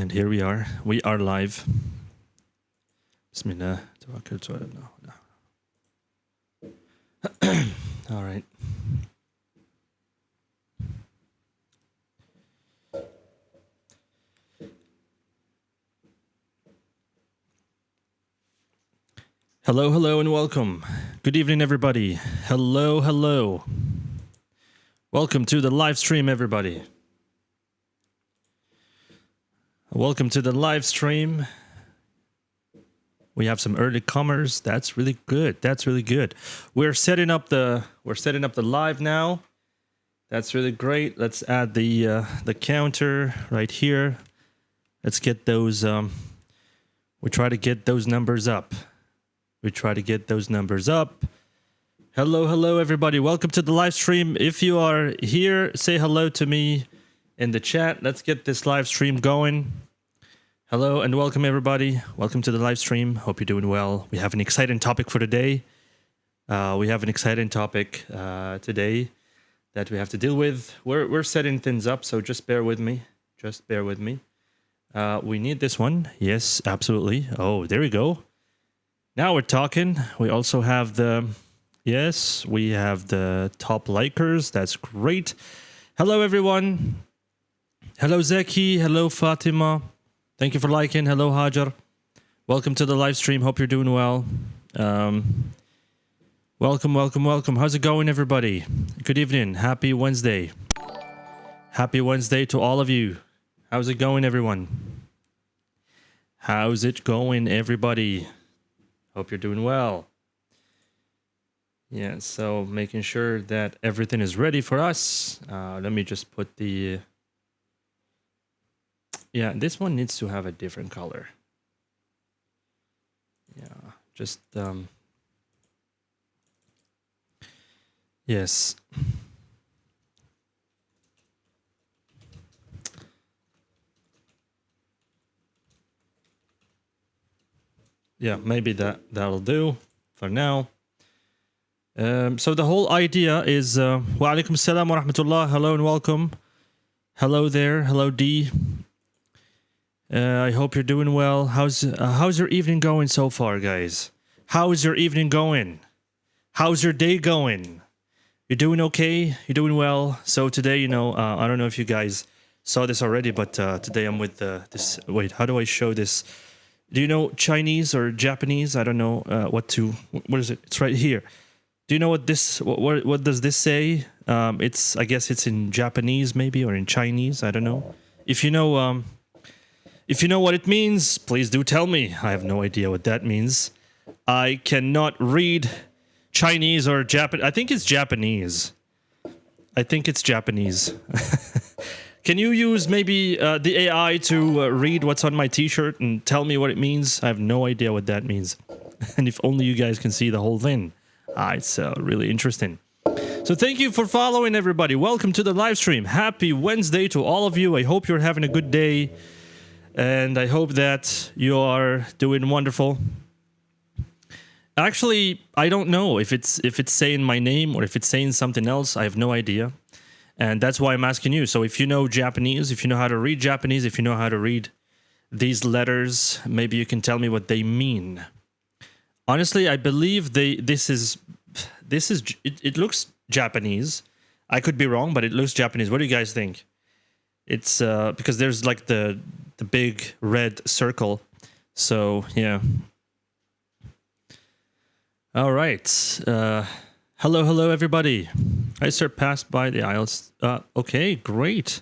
And here we are. We are live. Bismillah. All right. Hello, hello, and welcome. Good evening, everybody. Hello, hello. Welcome to the live stream, everybody. Welcome to the live stream. We have some early comers. That's really good. That's really good. We're setting up the live now. That's really great. Let's add the counter right here. Let's get those. We try to get those numbers up. Hello, hello, everybody. Welcome to the live stream. If you are here, say hello to me in the chat. Let's get this live stream going. Hello and welcome, everybody. Welcome to the live stream. Hope you're doing well. We have an exciting topic for today. Today that we have to deal with. We're setting things up, so just bear with me. We need this one. Yes, absolutely. Oh, there we go. Now we're talking. We also have we have the top likers. That's great. Hello, everyone. Hello, Zeki. Hello, Fatima. Thank you for liking. Hello, Hajar. Welcome to the live stream. Hope you're doing well. Welcome. How's it going, everybody? Good evening. Happy Wednesday. Happy Wednesday to all of you. How's it going, everyone? How's it going, everybody? Hope you're doing well. Yeah, so making sure that everything is ready for us. Let me just put the... Yeah, this one needs to have a different color. Yeah, just... Yes. Yeah, maybe that'll do for now. So the whole idea is wa alaikum salam wa rahmatullah. Hello and welcome. Hello there. Hello D. I hope you're doing well. How's your evening going so far, guys? How's your evening going? How's your day going? You're doing okay? You're doing well? So today, I don't know if you guys saw this already, but today I'm with this. Wait, how do I show this? Do you know Chinese or Japanese? I don't know what is it? It's right here. Do you know what does this say? I guess it's in Japanese maybe, or in Chinese. I don't know. If you know what it means, please do tell me. I have no idea what that means. I cannot read Chinese or Japanese. I think it's Japanese. Can you use maybe the AI to read what's on my t-shirt and tell me what it means? I have no idea what that means. And if only you guys can see the whole thing. It's really interesting. So thank you for following, everybody. Welcome to the live stream. Happy Wednesday to all of you. I hope you're having a good day. And I hope that you are doing wonderful. Actually, I don't know if it's saying my name or if it's saying something else. I have no idea. And that's why I'm asking you. So if you know Japanese, if you know how to read Japanese, if you know how to read these letters, maybe you can tell me what they mean. Honestly, I believe it looks Japanese. I could be wrong, but it looks Japanese. What do you guys think? It's because there's like the big red circle. So, yeah. All right. Hello, everybody. I surpassed by the aisles. Okay, great.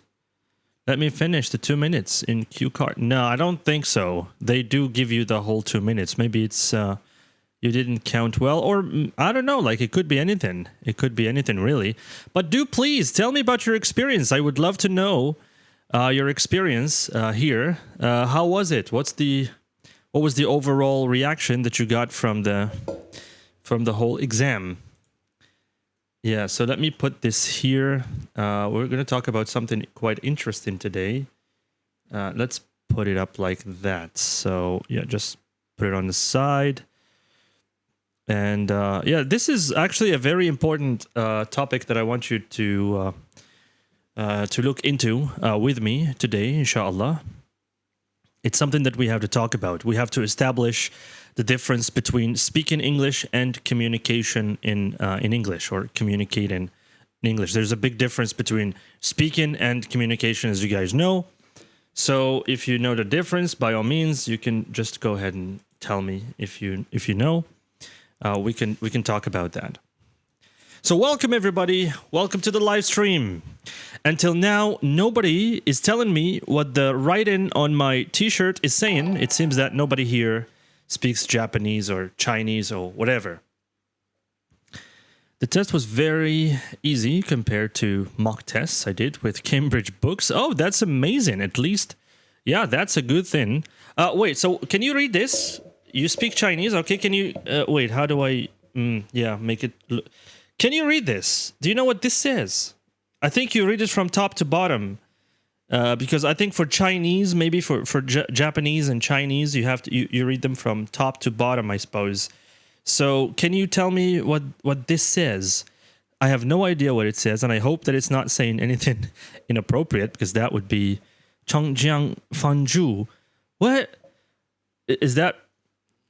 Let me finish the 2 minutes in cue card. No, I don't think so. They do give you the whole 2 minutes. Maybe it's you didn't count well, or I don't know. Like it could be anything. It could be anything, really. But do please tell me about your experience. I would love to know your experience here. How was it? What was the overall reaction that you got from the whole exam? Yeah, so let me put this here. We're going to talk about something quite interesting today. Let's put it up like that. So, yeah, just put it on the side. And, yeah, this is actually a very important topic that I want you to look into with me today, inshallah. It's something that we have to talk about. We have to establish the difference between speaking English and communication in English, or communicating in English. There's a big difference between speaking and communication, as you guys know. So if you know the difference, by all means, you can just go ahead and tell me if you know. We can talk about that. So welcome everybody. Welcome to the live stream. Until now, nobody is telling me what the write-in on my t-shirt is saying. It seems that nobody here speaks Japanese or Chinese or whatever. The test was very easy compared to mock tests I did with Cambridge Books. Oh, that's amazing. At least, yeah, that's a good thing. Wait, so can you read this? You speak Chinese? Okay, can you... wait, how do I... yeah, make it... Can you read this? Do you know what this says? I think you read it from top to bottom. Because I think for Chinese, maybe for Japanese and Chinese, you have to you read them from top to bottom, I suppose. So can you tell me what this says? I have no idea what it says, and I hope that it's not saying anything inappropriate, because that would be Changjiang Fanzhu. What is that?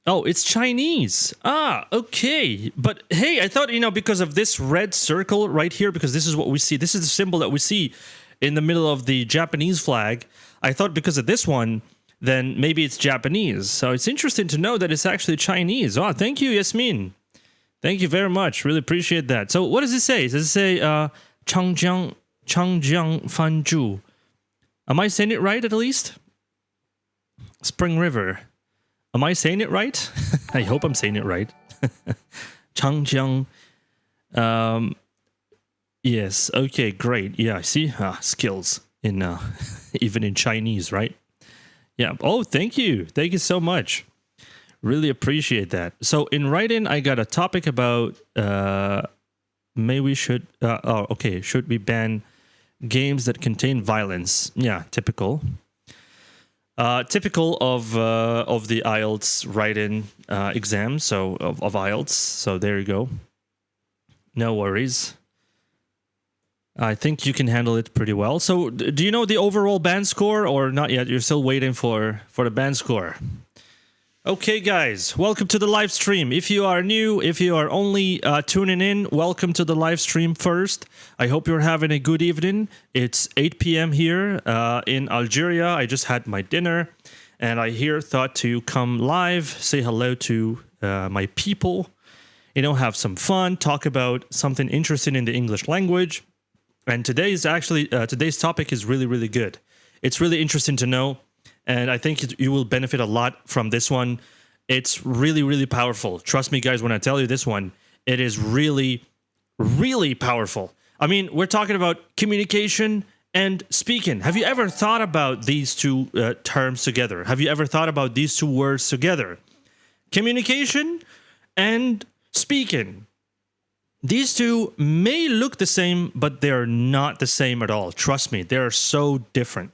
Oh, it's Chinese. Ah, okay. But hey, I thought, because of this red circle right here, because this is what we see. This is the symbol that we see in the middle of the Japanese flag. I thought because of this one, then maybe it's Japanese. So it's interesting to know that it's actually Chinese. Oh, thank you, Yasmin. Thank you very much. Really appreciate that. So what does it say? Does it say Changjiang Fanzhu? Am I saying it right at least? Spring River. Am I saying it right? I hope I'm saying it right. Changjiang. Yes. Okay. Great. Yeah. I see. Skills in even in Chinese, right? Yeah. Oh, thank you. Thank you so much. Really appreciate that. So in writing, I got a topic about should we ban games that contain violence? Yeah. Typical. Typical of the IELTS write-in exam, so of IELTS. So there you go. No worries. I think you can handle it pretty well. So do you know the overall band score, or not yet? You're still waiting for the band score. Okay, guys, welcome to the live stream. If you are new, if you are only tuning in, welcome to the live stream first. I hope you're having a good evening. It's 8 p.m. here in Algeria. I just had my dinner, and I thought to come live, say hello to my people, have some fun, talk about something interesting in the English language. And today's topic is really, really good. It's really interesting to know. And I think you will benefit a lot from this one. It's really, really powerful. Trust me, guys, when I tell you this one, it is really, really powerful. I mean, we're talking about communication and speaking. Have you ever thought about these two terms together? Have you ever thought about these two words together? Communication and speaking. These two may look the same, but they're not the same at all. Trust me, they are so different.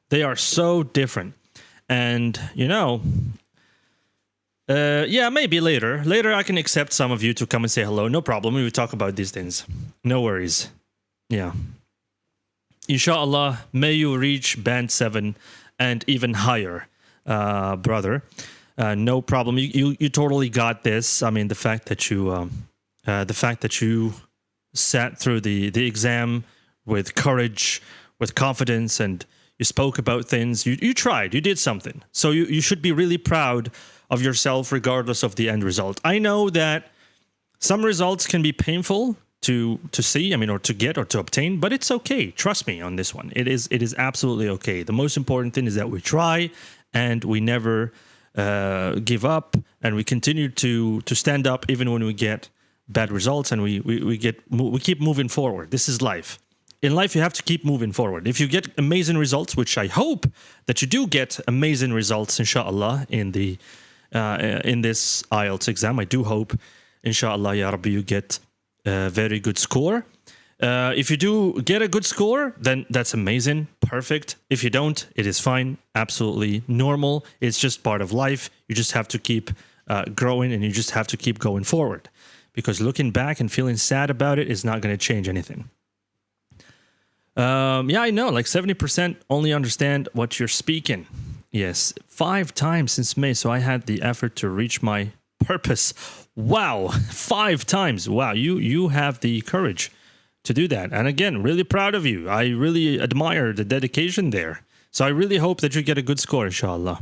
They are so different. And, yeah, maybe later. Later I can accept some of you to come and say hello. No problem. We will talk about these things. No worries. Yeah. Inshallah, may you reach band 7 and even higher, brother. No problem. You totally got this. I mean, the fact that you sat through the exam with courage, with confidence, and you spoke about things. You tried. You did something. So you should be really proud of yourself regardless of the end result. I know that some results can be painful to see, or to get or to obtain, but it's okay. Trust me on this one. It is absolutely okay. The most important thing is that we try and we never give up, and we continue to stand up even when we get bad results, and we keep moving forward. This is life. In life, you have to keep moving forward. If you get amazing results, which I hope that you do get amazing results, inshallah, in this IELTS exam. I do hope, inshallah, ya Rabbi, you get a very good score. If you do get a good score, then that's amazing, perfect. If you don't, it is fine, absolutely normal. It's just part of life. You just have to keep growing, and you just have to keep going forward. Because looking back and feeling sad about it is not going to change anything. Yeah, I know, like 70% only understand what you're speaking. Yes, 5 times since May. So I had the effort to reach my purpose. Wow, 5 times. Wow, you have the courage to do that. And again, really proud of you. I really admire the dedication there. So I really hope that you get a good score, inshallah.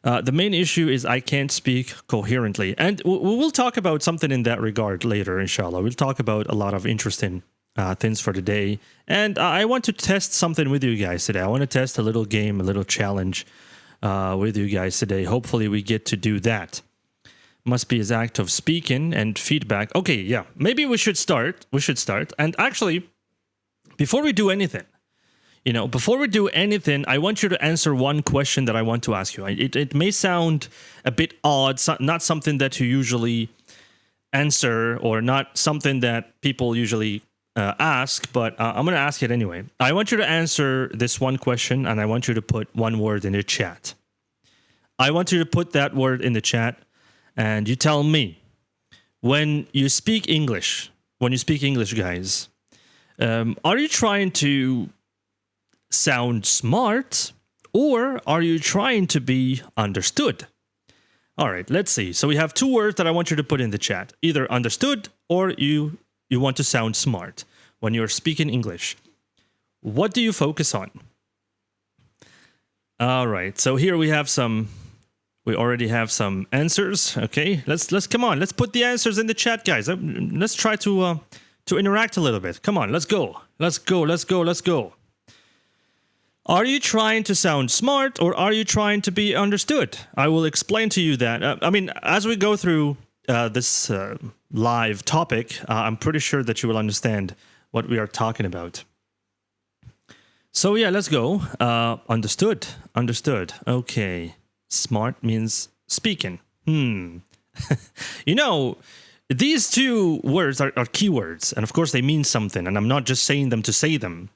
The main issue is I can't speak coherently. And we'll talk about something in that regard later, inshallah. We'll talk about a lot of interesting things for today. And I want to test something with you guys today. I want to test a little game, a little challenge with you guys today. Hopefully we get to do that. Must be his act of speaking and feedback. Okay, yeah. Maybe we should start. And actually, before we do anything, I want you to answer one question that I want to ask you. It may sound a bit odd, not something that you usually answer or not something that people usually ask, but I'm going to ask it anyway. I want you to answer this one question, and I want you to put one word in the chat. I want you to put that word in the chat, and you tell me, when you speak English, guys, are you trying to sound smart, or are you trying to be understood? All right, let's see. So we have 2 words that I want you to put in the chat. Either understood or you want to sound smart when you're speaking English. What do you focus on? All right, so here we already have some answers. Okay, let's come on. Let's put the answers in the chat, guys. Let's try to interact a little bit. Come on, let's go. Are you trying to sound smart, or are you trying to be understood? I will explain to you that. As we go through this live topic, I'm pretty sure that you will understand what we are talking about. So yeah, let's go. Understood. Okay. Smart means speaking. These 2 words are keywords, and of course they mean something, and I'm not just saying them to say them.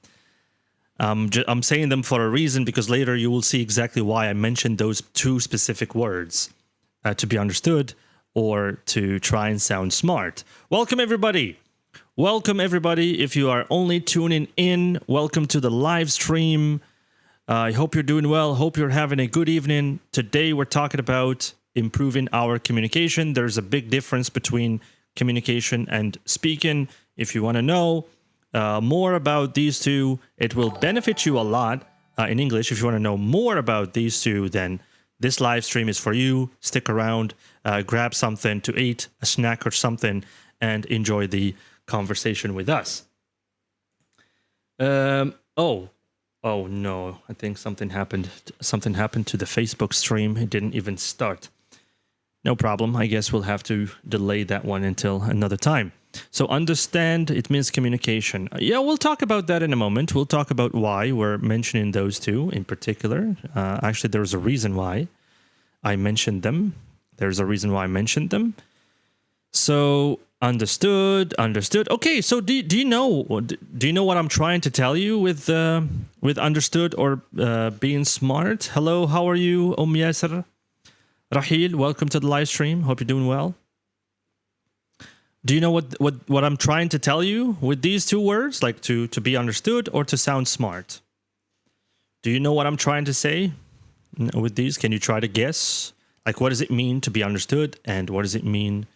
I'm saying them for a reason, because later you will see exactly why I mentioned those 2 specific words, to be understood or to try and sound smart. Welcome everybody. If you are only tuning in, welcome to the live stream. I hope you're doing well. Hope you're having a good evening. Today we're talking about improving our communication. There's a big difference between communication and speaking. If you want to know more about these 2, it will benefit you a lot in English. If you want to know more about these 2, then this live stream is for you. Stick around, grab something to eat, a snack or something, and enjoy the conversation with us. Oh no, I think something happened to the Facebook stream. It didn't even start. No problem. I guess we'll have to delay that one until another time. So understand, it means communication. Yeah, we'll talk about that in a moment. We'll talk about why we're mentioning those 2 in particular. Actually, there's a reason why I mentioned them. So understood. Okay, so do you know what I'm trying to tell you with understood or being smart? Hello, how are you, Yasser? Rahil, welcome to the live stream. Hope you're doing well. Do you know what I'm trying to tell you with these 2 words, like to be understood or to sound smart? Do you know what I'm trying to say with these? Can you try to guess? Like, what does it mean to be understood, and what does it mean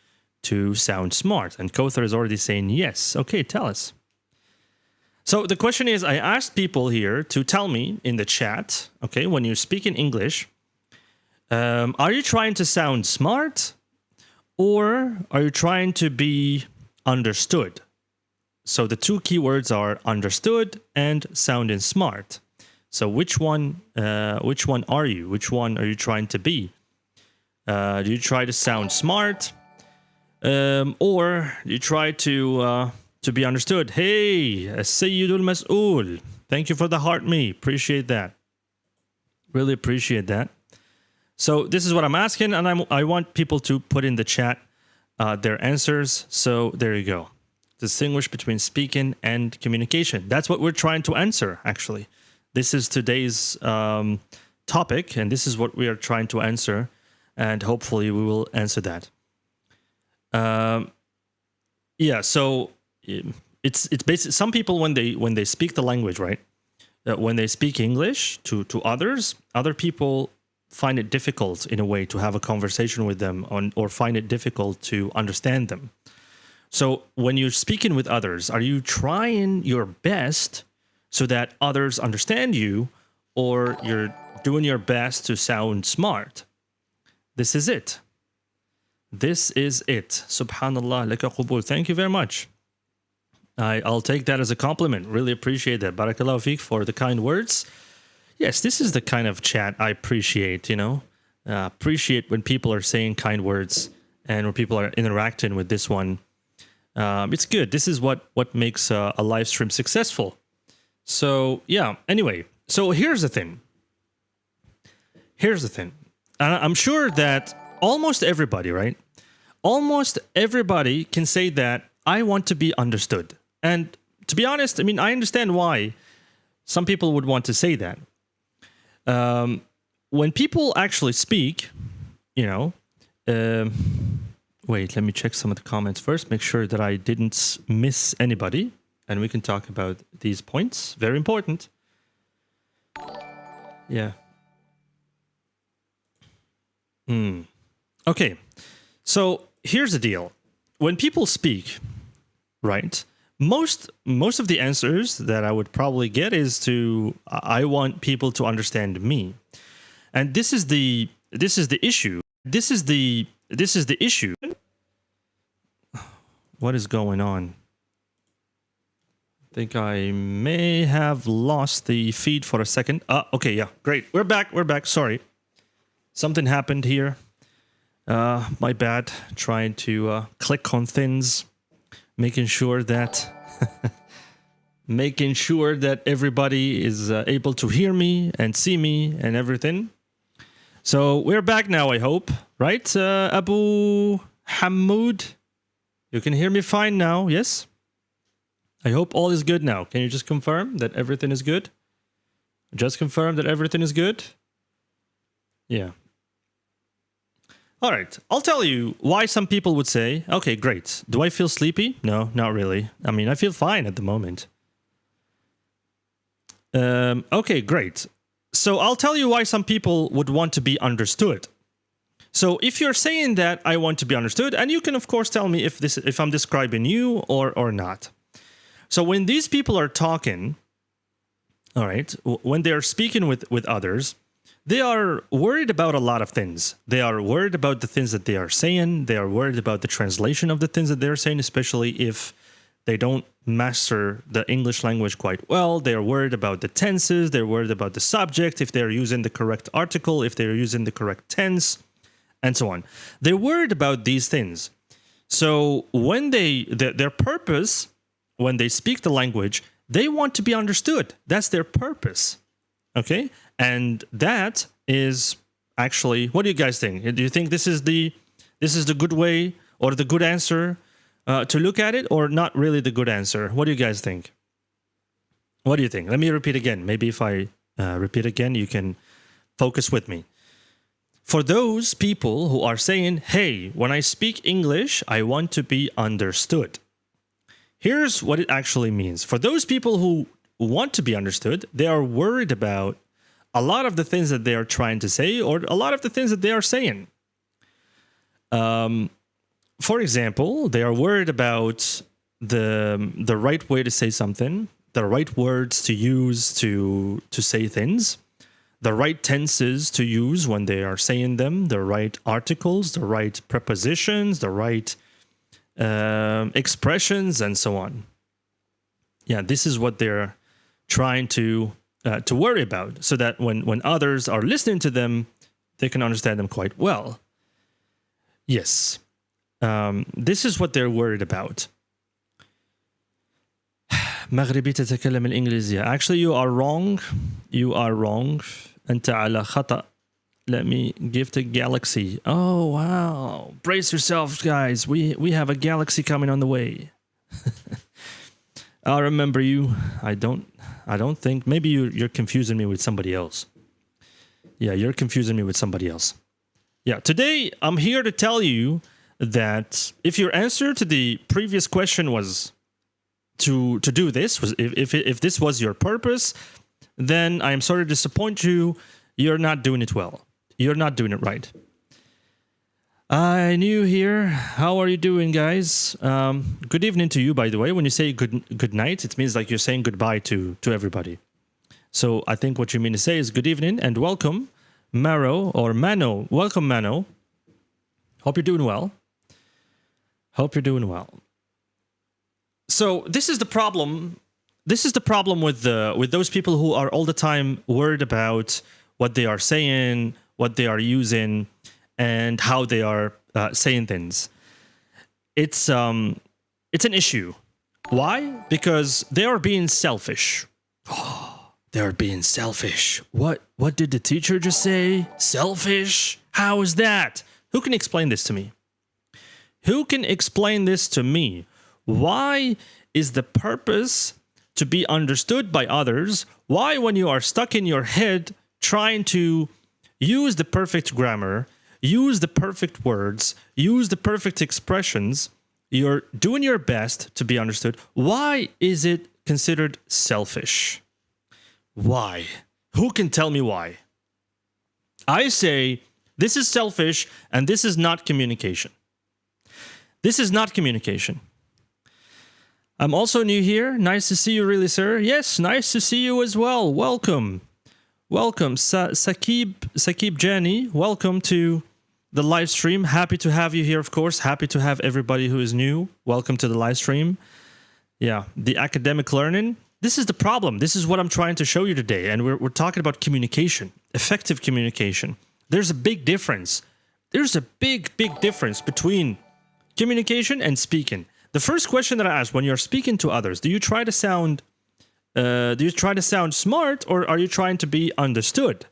to sound smart? And Kothar is already saying yes. Okay, tell us. So the question is, I asked people here to tell me in the chat, okay, when you speak in English, are you trying to sound smart, or are you trying to be understood? So the 2 keywords are understood and sounding smart. So which one are you? Which one are you trying to be? Do you try to sound smart, or do you try to be understood? Hey, Sayyidul Mas'ul, thank you for the heart me. Appreciate that. Really appreciate that. So this is what I'm asking, and I want people to put in the chat their answers. So there you go. Distinguish between speaking and communication. That's what we're trying to answer, actually. This is today's topic, and this is what we are trying to answer, and hopefully we will answer that. Yeah, so it's basically, some people when they speak the language, right? when they speak English to others, other people find it difficult in a way to have a conversation with them or find it difficult to understand them. So when you're speaking with others, are you trying your best so that others understand you, or you're doing your best to sound smart? This is it. This is it. Subhanallah, laka qubul. Thank you very much. I'll take that as a compliment. Really appreciate that. Barakallahu feek for the kind words. Yes, this is the kind of chat I appreciate, you know. Appreciate when people are saying kind words and when people are interacting with this one. It's good. This is what makes a live stream successful. So, yeah, anyway. So here's the thing. I'm sure that almost everybody, right? Almost everybody can say that I want to be understood. And to be honest, I mean, I understand why some people would want to say that. When people actually speak, you know, wait, let me check some of the comments first, make sure that I didn't miss anybody, and we can talk about these points. Very important. Yeah. Okay. So here's the deal. When people speak, right, most of the answers that I would probably get is I want people to understand me. And this is the issue. This is the issue. What is going on? I think I may have lost the feed for a second. Okay, yeah, great. We're back. Sorry. Something happened here. My bad. Trying to click on things, making sure that everybody is able to hear me and see me and everything. So we're back now, I hope, right? Abu Hamoud, you can hear me fine now, yes? I hope all is good now. Can you just confirm that everything is good? Just confirm that everything is good? Yeah. All right. I'll tell you why some people would say, okay, great. Do I feel sleepy? No, not really. I mean, I feel fine at the moment. Okay, great. So I'll tell you why some people would want to be understood. So if you're saying that I want to be understood, and you can of course tell me if I'm describing you or not. So when these people are talking, all right, when they're speaking with others, they are worried about a lot of things. They are worried about the things that they are saying. They are worried about the translation of the things that they're saying, especially if they don't master the English language quite well. They're worried about the tenses. They're worried about the subject, if they're using the correct article, if they're using the correct tense, and so on. They're worried about these things. So when their purpose, when they speak the language, they want to be understood. That's their purpose. Okay? And that is actually, what do you guys think? Do you think this is the good way or the good answer to look at it, or not really the good answer? What do you guys think? What do you think? Let me repeat again. Maybe if I repeat again, you can focus with me. For those people who are saying, hey, when I speak English, I want to be understood. Here's what it actually means. For those people who want to be understood, they are worried about a lot of the things that they are trying to say, or a lot of the things that they are saying. For example, they are worried about the right way to say something, the right words to use to say things, the right tenses to use when they are saying them, the right articles, the right prepositions, the right expressions, and so on. Yeah, this is what they're trying to worry about, so that when others are listening to them, they can understand them quite well. Yes. This is what they're worried about. مغربي تتكلم الإنجليزية. Actually, you are wrong. You are wrong. أنت على خطأ. Let me give the galaxy. Oh, wow. Brace yourselves, guys. We have a galaxy coming on the way. I'll remember you. I don't think. Maybe you're confusing me with somebody else. Yeah, you're confusing me with somebody else. Yeah, today I'm here to tell you that if your answer to the previous question was to do this, was if this was your purpose, then I'm sorry to disappoint you. You're not doing it well. You're not doing it right. New here. How are you doing, guys? Good evening to you, by the way. When you say good night, it means like you're saying goodbye to everybody. So I think what you mean to say is good evening and welcome, Maro or Mano. Welcome, Mano. Hope you're doing well. Hope you're doing well. So this is the problem. This is the problem with those people who are all the time worried about what they are saying, what they are using, and how they are saying things. It's an issue. Why? Because they are being selfish. Oh, they are being selfish. What did the teacher just say? Selfish? How is that? Who can explain this to me? Who can explain this to me? Why is the purpose to be understood by others? Why, when you are stuck in your head trying to use the perfect grammar, use the perfect words, use the perfect expressions, you're doing your best to be understood, why is it considered selfish? Why? Who can tell me why? I say this is selfish and this is not communication. This is not communication. I'm also new here. Nice to see you, really, sir. Yes, nice to see you as well. Welcome. Welcome, Sakib Jenny. Welcome to the live stream. Happy to have you here, of course. Happy to have everybody who is new. Welcome to the live stream. Yeah, the academic learning. This is the problem. This is what I'm trying to show you today. And we're talking about communication, effective communication. There's a big difference. There's a big difference between communication and speaking. The first question that I ask when you're speaking to others, do you try to sound smart or are you trying to be understood?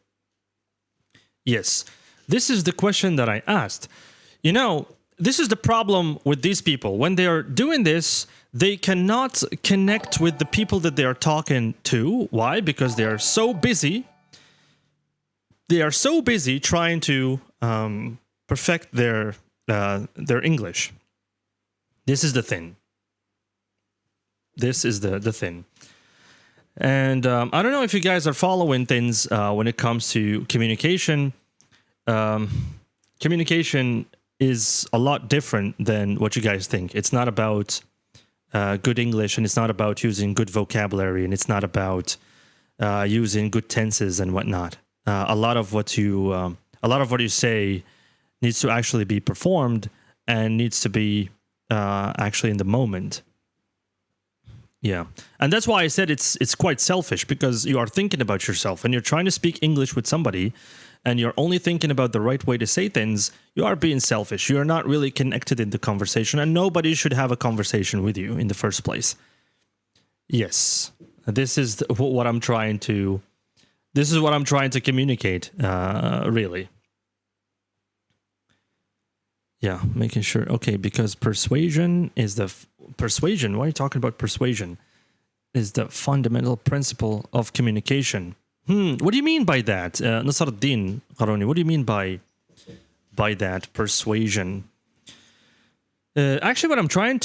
Yes, this is the question that I asked. You know, this is the problem with these people. When they are doing this, they cannot connect with the people that they are talking to. Why? Because they are so busy. They are so busy trying to perfect their English. This is the thing. This is the thing. And I don't know if you guys are following things when it comes to communication. Communication is a lot different than what you guys think. It's not about good English, and it's not about using good vocabulary, and it's not about using good tenses and whatnot. A lot of what you say needs to actually be performed and needs to be actually in the moment. Yeah, and that's why I said it's quite selfish, because you are thinking about yourself and you're trying to speak English with somebody and you're only thinking about the right way to say things. You are being selfish. You are not really connected in the conversation, and nobody should have a conversation with you in the first place. Yes, this is what I'm trying to. This is what I'm trying to communicate. Really. Yeah, making sure. Okay, because persuasion is the persuasion. Why are you talking about persuasion? Is the fundamental principle of communication. What do you mean by that, Nasruddin Qaroni? What do you mean by that persuasion? Actually, what I'm trying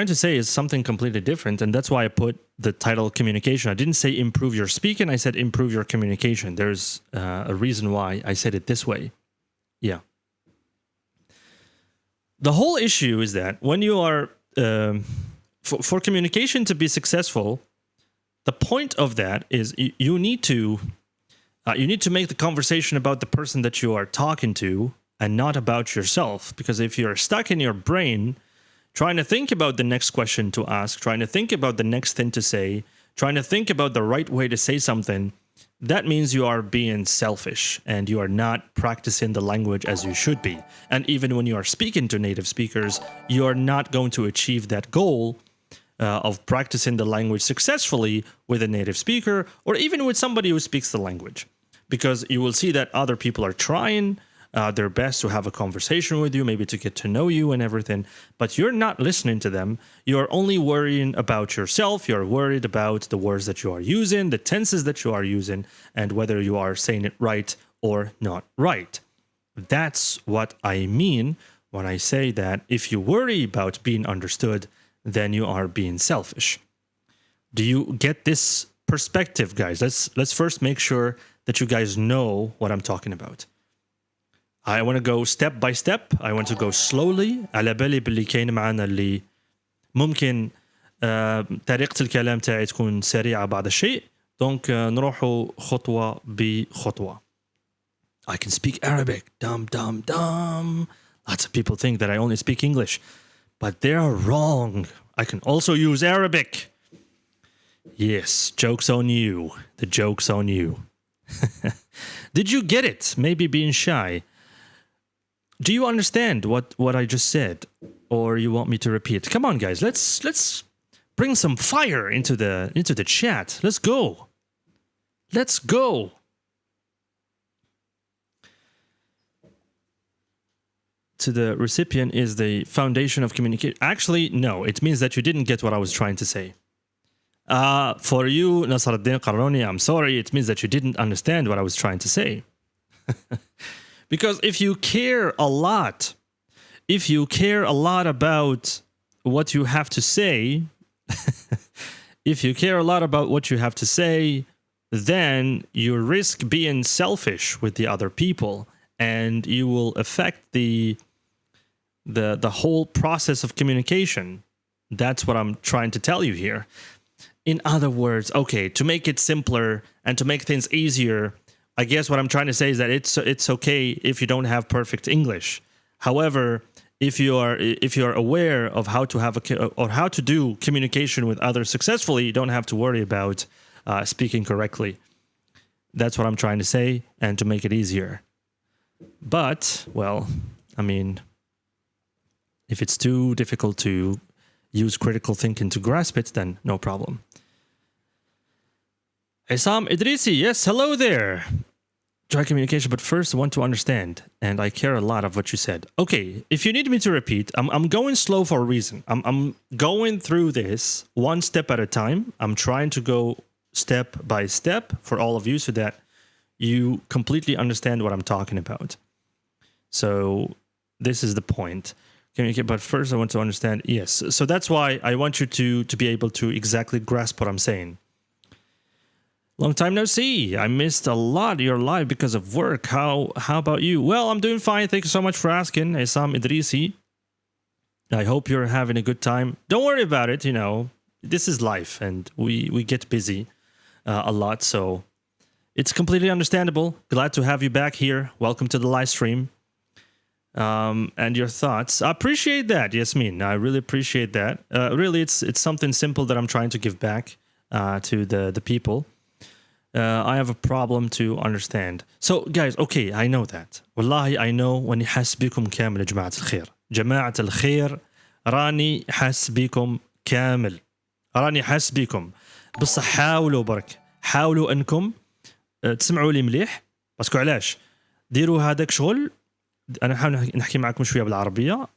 to say is something completely different, and that's why I put the title communication. I didn't say improve your speaking. I said improve your communication. There's a reason why I said it this way. Yeah. The whole issue is that when you are for communication to be successful, the point of that is you need to make the conversation about the person that you are talking to and not about yourself. Because if you're stuck in your brain trying to think about the next question to ask, trying to think about the next thing to say, trying to think about the right way to say something, that means you are being selfish and you are not practicing the language as you should be. And even when you are speaking to native speakers, you are not going to achieve that goal of practicing the language successfully with a native speaker or even with somebody who speaks the language. Because you will see that other people are trying their best to have a conversation with you, maybe to get to know you and everything, but you're not listening to them. You're only worrying about yourself. You're worried about the words that you are using, the tenses that you are using, and whether you are saying it right or not right. That's what I mean when I say that if you worry about being understood, then you are being selfish. Do you get this perspective, guys. Let's first make sure that you guys know what I'm talking about. I want to go step by step. I want to go slowly. على بالي باللي كاين معنا اللي ممكن طريقة الكلام تاعي تكون سريعة بعض الشيء. دونك نروحوا خطوة بخطوة. I can speak Arabic. Dum. Lots of people think that I only speak English, but they are wrong. I can also use Arabic. Yes, joke's on you. The joke's on you. Did you get it? Maybe being shy. Do you understand what I just said? Or you want me to repeat? Come on, guys. Let's bring some fire into the chat. Let's go. Let's go. To the recipient is the foundation of communication. Actually, no. It means that you didn't get what I was trying to say. For you, Nasruddin Qarroni, I'm sorry. It means that you didn't understand what I was trying to say. Because if you care a lot about what you have to say, then you risk being selfish with the other people, and you will affect the whole process of communication. That's what I'm trying to tell you here. In other words, okay, to make it simpler and to make things easier, I guess what I'm trying to say is that it's okay if you don't have perfect English. However, if you are aware of how to have how to do communication with others successfully, you don't have to worry about speaking correctly. That's what I'm trying to say, and to make it easier. But, well, I mean, if it's too difficult to use critical thinking to grasp it, then no problem. Isam Idrisi, yes, hello there. Try communication, but first I want to understand, and I care a lot of what you said. Okay, if you need me to repeat, I'm going slow for a reason. I'm going through this one step at a time. I'm trying to go step by step for all of you so that you completely understand what I'm talking about. So this is the point. Communicate, but first I want to understand. Yes, so that's why I want you to be able to exactly grasp what I'm saying. Long time no see. I missed a lot of your live because of work. How about you? Well, I'm doing fine. Thank you so much for asking, Isam Idrisi. I hope you're having a good time. Don't worry about it. You know, this is life, and we get busy a lot, so it's completely understandable. Glad to have you back here. Welcome to the live stream. And your thoughts. I appreciate that, Yasmin. I really appreciate that. Really, it's something simple that I'm trying to give back to the people. I have a problem to understand. So, guys, okay, I know that. Wallahi, I know واني حاس بكم كامل يا جماعة الخير. جماعة الخير راني حاس بكم كامل. راني حاس بكم. بس حاولوا برك. حاولوا انكم تسمعوا لي مليح. باسكو علاش؟ ديروا هذاك شغل. انا نحاول نحكي معكم شويه بالعربيه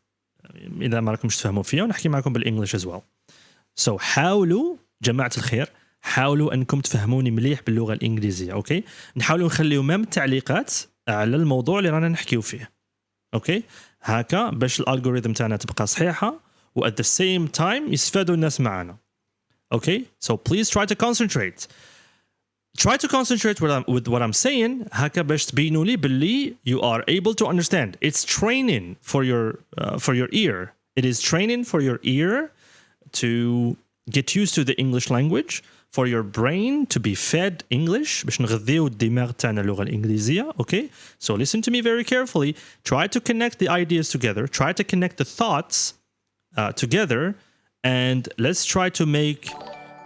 اذا ما راكمش تفهموا فيها، ونحكي معكم بالانجلش as well. So حاولوا جماعه الخير، حاولوا انكم تفهموني مليح باللغه الانجليزيه. اوكي، نحاولوا نخليو ميم تعليقات على الموضوع اللي رانا نحكيو فيه. اوكي، هكا باش الالغوريثم تاعنا تبقى صحيحه و at the same time يستفادوا الناس معنا. Okay, so please try to concentrate. Try to concentrate with what I'm saying. هكا باش تبينوا لي باللي you are able to understand. It's training for your ear. It is training for your ear to get used to the English language, for your brain to be fed English باش نغذيو الدماغ تاعنا اللغة الإنجليزية. Okay, so listen to me very carefully. Try to connect the ideas together. Try to connect the thoughts together, and let's try to make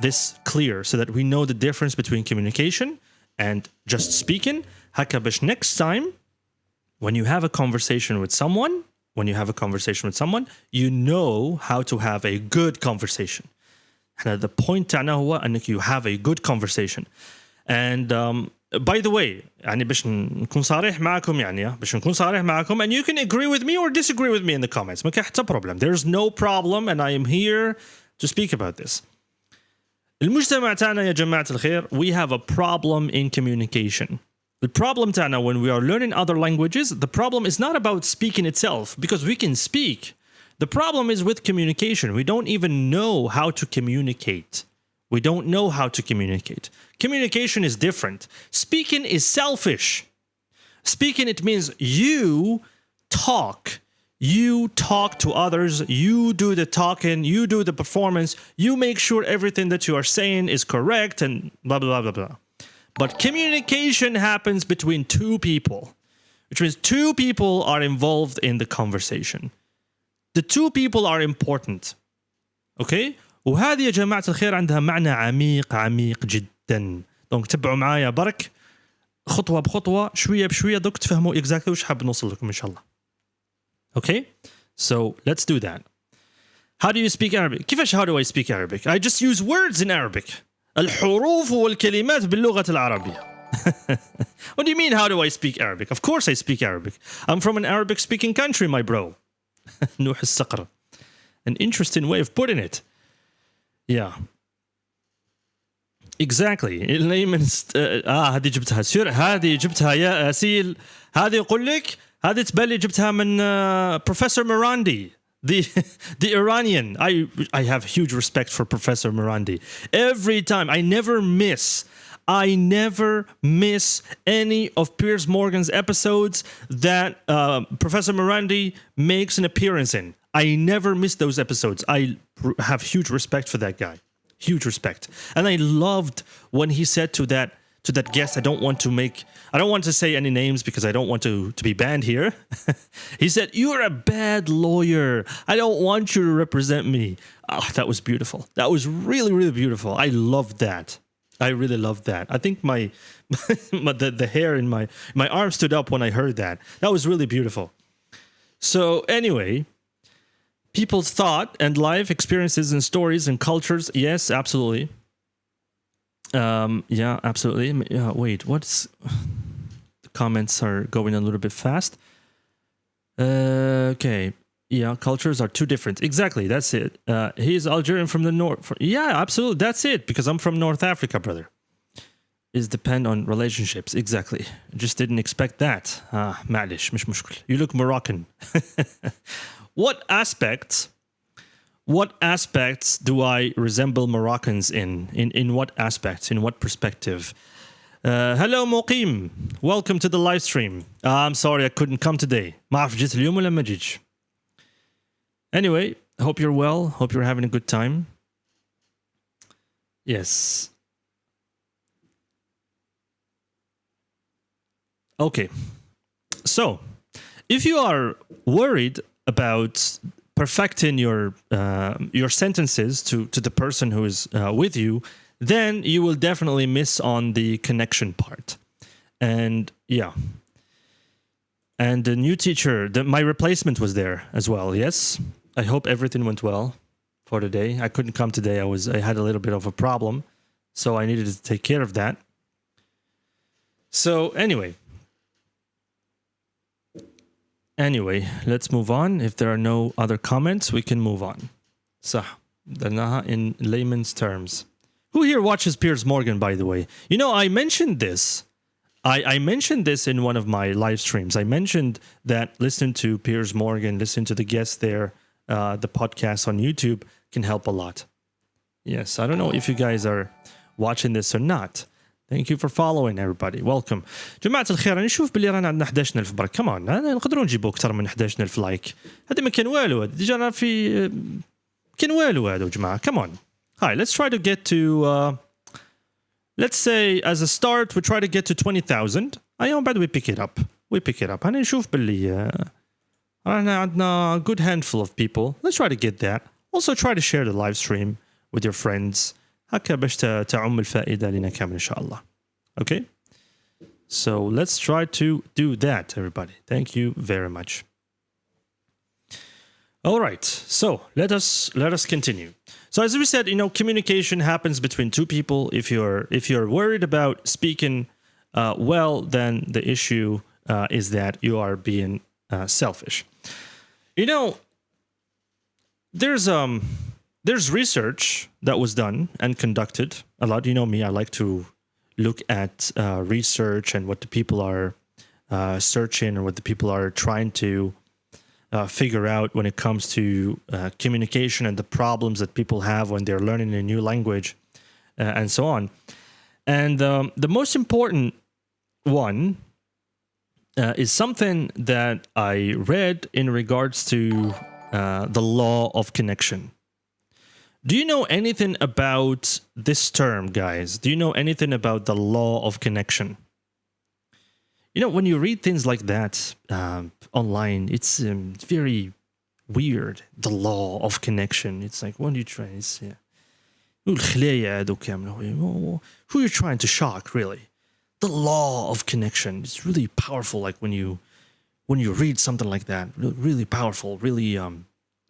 this clear so that we know the difference between communication and just speaking. هكا باش next time when you have a conversation with someone, you know how to have a good conversation. The point تاعنا هو انك you have a good conversation. And by the way, يعني باش نكون صريح معكم and you can agree with me or disagree with me in the comments. ما كاين حتى problem. There's no problem, and I am here to speak about this. المجتمع تاعنا يا جماعة الخير, we have a problem in communication. The problem تاعنا when we are learning other languages, the problem is not about speaking itself, because we can speak. The problem is with communication. We don't even know how to communicate. We don't know how to communicate. Communication is different. Speaking is selfish. Speaking, it means you talk. You talk to others. You do the talking. You do the performance. You make sure everything that you are saying is correct and blah, blah, blah, blah, blah. But communication happens between two people, which means two people are involved in the conversation. The two people are important. Okay? وهذه يا جماعة الخير عندها معنى عميق عميق جدا. دونك تبعوا معايا برك خطوة بخطوة شوية بشوية دوك تفهموا exactly وش حاب نوصل لكم إن شاء الله. Okay? So let's do that. How do you speak Arabic? كيفاش how do I speak Arabic? I just use words in Arabic. الحروف والكلمات باللغة العربية. What do you mean how do I speak Arabic? Of course I speak Arabic. I'm from an Arabic speaking country, my bro. نوح الصقر. An interesting way of putting it. Yeah. Exactly. layman's هذه جبتها سير هذه جبتها يا أسيل هذه أقول لك هذه تبالي جبتها من Professor Morandi, the Iranian. I have huge respect for Professor Morandi. Every time I never miss any of Piers Morgan's episodes that Professor Morandi makes an appearance in. I never miss those episodes. I have huge respect for that guy. Huge respect. And I loved when he said to that guest, I don't want to say any names because I don't want to be banned here. He said, "You're a bad lawyer. I don't want you to represent me." Oh, that was beautiful. That was really, really beautiful. I loved that. I really loved that. I think the hair in my arm stood up when I heard that. That was really beautiful. So anyway, people's thought and life experiences and stories and cultures. Yes, absolutely. Yeah, absolutely. Wait, what's the comments are going a little bit fast. Okay. Yeah, cultures are too different. Exactly, that's it. He's Algerian from the north. Yeah, absolutely. That's it, because I'm from North Africa, brother. Is depend on relationships. Exactly. Just didn't expect that. معلش مش مشكل. You look Moroccan. What aspects do I resemble Moroccans in? In what aspects? In what perspective? Hello Muqim. Welcome to the live stream. I'm sorry I couldn't come today. ما أعرف جيت اليوم ولا ما جيتش. Anyway, hope you're well. Hope you're having a good time. Yes. Okay. So, if you are worried about perfecting your sentences to the person who is with you, then you will definitely miss on the connection part. And yeah. And the new teacher, my replacement was there as well. Yes. I hope everything went well for today. I couldn't come today. I had a little bit of a problem, so I needed to take care of that. So anyway, let's move on. If there are no other comments, we can move on. So, in layman's terms. Who here watches Piers Morgan, by the way? You know, I mentioned this. I mentioned this in one of my live streams. I mentioned that listen to Piers Morgan, listen to the guests there, the podcast on YouTube can help a lot. Yes, I don't know if you guys are watching this or not. Thank you for following everybody. Welcome. جماعة الخير أنا نشوف باللي رانا عندنا 11,000 برك. كمان أنا نقدروا نجيبوا أكثر من 11,000 لايك. هذا ما كان والو. ديجا أنا في كان والو هذا جماعة. Come on. Hi, let's try to get to let's say as a start we try to get to 20,000. أيوة بعد we pick it up. أنا نشوف باللي رانا عندنا a good handful of people. Let's try to get that. Also try to share the live stream with your friends. هكا باش تعم الفائدة لنا كامل إن شاء الله. Okay? So let's try to do that, everybody. Thank you very much. All right. So let us continue. So as we said, you know, communication happens between two people. If you're worried about speaking well, then the issue is that you are being selfish. You know, there's research that was done and conducted a lot. You know me, I like to look at research and what the people are searching and what the people are trying to figure out when it comes to communication and the problems that people have when they're learning a new language. and so on. And the most important one is something that I read in regards to the law of connection. Do you know anything about this term, guys? Do you know anything about the law of connection? You know, when you read things like that online, it's very weird. The law of connection. It's like, what are you trying to say? Who are you trying to shock, really? The law of connection. It's really powerful. Like when you read something like that, really powerful, really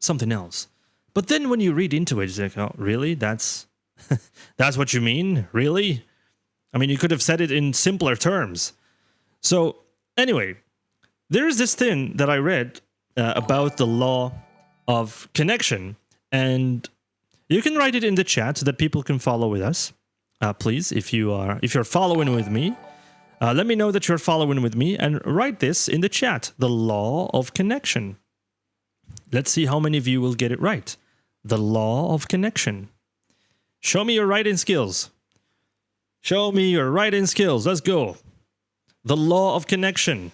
something else. But then when you read into it, it's like, oh, really? That's what you mean? Really? I mean, you could have said it in simpler terms. So anyway, there's this thing that I read about the law of connection, and you can write it in the chat so that people can follow with us. Please, if you're following with me, let me know that you're following with me, and write this in the chat. The law of connection. Let's see how many of you will get it right. The law of connection. Show me your writing skills. Show me your writing skills. Let's go. The law of connection.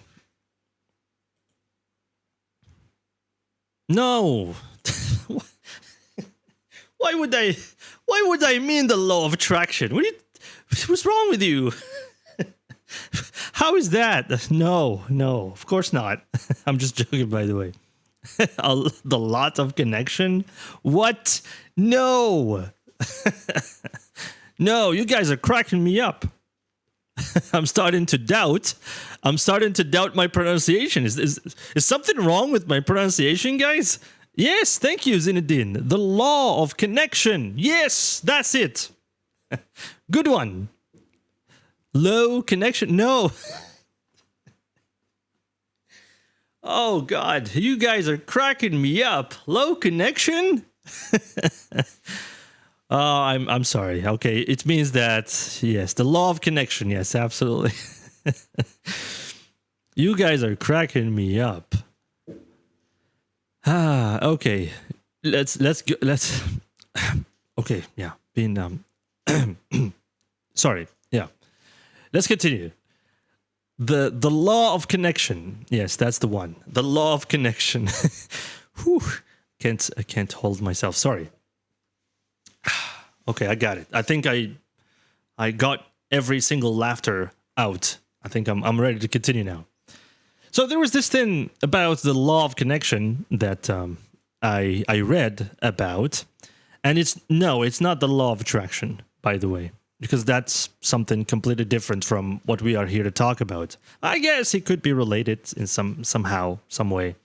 No. Why would I mean the law of attraction? What's wrong with you? How is that? No, of course not. I'm just joking, by the way. The lot of connection? What? No. No, you guys are cracking me up. I'm starting to doubt my pronunciation. Is something wrong with my pronunciation, guys? Yes, thank you, Zinedine. The law of connection. Yes, that's it. Good one. Low connection. No. Oh, God. You guys are cracking me up. Low connection? Oh, I'm sorry. Okay, it means that, yes, the law of connection. Yes, absolutely. You guys are cracking me up. Okay. Let's go. Okay, yeah. Sorry. Yeah. Let's continue. The law of connection. Yes, that's the one. The law of connection. Whew. I can't hold myself. Sorry. Okay, I got it. I think I got every single laughter out. I think I'm ready to continue now. So there was this thing about the law of connection that I read about, and it's not the law of attraction, by the way, because that's something completely different from what we are here to talk about. I guess it could be related in somehow, some way.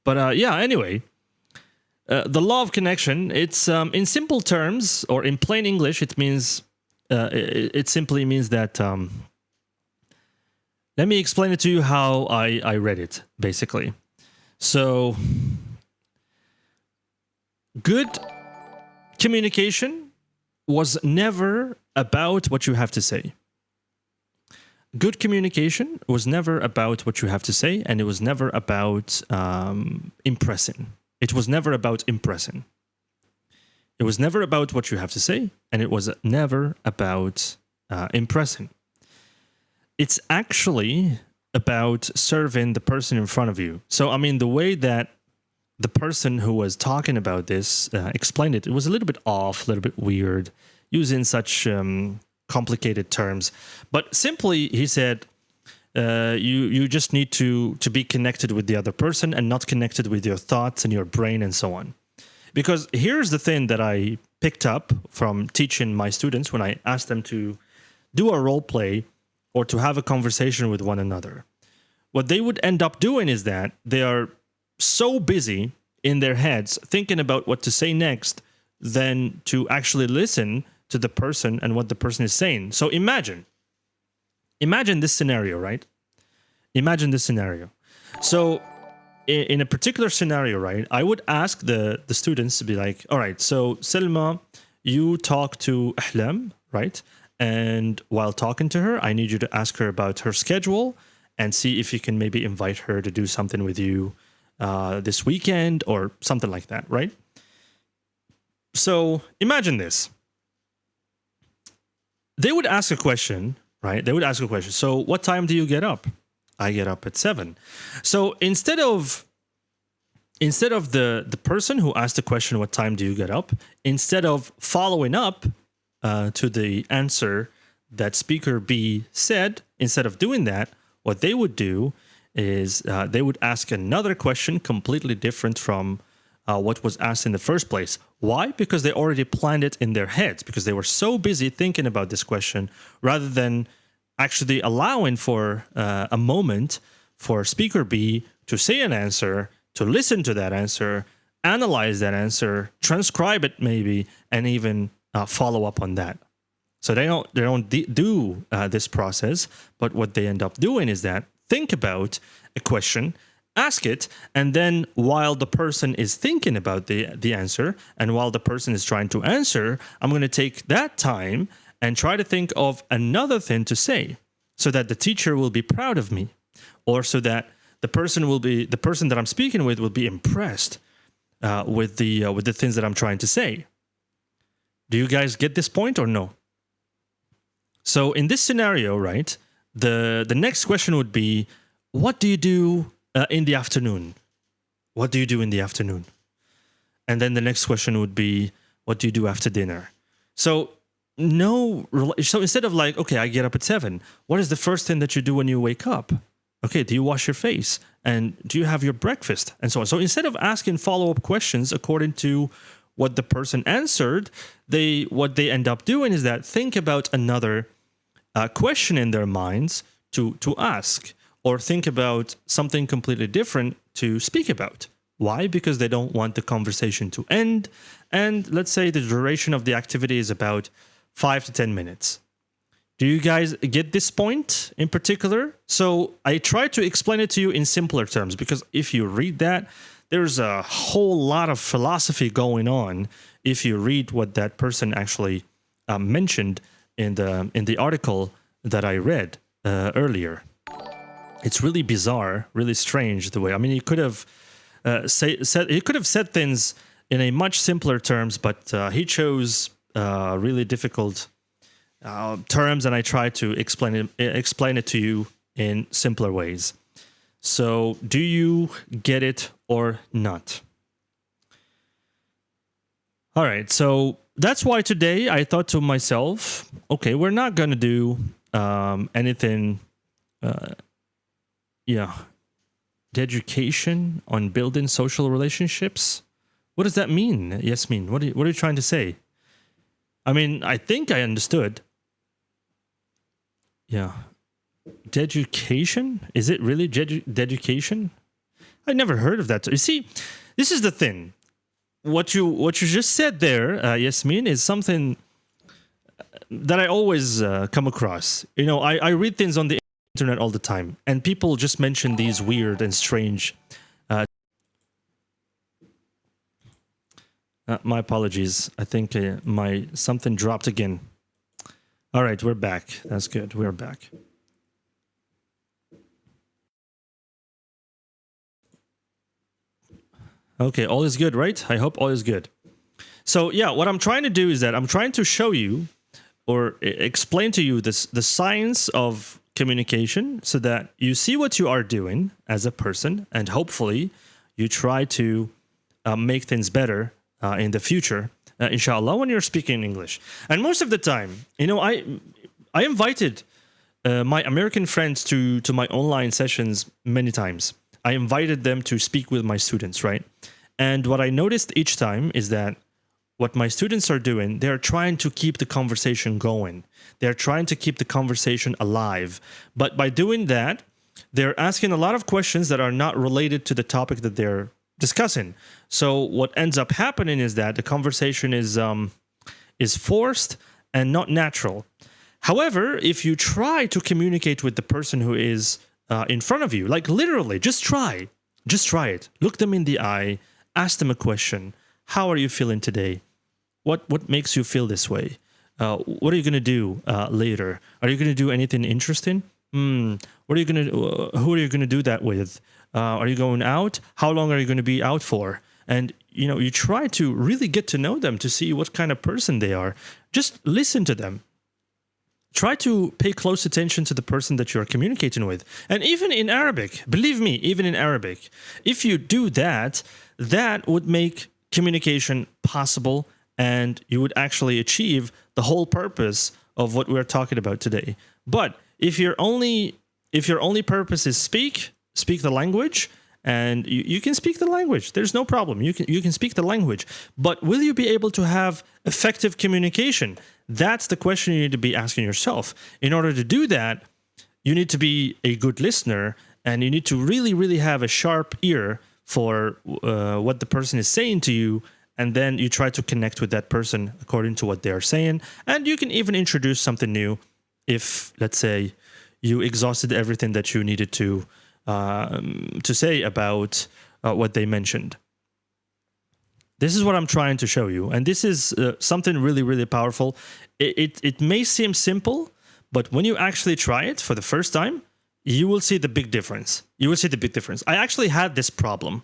But yeah, anyway. The law of connection, it's in simple terms, or in plain English, it means, it simply means that, let me explain it to you how I read it, basically. So, good communication was never about what you have to say. Good communication was never about what you have to say, and it was never about impressing. It was never about impressing. It was never about what you have to say, and it was never about impressing. It's actually about serving the person in front of you. So, I mean, the way that the person who was talking about this explained it, it was a little bit off, a little bit weird, using such complicated terms. But simply, he said, you just need to be connected with the other person and not connected with your thoughts and your brain and so on. Because here's the thing that I picked up from teaching my students when I asked them to do a role play or to have a conversation with one another. What they would end up doing is that they are so busy in their heads thinking about what to say next than to actually listen to the person and what the person is saying. So imagine this scenario, right? Imagine this scenario. So in a particular scenario, right, I would ask the students to be like, all right, so Selma, you talk to Ahlam, right? And while talking to her, I need you to ask her about her schedule and see if you can maybe invite her to do something with you this weekend or something like that, right? So imagine this. they would ask a question, right? They would ask a question. So what time do you get up? I get up at 7. So instead of the person who asked the question, what time do you get up? Instead of following up to the answer that speaker B said, instead of doing that, what they would do is they would ask another question completely different from what was asked in the first place. Why? Because they already planned it in their heads, because they were so busy thinking about this question rather than actually allowing for a moment for speaker B to say an answer, to listen to that answer, analyze that answer, transcribe it maybe, and even follow up on that. So they don't do this process, but what they end up doing is that think about a question, ask it, and then while the person is thinking about the answer, and while the person is trying to answer, I'm going to take that time and try to think of another thing to say so that the teacher will be proud of me, or so that the person that I'm speaking with will be impressed with the things that I'm trying to say. Do you guys get this point or no? So in this scenario, right, the next question would be, what do you do in the afternoon? What do you do in the afternoon? And then the next question would be, what do you do after dinner? So instead of like, okay, I get up at 7. What is the first thing that you do when you wake up? Okay, do you wash your face? And do you have your breakfast? And so on. So instead of asking follow-up questions according to what the person answered, what they end up doing is that think about another question in their minds to ask, or think about something completely different to speak about. Why? Because they don't want the conversation to end. And let's say the duration of the activity is about 5 to 10 minutes. Do you guys get this point in particular? So I try to explain it to you in simpler terms, because if you read that, there's a whole lot of philosophy going on if you read what that person actually mentioned in the article that I read earlier. It's really bizarre, really strange the way. I mean, he could have said things in a much simpler terms, but he chose really difficult terms, and I try to explain it to you in simpler ways. So, do you get it or not? All right, so that's why today I thought to myself, okay, we're not going to do anything, education on building social relationships. What does that mean, Yasmin? What are you trying to say? I mean, I think I understood. Yeah. Deducation? Is it really deducation? I never heard of that. You see, this is the thing. What you just said there, Yasmin, is something that I always come across. You know, I read things on the internet all the time, and people just mention these weird and strange. My apologies. I think something dropped again. All right, we're back. That's good. We're back. Okay, all is good, right? I hope all is good. So yeah, what I'm trying to do is that I'm trying to show you or explain to you the science of communication so that you see what you are doing as a person, and hopefully you try to make things better in the future, inshallah, when you're speaking English. And most of the time, you know, I invited my American friends to my online sessions many times. I invited them to speak with my students, right? And what I noticed each time is that what my students are doing, they're trying to keep the conversation going. They're trying to keep the conversation alive. But by doing that, they're asking a lot of questions that are not related to the topic that they're discussing. So what ends up happening is that the conversation is forced and not natural. However, if you try to communicate with the person who is in front of you, like literally, just try it. Look them in the eye, ask them a question. How are you feeling today? What makes you feel this way? What are you going to do later? Are you going to do anything interesting? What are you going to? Who are you going to do that with? Are you going out? How long are you going to be out for? And you know, you try to really get to know them to see what kind of person they are. Just listen to them. Try to pay close attention to the person that you're communicating with. And even in Arabic, believe me, even in Arabic, if you do that, that would make communication possible, and you would actually achieve the whole purpose of what we're talking about today. But if your only purpose is speak the language, and you can speak the language, there's no problem. You can speak the language, but will you be able to have effective communication? That's the question you need to be asking yourself. In order to do that, you need to be a good listener, and you need to really, really have a sharp ear for what the person is saying to you, and then you try to connect with that person according to what they are saying. And you can even introduce something new if, let's say, you exhausted everything that you needed to say about what they mentioned. This is what I'm trying to show you, and this is something really, really powerful. It may seem simple, but when you actually try it for the first time, you will see the big difference. You will see the big difference. I actually had this problem.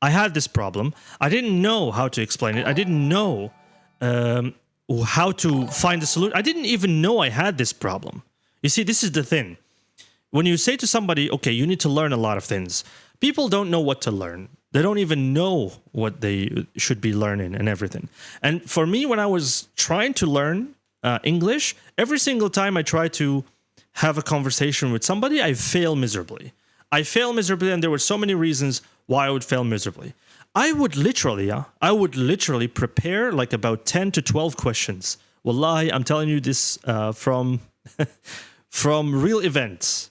I didn't know how to explain it. I didn't know how to find a solution. I didn't even know I had this problem. You see, this is the thing. When you say to somebody, okay, you need to learn a lot of things, people don't know what to learn. They don't even know what they should be learning and everything. And for me, when I was trying to learn English, every single time I try to have a conversation with somebody, I fail miserably. And there were so many reasons why I would fail miserably. I would literally prepare like about 10 to 12 questions. Wallahi, I'm telling you this from real events.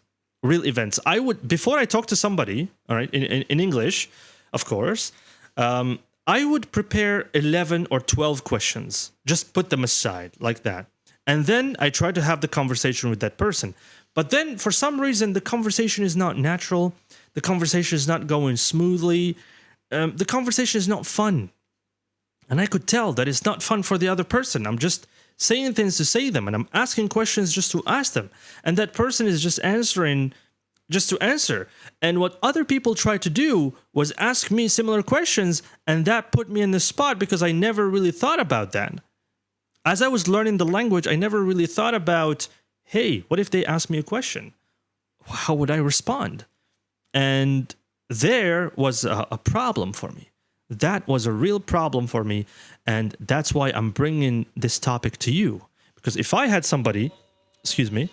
I would, before I talk to somebody, all right, in English, of course, I would prepare 11 or 12 questions. Just put them aside like that. And then I try to have the conversation with that person. But then for some reason, the conversation is not natural. The conversation is not going smoothly. The conversation is not fun. And I could tell that it's not fun for the other person. I'm just saying things to say them, and I'm asking questions just to ask them. And that person is just answering just to answer. And what other people tried to do was ask me similar questions, and that put me in the spot because I never really thought about that. As I was learning the language, I never really thought about, hey, what if they ask me a question? How would I respond? And there was a problem for me. That was a real problem for me. And that's why I'm bringing this topic to you. Because if I had somebody, excuse me,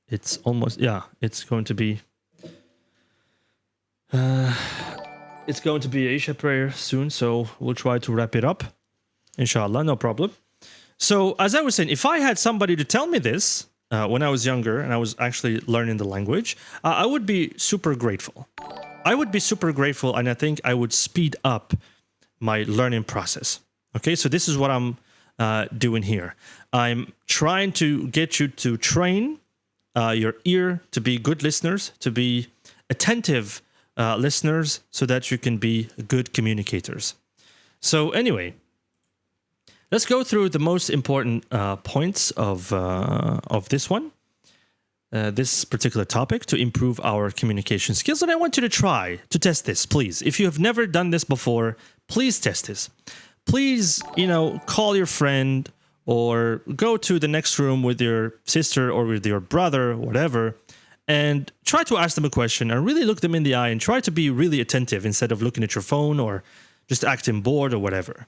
it's almost, yeah, it's going to be Isha prayer soon. So we'll try to wrap it up. Inshallah, no problem. So as I was saying, if I had somebody to tell me this when I was younger and I was actually learning the language, I would be super grateful. And I think I would speed up my learning process. Okay, so this is what I'm doing here. I'm trying to get you to train your ear to be good listeners, to be attentive listeners, so that you can be good communicators. So anyway, let's go through the most important points of this one. This particular topic to improve our communication skills. And I want you to try to test this, please. If you have never done this before, please test this. Please, call your friend or go to the next room with your sister or with your brother, whatever, and try to ask them a question and really look them in the eye and try to be really attentive instead of looking at your phone or just acting bored or whatever.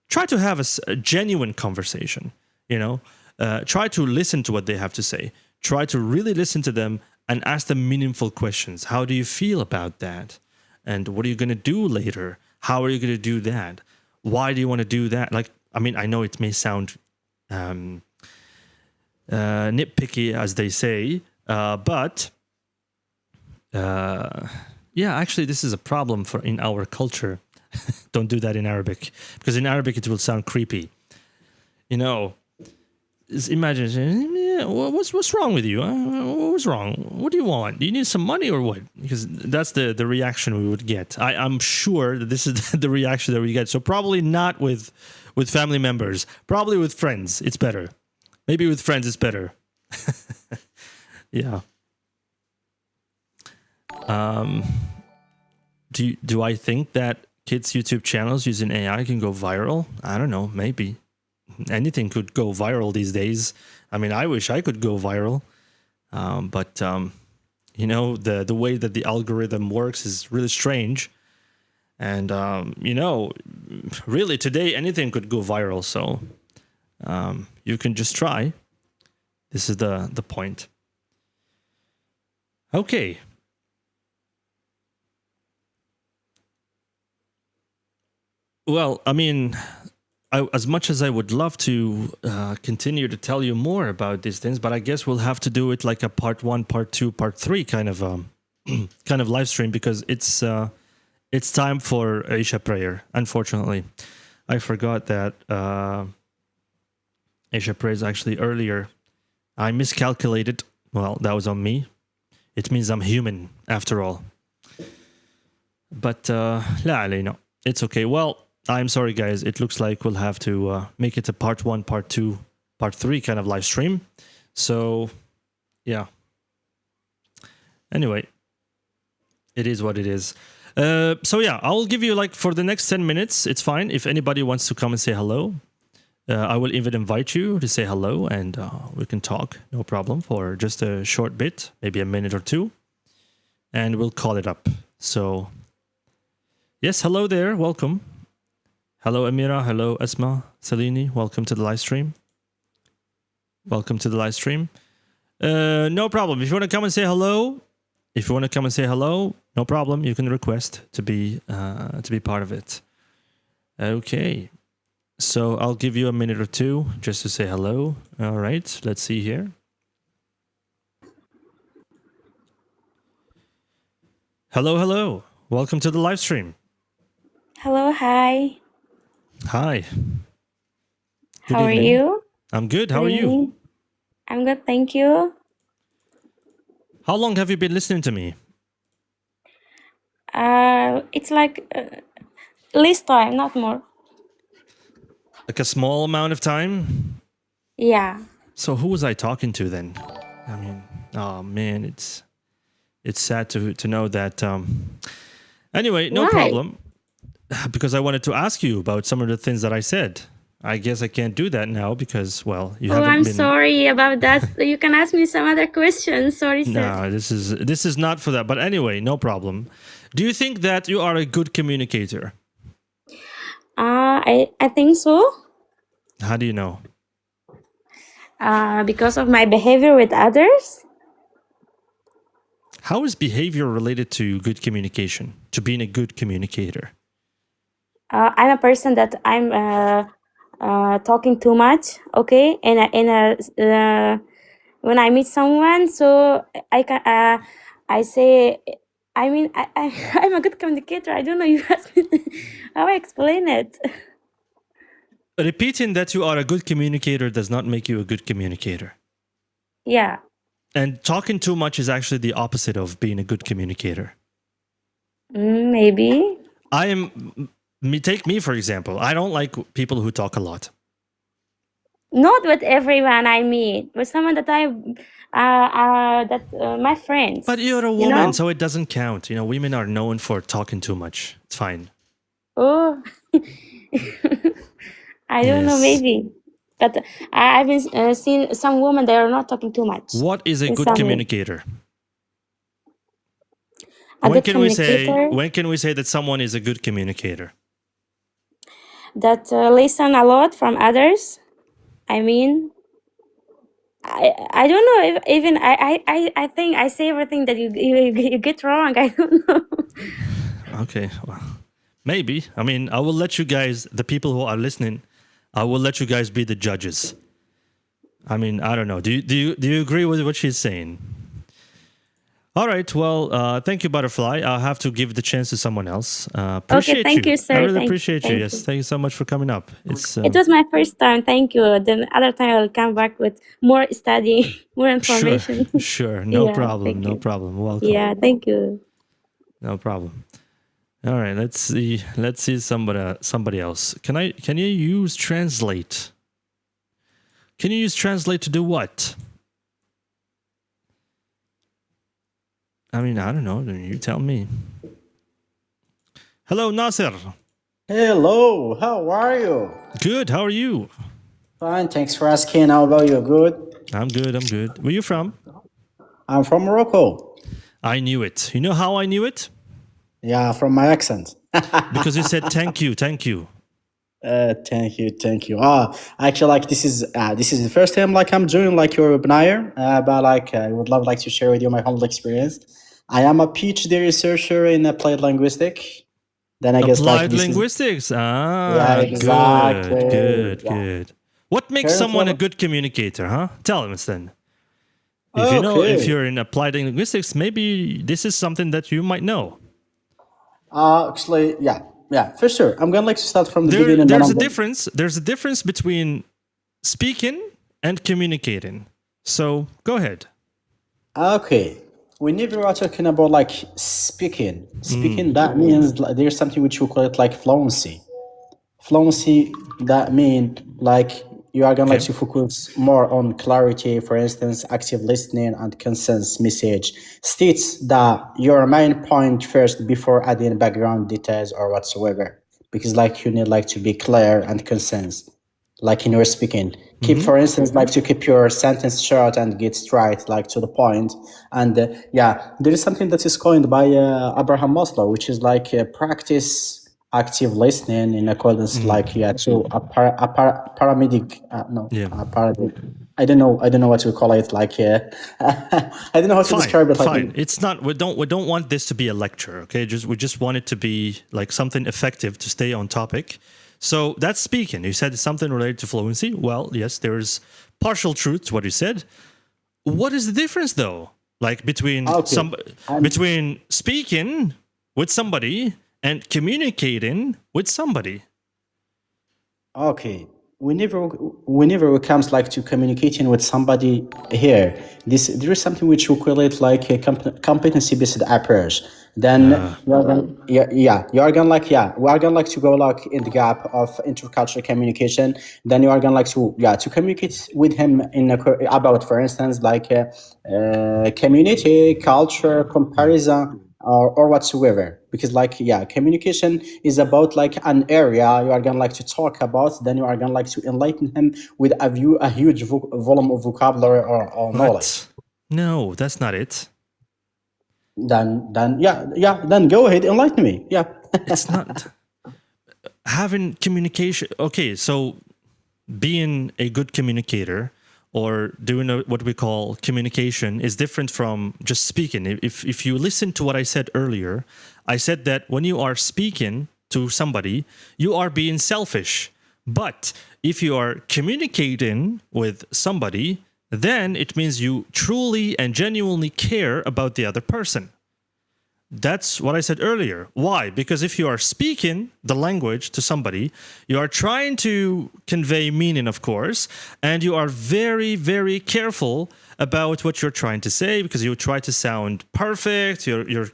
Try to have a genuine conversation, Try to listen to what they have to say. Try to really listen to them and ask them meaningful questions. How do you feel about that? And what are you going to do later? How are you going to do that? Why do you want to do that? I know it may sound nitpicky, as they say, but actually, this is a problem in our culture. Don't do that in Arabic, because in Arabic it will sound creepy. Imagine, what's wrong with you? What was wrong? What do you want? Do you need some money or what? Because that's the reaction we would get. I'm sure that this is the reaction that we get. So probably not with family members. Probably with friends, it's better. Maybe with friends, it's better. Yeah. Do I think that kids' YouTube channels using AI can go viral? I don't know. Maybe. Anything could go viral these days. I mean, I wish I could go viral, but you know, the way that the algorithm works is really strange. And you know, really today anything could go viral. So you can just try. This is the point. Okay. Well, I mean, as much as I would love to continue to tell you more about these things, but I guess we'll have to do it like a part 1, part 2, part 3 kind of kind of live stream, because it's time for Isha prayer. Unfortunately, I forgot that Isha prayer is actually earlier. I miscalculated. Well, that was on me. It means I'm human after all. But la alayna. It's okay. Well, I'm sorry, guys. It looks like we'll have to make it a part 1, part 2, part 3 kind of live stream. So, yeah. Anyway, it is what it is. So, yeah, I'll give you like for the next 10 minutes. It's fine. If anybody wants to come and say hello, I will even invite you to say hello, and we can talk. No problem, for just a short bit, maybe a minute or two. And we'll call it up. So, yes, hello there. Welcome. Hello, Amira. Hello, Esma. Salini. Welcome to the live stream. Welcome to the live stream. No problem. If you want to come and say hello, no problem. You can request to be part of it. Okay. So I'll give you a minute or two just to say hello. All right. Let's see here. Hello, hello. Welcome to the live stream. Hello, hi. Hi. How are you? I'm good. How are you? I'm good, thank you. How long have you been listening to me? It's like least time, not more. Like a small amount of time? Yeah. So who was I talking to then? I mean, oh man, it's sad to know that. Anyway, no Why? problem. Because I wanted to ask you about some of the things that I said. I guess I can't do that now because, well, you haven't I'm been... sorry about that. You can ask me some other questions. Sorry, sir. No, this is not for that. But anyway, no problem. Do you think that you are a good communicator? I think so. How do you know? Because of my behavior with others. How is behavior related to good communication, to being a good communicator? I'm a person that I'm talking too much. Okay, when I meet someone, so I say. I mean, I'm a good communicator. I don't know. You asked me how I explain it. Repeating that you are a good communicator does not make you a good communicator. Yeah. And talking too much is actually the opposite of being a good communicator. Maybe. Take me, for example. I don't like people who talk a lot. Not with everyone I meet, with someone that my friends. But you're a woman, so it doesn't count. You know, women are known for talking too much. It's fine. Oh, I don't know, maybe. But I've been seen some women, they are not talking too much. What is a good communicator? When can we say that someone is a good communicator? That listen a lot from others. I mean, I don't know. Even I think I say everything that you get wrong. I don't know. Okay, well, maybe. I mean, I will let you guys, the people who are listening, I will let you guys be the judges. I mean, I don't know. Do you agree with what she's saying? All right. Well, thank you, Butterfly. I'll have to give the chance to someone else. Appreciate thank you, sir. I really appreciate you. Yes, thank you so much for coming up. It was my first time. Thank you. The other time I'll come back with more study, more information. Sure. No problem. No problem. Welcome. Yeah. Thank you. No problem. All right. Let's see somebody else. Can you use translate? Can you use translate to do what? I mean, I don't know. You tell me. Hello, Nasser. Hello, how are you? Good. How are you? Fine, thanks for asking. How about you? Good? I'm good. I'm good. Where you from? I'm from Morocco. I knew it. You know how I knew it? Yeah, from my accent. Because you said thank you, thank you. Thank you. Actually, like this is the first time like I'm doing like your webinar. But like I would love like to share with you my humble experience. I am a PhD researcher in applied linguistics. Then I guess like Applied this is linguistics. yeah Good, exactly good, yeah. good. What makes someone a Currently, good communicator, huh? Tell us then. If you know, if okay. you're in applied linguistics, maybe this is something that you might know. Actually, yeah, for sure. I'm gonna like to start from the beginning. Then There's I'm a gonna difference. There's a difference between speaking and communicating. So go ahead. okay. Whenever we are talking about like speaking, that means like, there's something which we call it like fluency. Fluency, that mean like you are gonna like Okay. to focus more on clarity, for instance, active listening and consent message. States that your main point first before adding background details or whatsoever. Because like you need like to be clear and consent like in your speaking. Keep, for instance, like to keep your sentence short and get straight, like to the point. And yeah, there is something that is coined by Abraham Maslow, which is like practice active listening in accordance, like yeah, to paramedic. No, Yeah. paradigm. I don't know what to call it. Like, I don't know how to Fine, describe it. Like, fine. It's not. We don't want this to be a lecture. Okay. We just want it to be like something effective to stay on topic. So that's speaking. You said something related to fluency. Well, yes, there's partial truth to what you said. What is the difference though? Like between okay, between speaking with somebody and communicating with somebody. okay. Whenever it comes like to communicating with somebody here, this there is something which we call it like a competency-based approach. Then you're gonna, yeah, you are gonna like we are gonna like to go like in the gap of intercultural communication. Then you are gonna like to communicate with him in about, for instance, like community, culture, comparison, or whatsoever, because like communication is about like an area you are gonna like to talk about, then you are gonna like to enlighten him with a huge volume of vocabulary or knowledge. What? No, that's not it. Then go ahead, enlighten me. It's not having communication. Okay, so being a good communicator or doing what we call communication is different from just speaking. If you listen to what I said earlier, I said that when you are speaking to somebody, you are being selfish. But if you are communicating with somebody, then it means you truly and genuinely care about the other person. That's what I said earlier. Why? Because if you are speaking the language to somebody, you are trying to convey meaning, of course, and you are very, very careful about what you're trying to say because you try to sound perfect. You're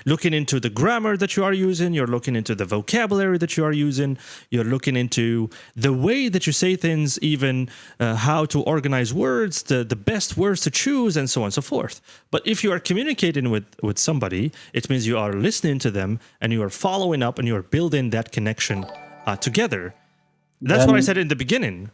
looking into the grammar that you are using. You're looking into the vocabulary that you are using. You're looking into the way that you say things, even how to organize words, the best words to choose, and so on and so forth. But if you are communicating with somebody, it means you are listening to them and you are following up and you are building that connection together. That's what I said then in the beginning.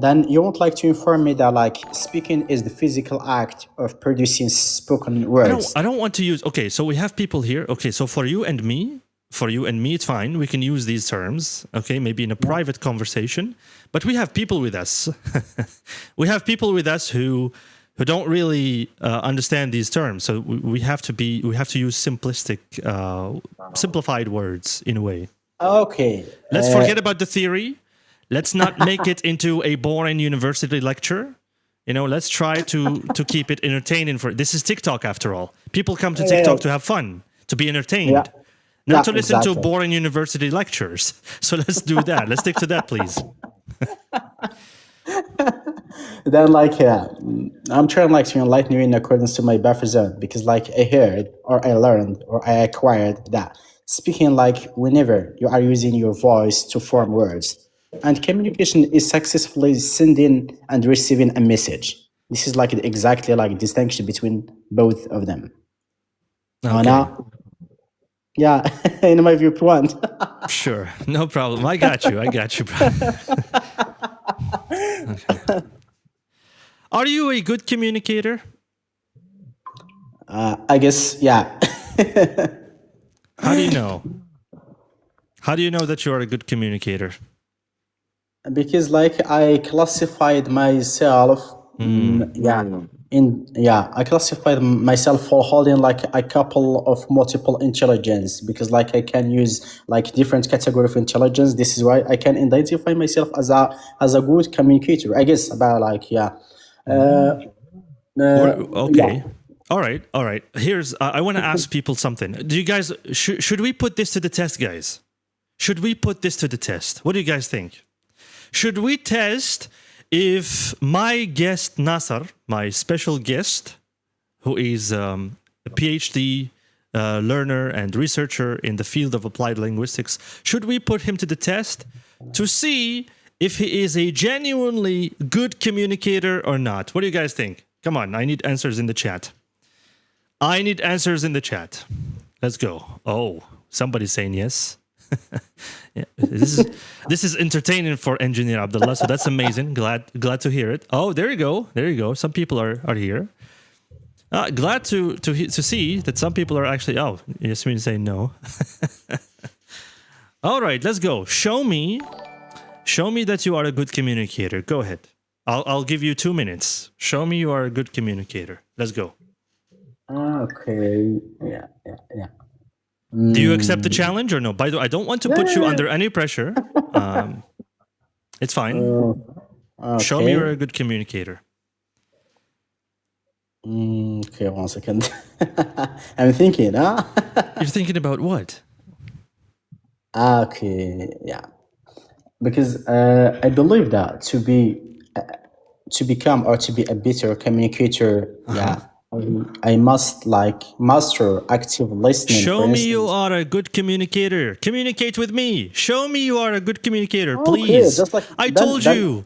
then you would like to inform me that like speaking is the physical act of producing spoken words. I don't want to use. Okay, so we have people here. Okay, so for you and me, it's fine. We can use these terms. Okay, maybe in a private conversation. But we have people with us. We have people with us who don't really understand these terms. So we have to use simplified words in a way. Okay, Let's forget about the theory. Let's not make it into a boring university lecture. Let's try to keep it entertaining. This is TikTok after all. People come to TikTok to have fun, to be entertained, not to listen to exactly. boring university lectures. So let's do that. Let's stick to that, please. Then like I'm trying like to enlighten you in accordance to my buffer zone, because like I heard or I learned or I acquired that speaking like whenever you are using your voice to form words, and communication is successfully sending and receiving a message. This is like exactly like distinction between both of them. Okay. Yeah, in my viewpoint. Sure. No problem. I got you, bro. Okay. Are you a good communicator? I guess, yeah. How do you know? How do you know that you are a good communicator? Because like I classified myself, I classified myself for holding like a couple of multiple intelligence, because like I can use like different category of intelligence. This is why I can identify myself as a good communicator, I guess. About like Okay. All right. Here's I want to ask people something. Do you guys should we put this to the test, guys? Should we put this to the test? What do you guys think? Should we test if my guest Nasser, my special guest, who is a PhD learner and researcher in the field of applied linguistics, should we put him to the test to see if he is a genuinely good communicator or not? What do you guys think? Come on, I need answers in the chat. I need answers in the chat. Let's go. Oh, somebody's saying yes. Yeah, this is entertaining for engineer Abdullah, so that's amazing. Glad to hear it. Oh, there you go. Some people are here. Glad to see that some people are actually. Oh, Yasmin saying no. All right, let's go. Show me that you are a good communicator. Go ahead. I'll give you 2 minutes. Show me you are a good communicator. Let's go. Okay. Yeah. Do you accept the challenge or no? By the way, I don't want to put you under any pressure. It's fine. Okay. Show me you're a good communicator. Okay, 1 second. I'm thinking, You're thinking about what? Okay, yeah. Because I believe that to become or to be a better communicator, I must like master active listening. Show for me you instance. are a good communicator. Communicate with me. Show me you are a good communicator, Okay, please. just like I then- told then- you.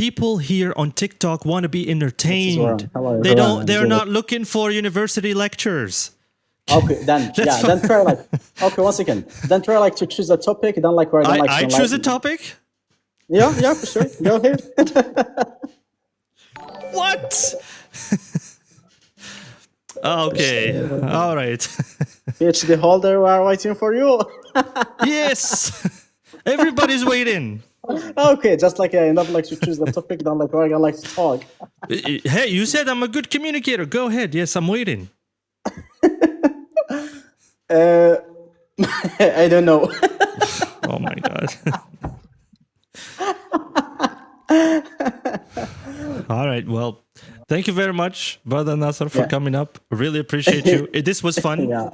People here on TikTok want to be entertained. Hello, They everyone. don't. They're not looking for university lectures. Okay, then That's then try like okay, 1 second. Then try like to choose a topic. Then like where then like I choose a topic. Yeah, for sure. Go ahead. What? Okay. All right. PhD holder, we are waiting for you. Yes. Everybody's waiting. Okay, just like enough like to choose the topic. Then like we're gonna like to talk. Hey, you said I'm a good communicator. Go ahead. Yes, I'm waiting. I don't know. Oh my god. All right. Well, thank you very much, brother Nasser, for coming up. Really appreciate you. This was fun. Yeah.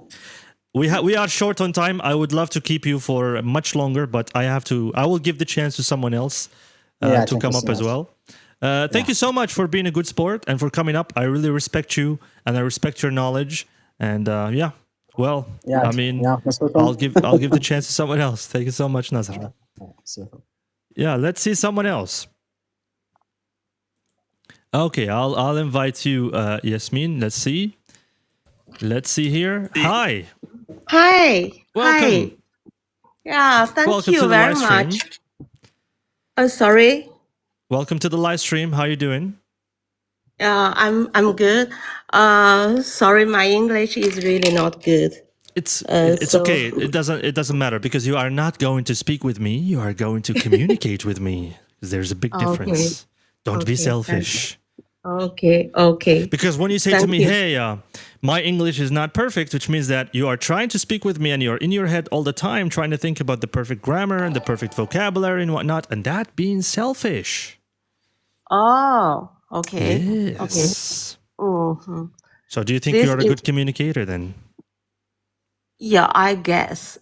We are short on time. I would love to keep you for much longer, but I will give the chance to someone else to thank come you up so as much. well. Thank you so much for being a good sport and for coming up. I really respect you and I respect your knowledge. And well, I mean, most welcome. I'll give the chance to someone else. Thank you so much, Nasser. Yeah, let's see someone else. Okay, I'll invite you, Yasmin. Let's see here. Hi. Hi. Welcome. Hi. Yeah, thank Welcome you to the very live stream. much. Sorry. Welcome to the live stream. How you doing? I'm good. Sorry, my English is really not good. It's so- okay. It doesn't matter because you are not going to speak with me. You are going to communicate with me. There's a big difference. Don't be Okay, selfish. Okay. Because when you say to Thank me, you. hey, my English is not perfect, which means that you are trying to speak with me and you're in your head all the time trying to think about the perfect grammar and the perfect vocabulary and whatnot, and that being selfish. Oh, okay. Yes. Mhm. So do you think This you're a is- good communicator then? Yeah, I guess.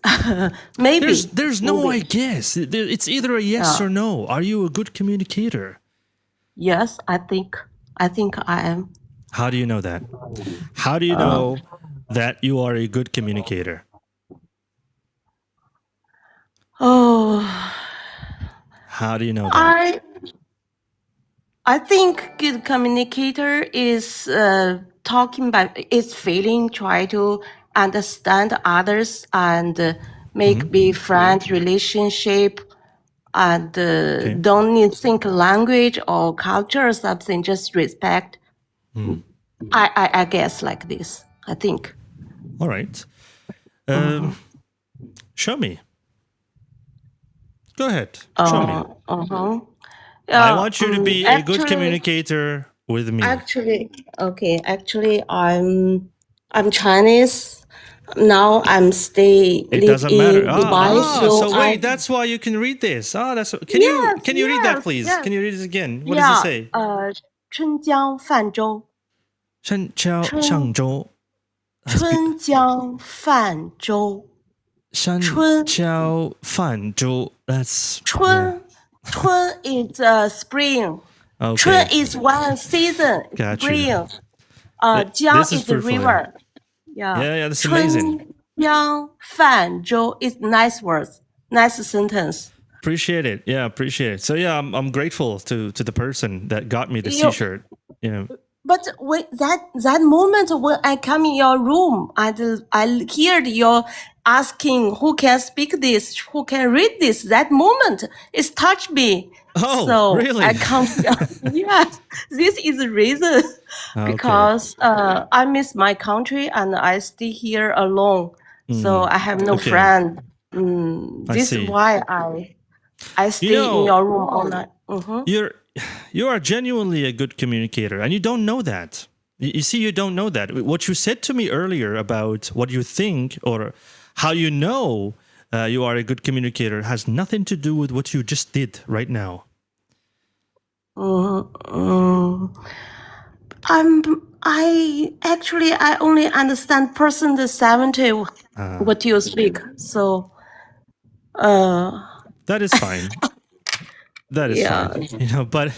Maybe. There's no I Maybe. guess. It's either a yes Yeah. or no. Are you a good communicator? Yes, I think I am. How do you know that? How do you know that you are a good communicator? Oh, How do you know that? I think good communicator is talking by is feeling, try to understand others and make be friend relationship and don't need think language or culture or something, just respect. I guess like this, I think. All right. Show me. Go ahead. Show me. I want you to be a good communicator with me. Actually, I'm Chinese. Now I'm It live doesn't in matter. Dubai. So wait, that's why you can read this. Can you read that, please? Yes. Can you read this again? What does it say? 春江泛舟，春江上周，春江泛舟，山春椒泛舟. That's 春 is spring. okay. 春 is one season. Got Spring. you. 江 This is is the fruitful. river. Yeah, that's amazing. 春江泛舟 is nice words, nice sentence. Appreciate it. Yeah, appreciate it. So yeah, I'm grateful to the person that got me the You- T-shirt. Yeah. But when that moment when I come in your room and I heard you asking who can speak this, who can read this, that moment it touched me. Oh, so really? I come. Yes, this is the reason Okay. because I miss my country and I stay here alone. So I have no Okay. friend. I This see. is why I stay in your room all night. You are genuinely a good communicator, and you don't know that. You see, you don't know that. What you said to me earlier about what you think or how you know you are a good communicator has nothing to do with what you just did right now. I only understand percent 70 what you speak. So That is fine. That is Yeah. fine. But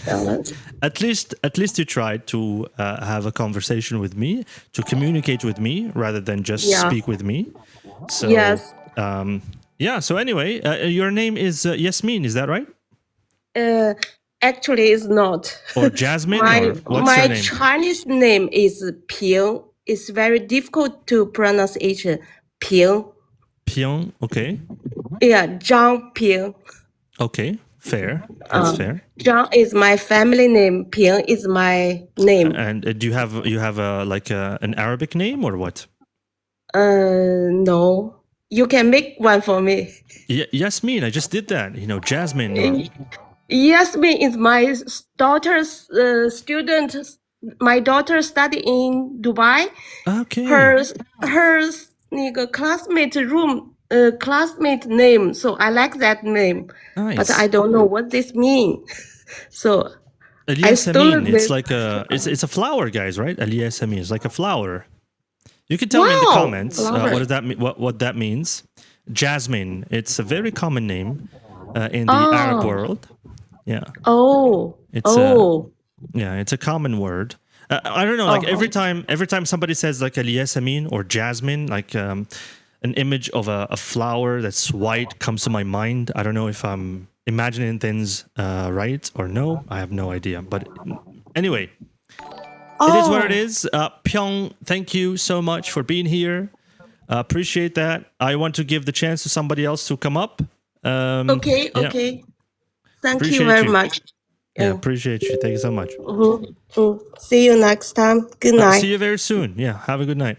at least you tried to have a conversation with me, to communicate with me rather than just Yeah. speak with me. So Yes. yeah. So anyway, your name is Yasmin. Is that right? Actually it's not. Or Jasmine? Or what's my your name? Chinese name is Ping. It's very difficult to pronunciation. Ping. Pyong. Okay. Yeah, Zhang Ping. Okay. Fair. That's fair. Zhang is my family name. Ping is my name. And do you have an Arabic name or what? No. You can make one for me. Yasmin. I just did that. Jasmine. Or, Yasmin is my daughter's student. My daughter study in Dubai. okay. Her classmate name. So I like that name, Nice. but I don't know what this means. So Al-Yasamin, stole it's it. like it's a flower, guys, right? Al-Yasamin is like a flower. You can tell me in the Wow, comments flower. what does that mean? What that means? Jasmine. It's a very common name in the Arab world. Yeah, it's a common word. I don't know. Like every time somebody says like Al-Yasamin or Jasmine, like an image of a flower that's white comes to my mind. I don't know if I'm imagining things right or no. I have no idea. But anyway, it is what it is. Pyong, thank you so much for being here. Appreciate that. I want to give the chance to somebody else to come up. Okay. Thank Appreciate you very you. much. Yeah, appreciate you. Thank you so much. See you next time. Good night. See you very soon. Yeah, have a good night.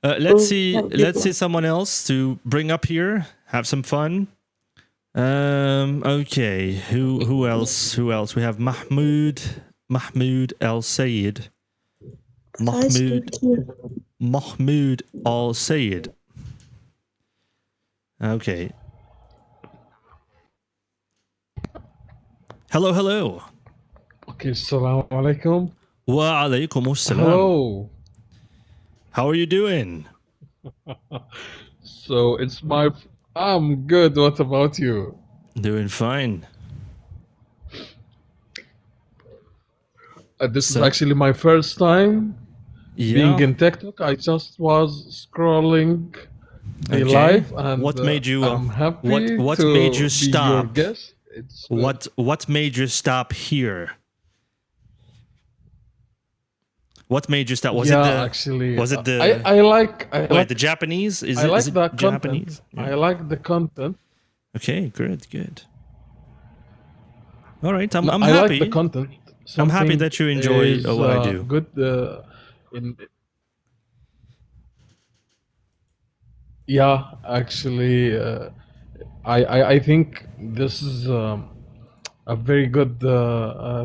Let's see someone else to bring up here. Have some fun. Okay. Who else? We have Mahmoud Al Sayed. Mahmoud Al Sayed. Okay. Hello. Okay, assalamu alaikum. Wa alaikum assalam. Hello. How are you doing? So I'm good. What about you? Doing fine. This is actually my first time being in TikTok. I just was scrolling the live, and what made you? I'm happy What to made you be stop? your guest. What made you stop here? What made you stop? Was it the? I like the Japanese? Is I like it the Japanese? content. I like the content. Okay, good. All right. I'm No, I'm I like the happy. content. I'm happy Something that you enjoy is what I do. good in yeah, actually, I think this is a very good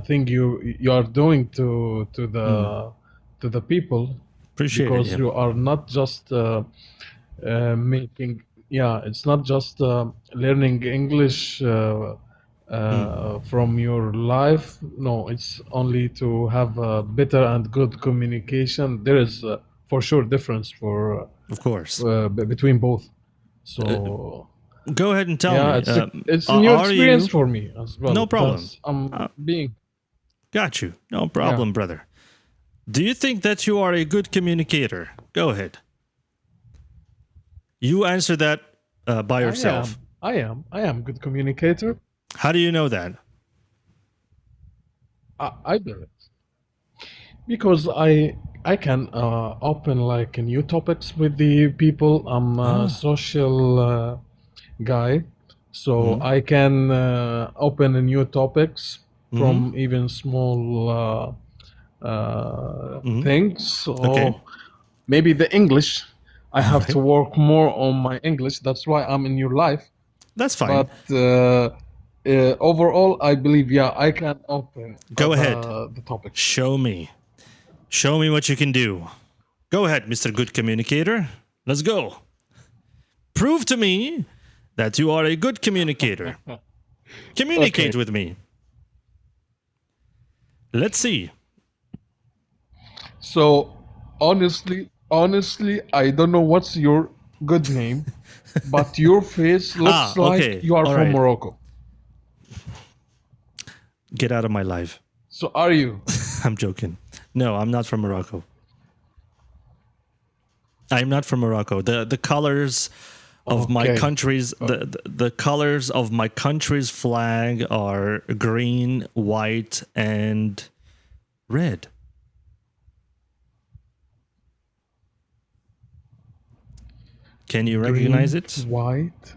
thing you are doing to the people, Appreciate it. because Yeah. you are not just making, yeah, it's not just learning English from your life. No, it's only to have a better and good communication. There is for sure difference for Of course. between both. So Go ahead and tell yeah, me. it's a new Are experience you? for me as well. No problem. That's I'm being Got you. No yeah. problem, brother. Do you think that you are a good communicator? Go ahead. You answer that by yourself. I am good communicator. How do you know that? I believe because I can open like new topics with the people. I'm a social guy, so I can open new topics from even small things. So Okay. maybe the English, I have to work more on my English. That's why I'm in your life. That's fine. But overall, I believe, yeah, I can open Go ahead. the topic. Show me. Show me what you can do. Go ahead, Mr. Good Communicator. Let's go. Prove to me that you are a good communicator. Communicate with me. Let's see. So honestly, I don't know what's your good name, but your face looks like you are All from right. Morocco. Get out of my life. So are you? I'm joking. No, I'm not from Morocco. I'm not from Morocco. The colors of my country's the colors of my country's flag are green, white, and red. Can you recognize it? White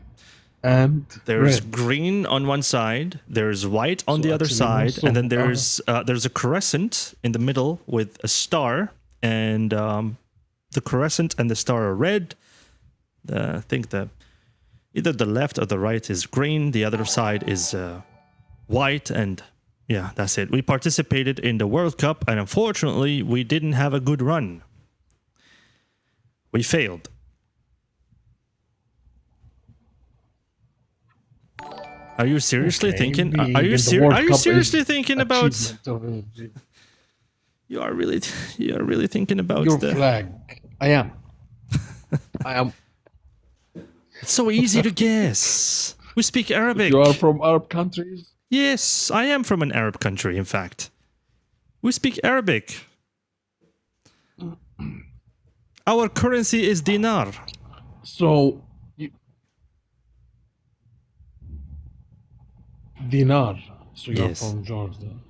and there's red. green on one side, there's white on the other side, and then there's a crescent in the middle with a star, and the crescent and the star are red. I think that either the left or the right is green, the other side is white, and yeah, that's it. We participated in the World Cup, and unfortunately, we didn't have a good run. We failed. Are you seriously thinking? Are you seriously thinking about? You are really thinking about your the flag. I am. It's so easy to guess. We speak Arabic. You are from Arab countries? Yes, I am from an Arab country, in fact. We speak Arabic. Our currency is dinar. So, dinar. So you're from Jordan.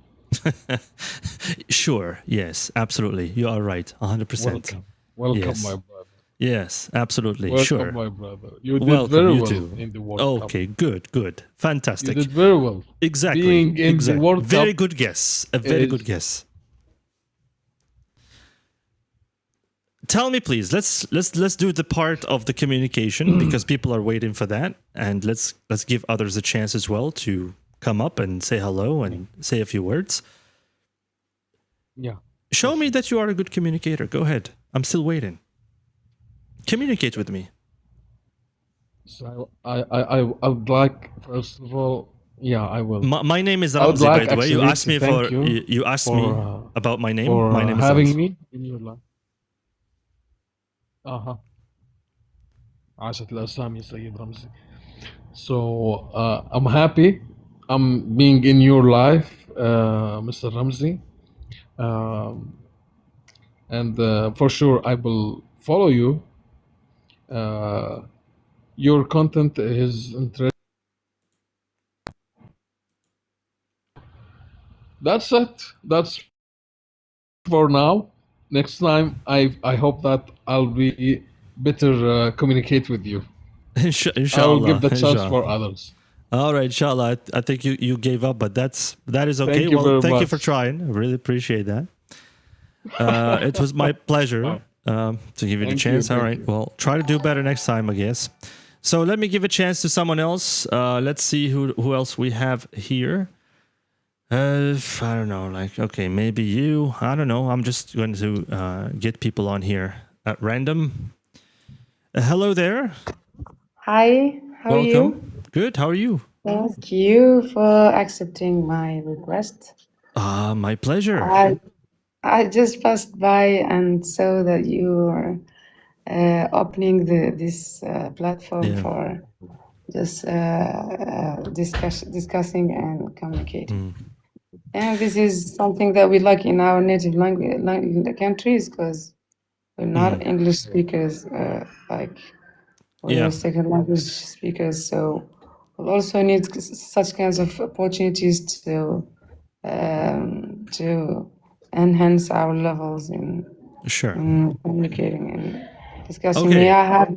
Sure, yes, absolutely. You are right, 100%. Welcome, yes. my brother. Yes, absolutely. Welcome, sure. my brother. You did very well in the World Cup. Okay, good. Fantastic. You did very well. Exactly. Being in the World very Cup good guess. A very good guess. Tell me, please. Let's do the part of the communication because people are waiting for that, and let's give others a chance as well to come up and say hello and say a few words. Yeah. Show me that you are a good communicator. Go ahead. I'm still waiting. Communicate with me. So I would like, first of all, yeah, I will. My name is Ramsay, by the way. You asked me you asked me about my name. For my name is having Ramsay. me in your life. عاشت الأسامي سيد رمزي. So I'm happy I'm being in your life, Mr. Ramsay, and for sure I will follow you. Your content is interesting. That's it. That's for now. Next time, I hope that I'll be better communicate with you. Inshallah. I will give the chance for others. All right, inshallah. I think you gave up, but that is okay. Thank you Well, very thank you for much. trying. I really appreciate that. It was my pleasure to give you the Thank you. chance. All Thank right. you. Well, try to do better next time, I guess. So let me give a chance to someone else. Let's see who else we have here. I don't know. Like, okay, maybe you. I don't know. I'm just going to get people on here at random. Hello there. Hi, how are you? Welcome. Good. How are you? Thank you for accepting my request. My pleasure. I just passed by and saw that you were opening this platform Yeah. for just discussing and communicating. And this is something that we like in our native language countries, because we're not English speakers, like we're Yeah. second language speakers, so we'll also need such kinds of opportunities to enhance our levels in Sure. communicating and discussing. Okay. May I have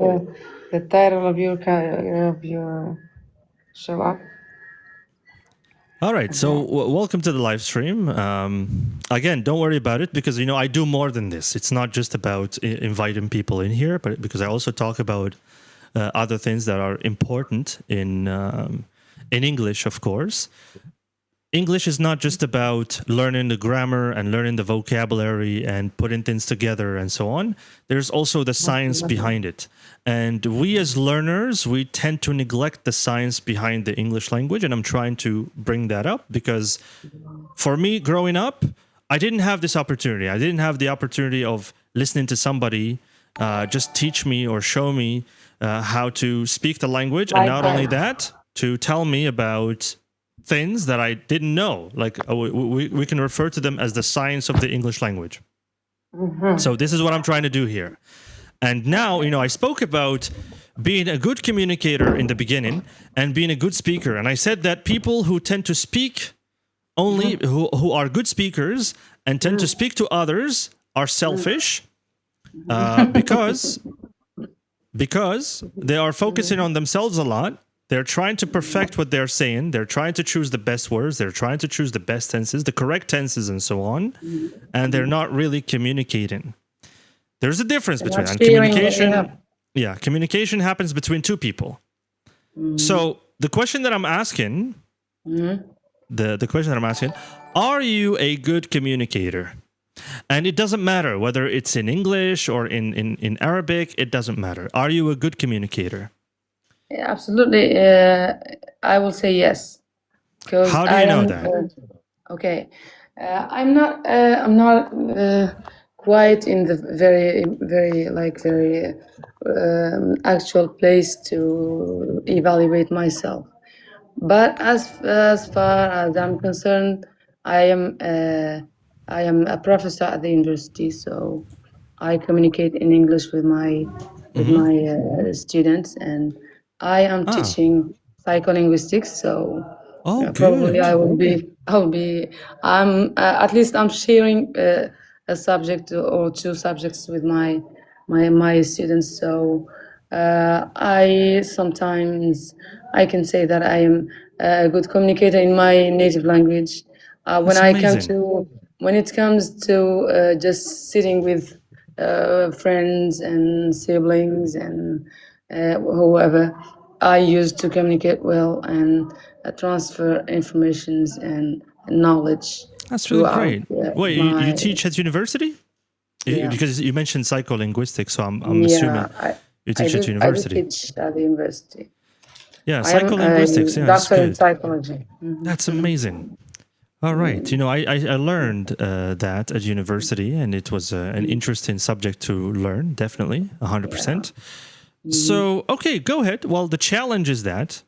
the title of your show up? All right. So welcome to the live stream. Again, don't worry about it because I do more than this. It's not just about inviting people in here, but because I also talk about other things that are important in English, of course. English is not just about learning the grammar and learning the vocabulary and putting things together and so on. There's also the science behind it. And we as learners, we tend to neglect the science behind the English language. And I'm trying to bring that up because for me, growing up, I didn't have this opportunity. I didn't have the opportunity of listening to somebody just teach me or show me how to speak the language. And not only that, to tell me about things that I didn't know. Like we can refer to them as the science of the English language. So this is what I'm trying to do here. And now, I spoke about being a good communicator in the beginning and being a good speaker. And I said that people who tend to speak only, who are good speakers and tend to speak to others are selfish because they are focusing on themselves a lot. They're trying to perfect what they're saying. They're trying to choose the best words. They're trying to choose the best tenses, the correct tenses, and so on. And they're not really communicating. There's a difference between and communication. Yeah, communication happens between two people. So the question that I'm asking, the question that I'm asking, are you a good communicator? And it doesn't matter whether it's in English or in Arabic. It doesn't matter. Are you a good communicator? Yeah, absolutely. I will say yes. How do you know that? Okay. I'm not quite in the very actual place to evaluate myself. But as far as I'm concerned, I am a professor at the university, so I communicate in English with my students, and I am teaching psycholinguistics. So probably good. at least I'm sharing a subject or two subjects with my students. So I can say that I am a good communicator in my native language. That's amazing. When it comes to just sitting with friends and siblings and whoever, I used to communicate well and transfer informations and knowledge. That's really throughout, great. Wait, you teach at university? Yeah. Because you mentioned psycholinguistics, so I'm assuming you teach at university. I do teach at the university. Yeah, psycholinguistics. Yeah, that's doctor in good. psychology. That's amazing. All right. I learned that at university, and it was an interesting subject to learn, definitely, 100%. So, okay, go ahead. Well, the challenge is that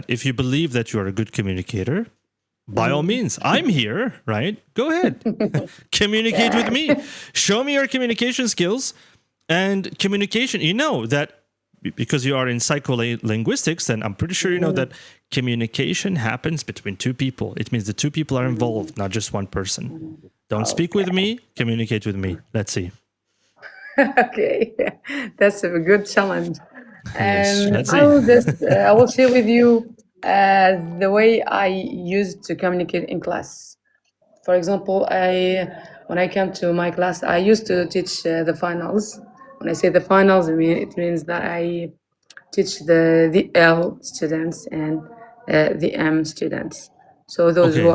if you believe that you are a good communicator, by all means, I'm here, right? Go ahead. Communicate with me. Show me your communication skills. And communication, that because you are in psycholinguistics, then I'm pretty sure you know that communication happens between two people. It means the two people are involved, not just one person. Don't speak with me, communicate with me. Let's see. Okay, that's a good challenge. Yes, And let's see. I will share with you The way I used to communicate in class. For example, when I come to my class, I used to teach the finals. When I say the finals, it means that I teach the L students and the M students. So those Okay. who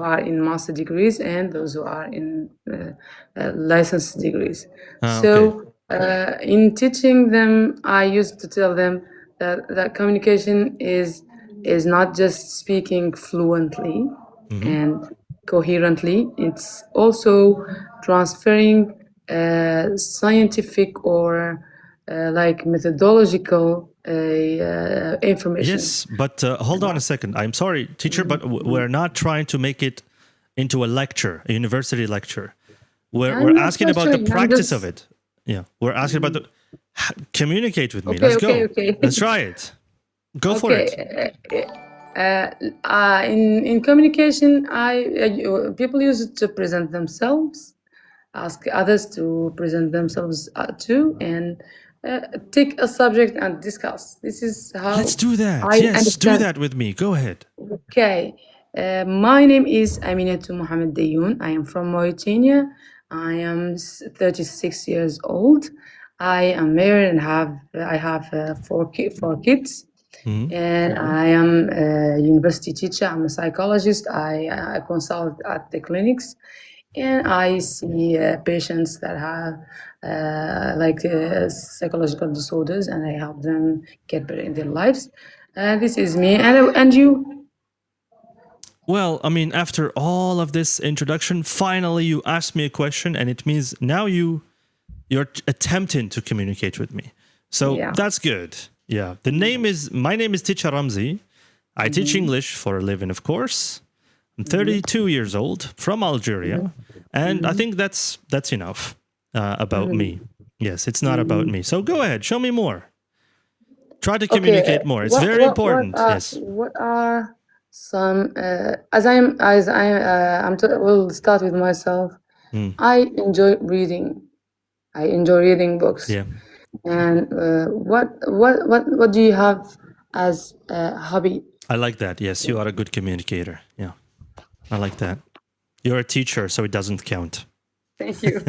are in master degrees and those who are in license degrees. Okay. So in teaching them, I used to tell them that communication is not just speaking fluently and coherently. It's also transferring scientific or like methodological information. Yes, but hold on a second. I'm sorry, teacher, but we're not trying to make it into a lecture, a university lecture. We're I'm not asking about the lecturing, I'm practice just- of it. Yeah, we're asking about the communicate with me. Okay, Let's okay, go. okay. Let's try it. Go for it. In communication, people use it to present themselves, ask others to present themselves too, and take a subject and discuss. This is how Let's do that. I Yes, do understand. that with me. Go ahead. Okay. My name is Aminatu Mohamed Dayoun. I am from Mauritania. I am 36 years old. I am married and I have four kids. And I am a university teacher. I'm a psychologist. I consult at the clinics, and I see patients that have psychological disorders, and I help them get better in their lives. This is me, and you. Well, I mean, after all of this introduction, finally you asked me a question, and it means now you're attempting to communicate with me. So Yeah. that's good. Yeah. My name is Teacher Ramsay. I teach English for a living, of course. I'm 32 years old, from Algeria, and I think that's enough about me. Yes, it's not about me. So go ahead, show me more. Try to communicate more. It's very important. Yes. What are some we'll start with myself. I enjoy reading. I enjoy reading books. Yeah. And what do you have as a hobby? I like that. Yes, you are a good communicator. Yeah. I like that. You're a teacher, so it doesn't count. Thank you.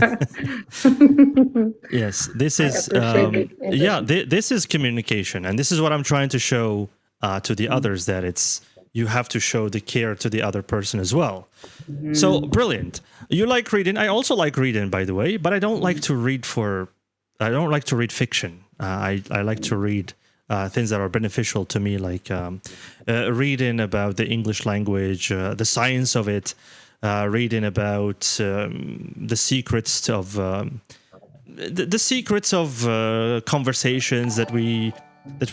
Yes, this is appreciate it. this is communication, and this is what I'm trying to show to the others, that it's you have to show the care to the other person as well. So brilliant. You like reading. I also like reading, by the way, but I don't like to read fiction. I like to read things that are beneficial to me, like reading about the English language, the science of it, reading about the secrets of conversations that we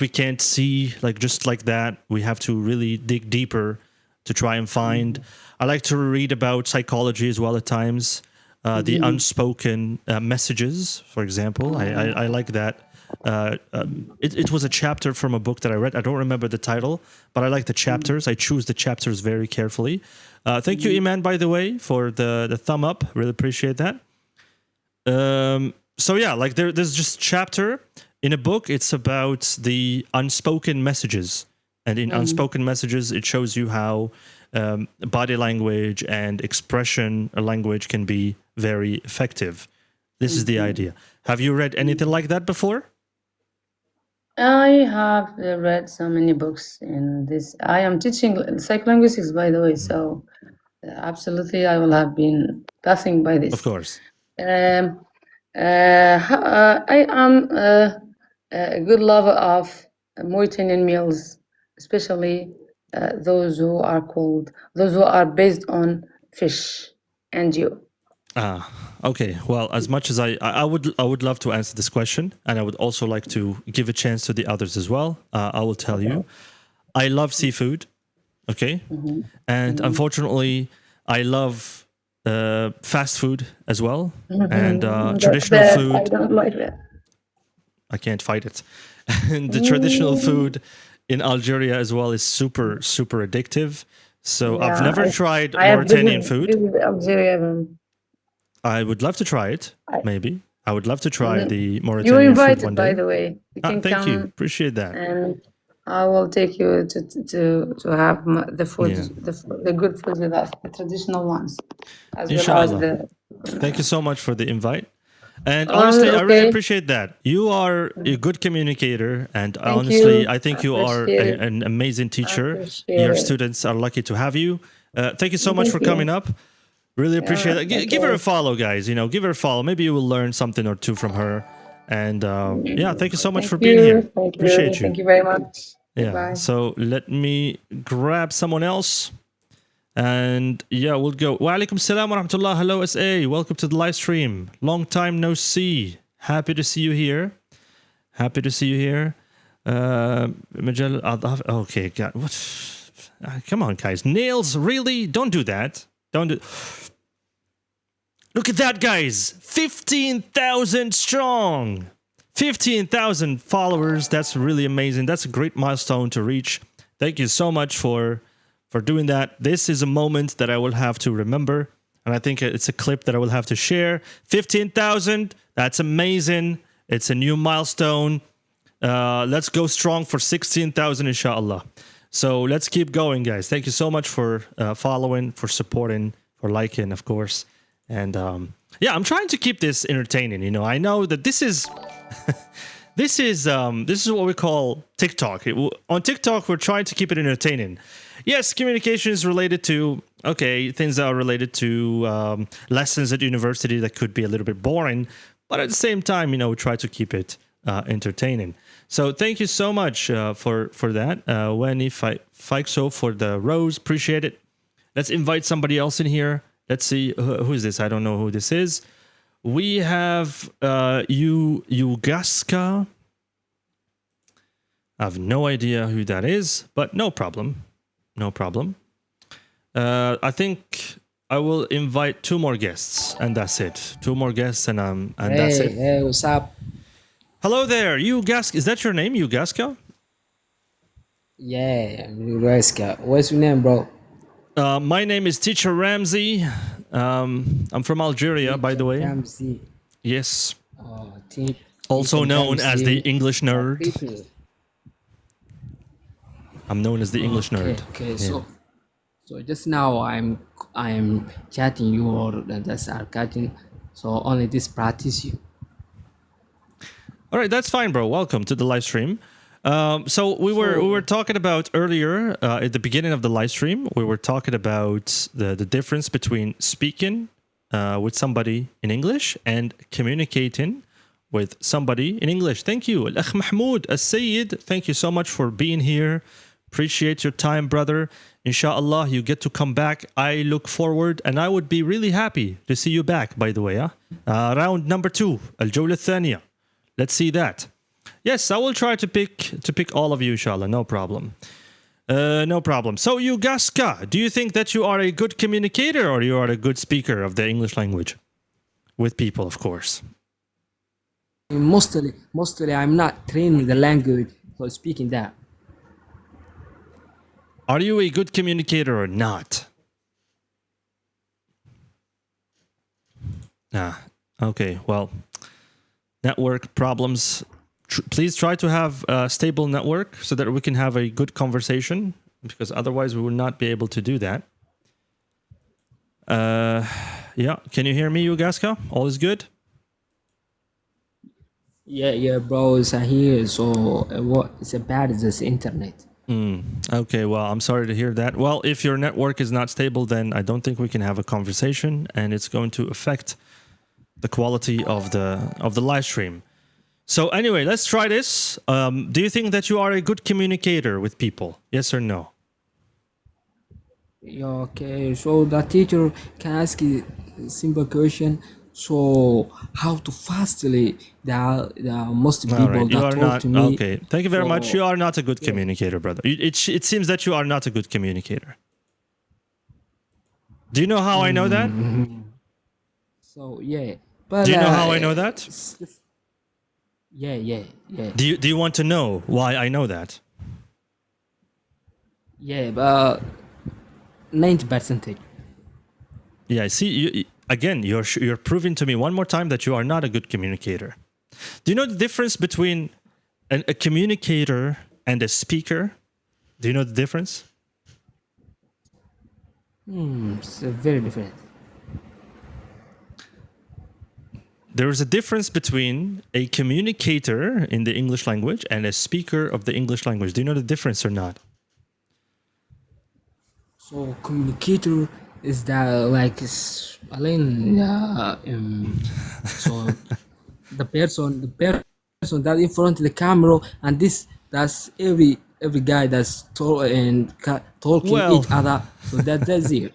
can't see, like just like that. We have to really dig deeper to try and find. I like to read about psychology as well at times. The unspoken messages, for example. I like that. It was a chapter from a book that I read. I don't remember the title, but I like the chapters. I choose the chapters very carefully. Thank you, Iman, by the way, for the thumb up. Really appreciate that. So yeah, like there's just chapter in a book. It's about the unspoken messages, and in unspoken messages, it shows you how body language and expression language can be very effective. This is the idea. Have you read anything like that before? I have read so many books in this. I am teaching psycholinguistics, by the way, so absolutely I will have been passing by this. Of course. I am a good lover of Mauritanian meals, especially those who are based on fish. And you? Okay. Well, as much as I would love to answer this question, and I would also like to give a chance to the others as well. I will tell you, I love seafood. Okay, and unfortunately, I love fast food as well, and traditional food. I don't like that. I can't fight it. And the traditional food in Algeria as well is super addictive. So Yeah, I've never tried I have Mauritanian food. visited Algeria. I would love to try it. Maybe I would love to try the You were Mauritanian food invited, one by day. the way. You can Thank come you. Appreciate that. and I will take you to have the food, Yeah. the good food with us, the traditional ones, as well as Inshallah. the. Thank you so much for the invite. And honestly, I really Okay. appreciate that. You are a good communicator, and Thank honestly, you. I think I you are appreciate it. an amazing I teacher. appreciate Your it. students are lucky to have you. Thank you so much Thank for you. coming up. Really appreciate Yeah, it. Give her a okay. follow, guys. You know, give her a follow. Maybe you will learn something or two from her. And yeah, thank you so much Thank for being here. you. Thank you. Appreciate you. Thank you very much. Yeah. Goodbye. So let me grab someone else. And yeah, we'll go. Wa alaikum salam wa rahmatullah. Hello, SA. Welcome to the live stream. Long time no see. Happy to see you here. Happy to see you here. Majal Adaf. Okay, God. What? Come on, guys. Nails, really? Don't do that. Don't do. Look at that, guys. 15,000 strong. 15,000 followers. That's really amazing. That's a great milestone to reach. Thank you so much for doing that. This is a moment that I will have to remember. And I think it's a clip that I will have to share. 15,000. That's amazing. It's a new milestone. Let's go strong for 16,000, inshallah. So let's keep going, guys. Thank you so much for following, for supporting, for liking, of course. And yeah, I'm trying to keep this entertaining. You know, I know that this is this is what we call TikTok. On TikTok, we're trying to keep it entertaining. Yes, communication is related to things that are related to lessons at university that could be a little bit boring, but at the same time, you know, we try to keep it entertaining. So thank you so much for that. Wendy Fikso for the rose, appreciate it. Let's invite somebody else in here. Let's see who is this. I don't know who this is. We have Yugaska. I have no idea who that is, but no problem. No problem. I think I will invite two more guests, and that's it. Two more guests, and that's it. Hey, what's up? Hello there, Yugaska. Is that your name, Yugaska? Yeah, Reska. What's your name, bro? My name is Teacher Ramsay. I'm from Algeria, by the way. Ramsay. Yes. Teacher Also known as the Ramsay. English nerd. People. I'm known as the English nerd. Okay. Yeah. So just now I'm chatting you or that's our chatting. So only this practice you. All right, that's fine, bro. Welcome to the live stream. So we were talking about earlier at the beginning of the live stream. We were talking about the difference between speaking with somebody in English and communicating with somebody in English. Thank you, Al-Akh Mahmoud As-Sayyid. Thank you so much for being here. Appreciate your time, brother. Inshallah, you get to come back. I look forward, and I would be really happy to see you back. By the way, round number 2, Al-Jawla Thaniya. Let's see that. Yes, I will try to pick all of you, inshallah. No problem. No problem. So, Yugaska, do you think that you are a good communicator or you are a good speaker of the English language? With people, of course. Mostly I'm not training the language for speaking that. Are you a good communicator or not? Okay, well, network problems. Please try to have a stable network so that we can have a good conversation, because otherwise we will not be able to do that. Yeah, can you hear me, Yugaska? All is good? Yeah, bro, it's here. So what? It's bad as this internet. Okay, well, I'm sorry to hear that. Well, if your network is not stable, then I don't think we can have a conversation, and it's going to affect the quality of the live stream. So anyway, let's try this. Do you think that you are a good communicator with people? Yes or no? Yeah, okay. So the teacher can ask you a simple question. So how to fastly the most people All right, you that are talk not to me. okay. Thank you very much. So- You are not a good communicator, brother. It seems that you are not a good communicator. Do you know how I know that? So yeah, but Do you know how I know that? Yeah. Do you want to know why I know that? Yeah, but 90%. Yeah, see, again, you're proving to me one more time that you are not a good communicator. Do you know the difference between a communicator and a speaker? Do you know the difference? It's very different. There is a difference between a communicator in the English language and a speaker of the English language. Do you know the difference or not? So communicator is that like so the person that in front of the camera, and that's every guy that's talking Well, each other. So that's it.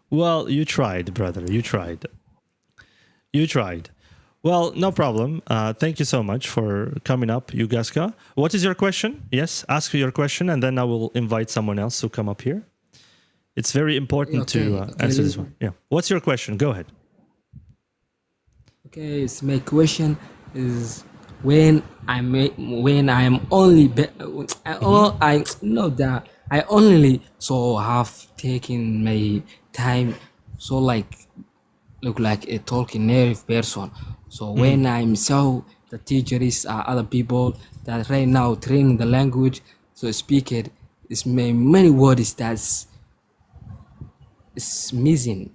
well, you tried, brother. You tried. You tried. Well, no problem. Thank you so much for coming up, Yugaska. What is your question? Yes, ask your question, and then I will invite someone else to come up here. It's very important to answer this one. Yeah. What's your question? Go ahead. Okay, so my question is when I'm only I know that I only so have taken my time, so like look like a talking native person. So when I'm so the teachers are other people that right now training the language, so speak it is many words that's is missing.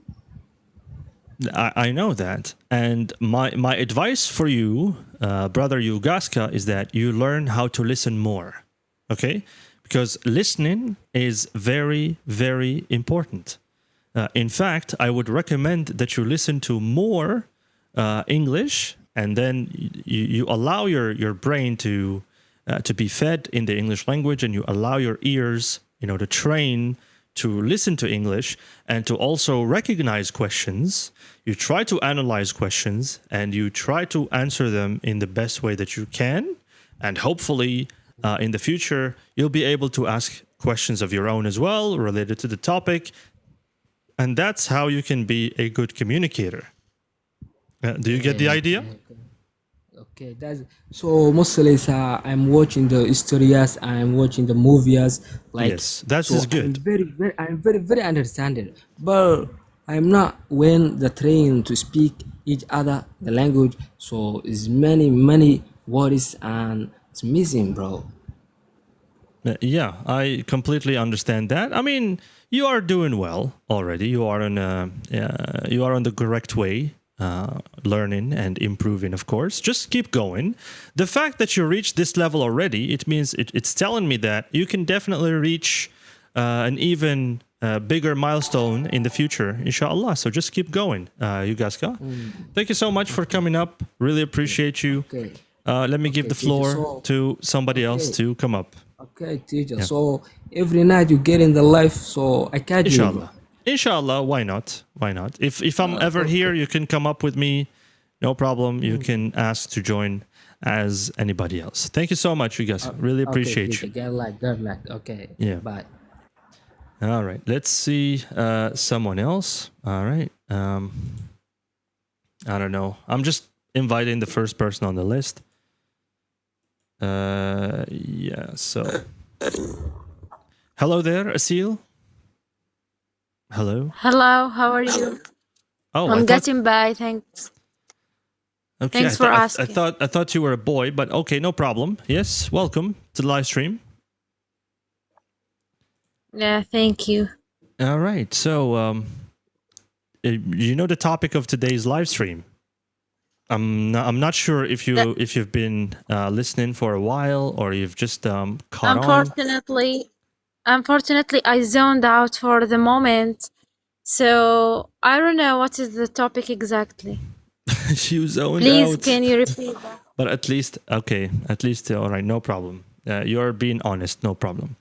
I know that. And my advice for you, brother Yugaska, is that you learn how to listen more. Okay? Because listening is very, very important. In fact, I would recommend that you listen to more English, and then you allow your brain to be fed in the English language, and you allow your ears, to train to listen to English and to also recognize questions. You try to analyze questions and you try to answer them in the best way that you can. And hopefully, in the future, you'll be able to ask questions of your own as well related to the topic. And that's how you can be a good communicator. Do you get the idea? Okay, that's so mostly I'm watching the historias, I'm watching the movies, like Yes, that so is good. I'm very understanding, but I'm not when the train to speak each other the language, so it's many words and it's missing, bro. Yeah, I completely understand that. I mean, you are doing well already. You are on the correct way, learning and improving. Of course, just keep going. The fact that you reached this level already, it means it's telling me that you can definitely reach an even bigger milestone in the future, inshallah. So just keep going, Yugaska. Thank you so much for coming up. Really appreciate you. Okay. Let me give the teacher, floor so- to somebody else to come up. Okay, teacher. So every night you get in the life, so I catch you, bro. Inshallah. Inshallah, why not? Why not? If I'm ever here, you can come up with me. No problem. You can ask to join as anybody else. Thank you so much, you guys. Really appreciate okay, you. Get luck. Okay. Yeah. Bye. All right. Let's see someone else. All right. I don't know. I'm just inviting the first person on the list. Yeah. So, hello there, Asil. Hello. Hello, how are you? Oh, I'm I thought, getting by, thanks. okay. Thanks for I asking. thought you were a boy, but okay, no problem. Yes, welcome to the live stream. Yeah, thank you. All right. So, you know the topic of today's live stream. I'm not sure if you've been listening for a while or you've just caught on. Unfortunately, I zoned out for the moment, so I don't know what is the topic exactly. You zoned Please, out. can you repeat that? But at least, okay. At least, all right. No problem. You're being honest. No problem.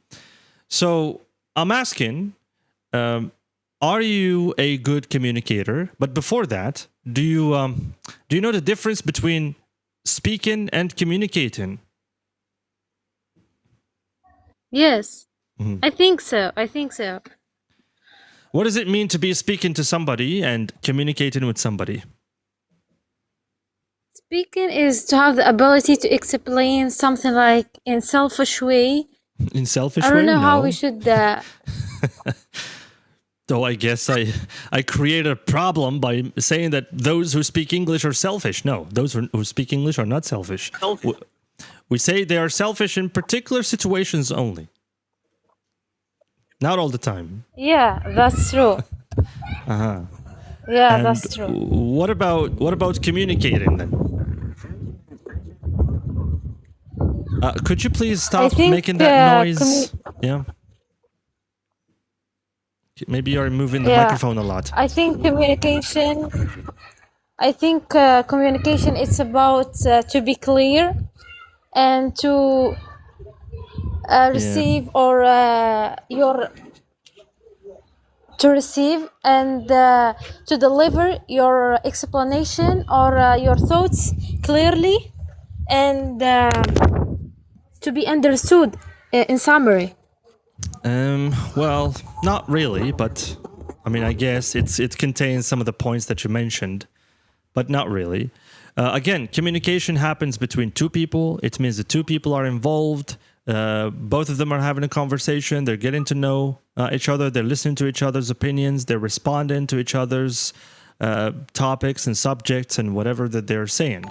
So I'm asking, are you a good communicator? But before that, do you know the difference between speaking and communicating? Yes, Mhm. I think so. What does it mean to be speaking to somebody and communicating with somebody? Speaking is to have the ability to explain something like in selfish way. In selfish I way? don't know how No. we should. So I guess I create a problem by saying that those who speak English are selfish. No, those who speak English are not selfish. We say they are selfish in particular situations only. Not all the time. Yeah, that's true. Uh-huh. Yeah, And that's true. what about communicating then? Could you please I stop think making that noise? Yeah. Maybe you're moving the microphone a lot. I think communication. I think communication. It's about to be clear and to receive or your to receive and to deliver your explanation or your thoughts clearly and to be understood in summary. Well, not really, but I mean, I guess it contains some of the points that you mentioned, but not really. Again, communication happens between two people. It means the two people are involved. Both of them are having a conversation. They're getting to know each other. They're listening to each other's opinions. They're responding to each other's topics and subjects and whatever that they're saying.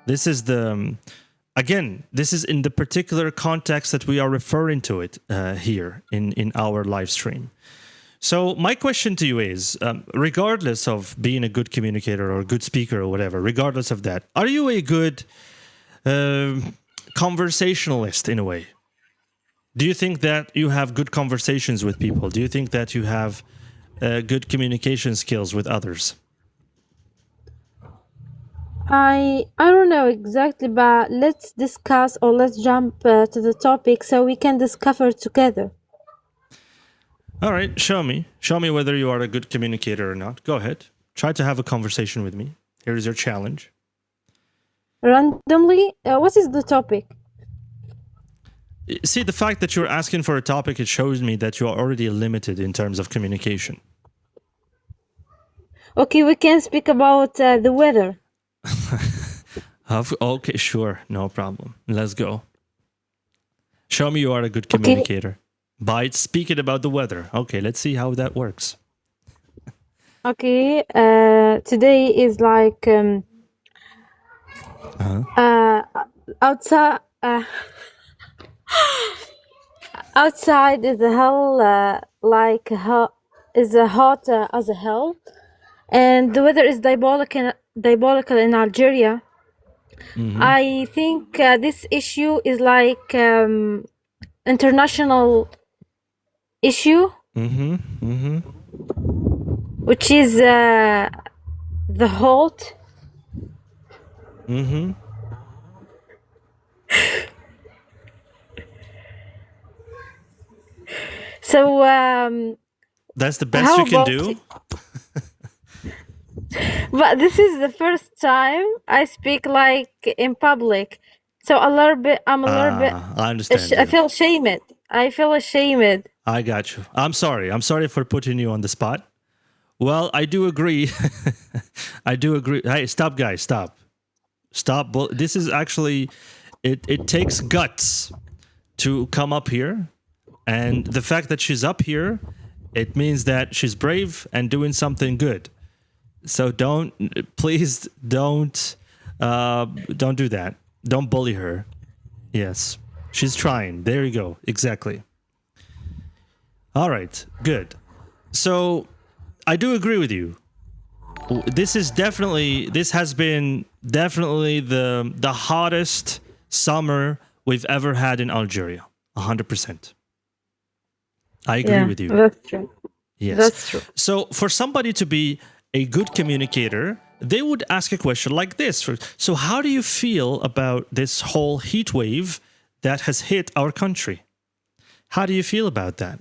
This is this is in the particular context that we are referring to it here in our live stream. So my question to you is, regardless of being a good communicator or a good speaker or whatever, regardless of that, are you a good conversationalist in a way? Do you think that you have good conversations with people? Do you think that you have good communication skills with others? I don't know exactly, but let's discuss or let's jump to the topic so we can discover together. All right, show me whether you are a good communicator or not. Go ahead, try to have a conversation with me. Here is your challenge. Randomly, what is the topic? See, the fact that you're asking for a topic, it shows me that you are already limited in terms of communication. Okay, we can speak about the weather. Okay, sure, no problem. Let's go. Show me you are a good communicator. By speaking about the weather. Okay, let's see how that works. Okay, today is like outside. Outside is a hell, like hell, is a hot as a hell, and the weather is diabolical in Algeria. Mm-hmm. I think this issue is like international issue, which is the hot. So that's the best you can do. But this is the first time I speak like in public, so I'm a little bit. I understand. I feel ashamed. I feel ashamed. I got you. I'm sorry for putting you on the spot. Well, I do agree. I do agree. Hey, stop, guys! Stop. This is actually it takes guts to come up here, and the fact that she's up here, it means that she's brave and doing something good. So please don't do that. Don't bully her. Yes, she's trying. There you go. Exactly. All right, good. So I do agree with you. This has been definitely the hottest summer we've ever had in Algeria. 100%. I agree with you. That's true. Yes. That's true. So for somebody to be a good communicator, they would ask a question like this. So how do you feel about this whole heat wave that has hit our country? How do you feel about that?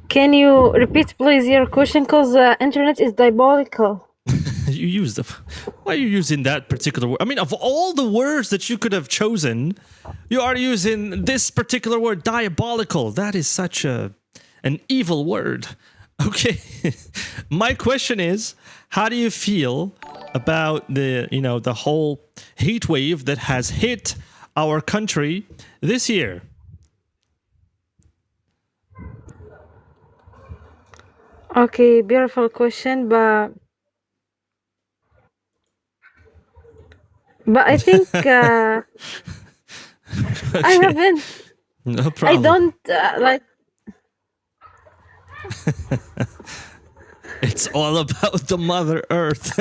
Can you repeat, please, your question? Because the internet is diabolical. You use why are you using that particular word? I mean, of all the words that you could have chosen, you are using this particular word, diabolical. That is such an evil word. Okay. My question is, how do you feel about the whole heat wave that has hit our country this year? Okay, beautiful question, but But I think I Okay, haven't. no I problem. don't like. It's all about the Mother Earth.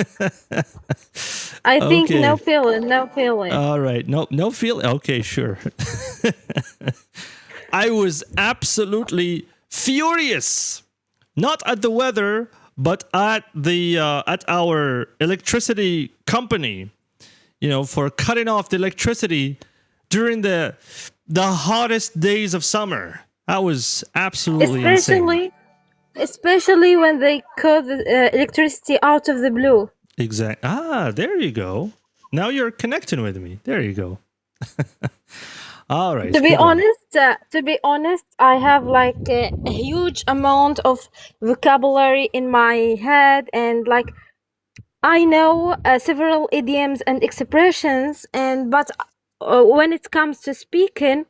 I think no Okay. feeling, no feeling. All right. No feel. Okay, sure. I was absolutely furious, not at the weather, but at our electricity company. For cutting off the electricity during the hottest days of summer. That was absolutely insane. Especially when they cut the electricity out of the blue. Exact. There you go. Now you're connecting with me. There you go. All right. To be Good one. honest, I have like a huge amount of vocabulary in my head, and like I know several idioms and expressions, but when it comes to speaking,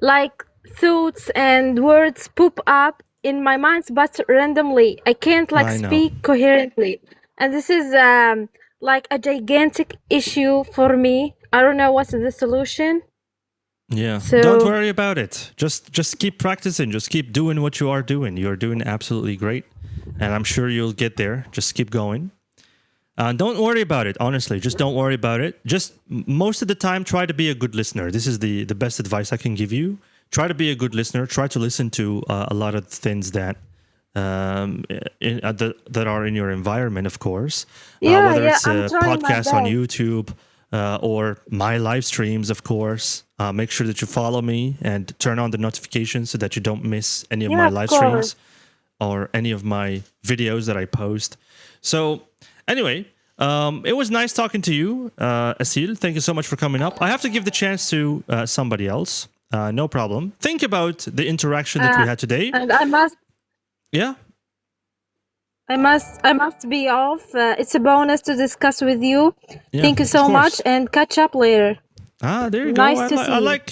like thoughts and words pop up in my mind, but randomly. I can't like I know. speak coherently, and this is like a gigantic issue for me. I don't know what's the solution. Yeah. So Don't worry about it. Just keep practicing. Just keep doing what you are doing. You're doing absolutely great, and I'm sure you'll get there. Just keep going. Don't worry about it. Honestly, just don't worry about it. Just most of the time, try to be a good listener. This is the best advice I can give you. Try to be a good listener. Try to listen to a lot of things that that are in your environment, of course. Whether it's I'm trying my podcasts on best. YouTube or my live streams, of course. Make sure that you follow me and turn on the notifications so that you don't miss any of Yeah, my of live course. streams or any of my videos that I post. So anyway, it was nice talking to you, Asil. Thank you so much for coming up. I have to give the chance to somebody else. No problem. Think about the interaction that we had today. And I must Yeah. be off. It's a bonus to discuss with you. Yeah, Thank you of so much, course. and catch up later. There you Nice go. to see I you. like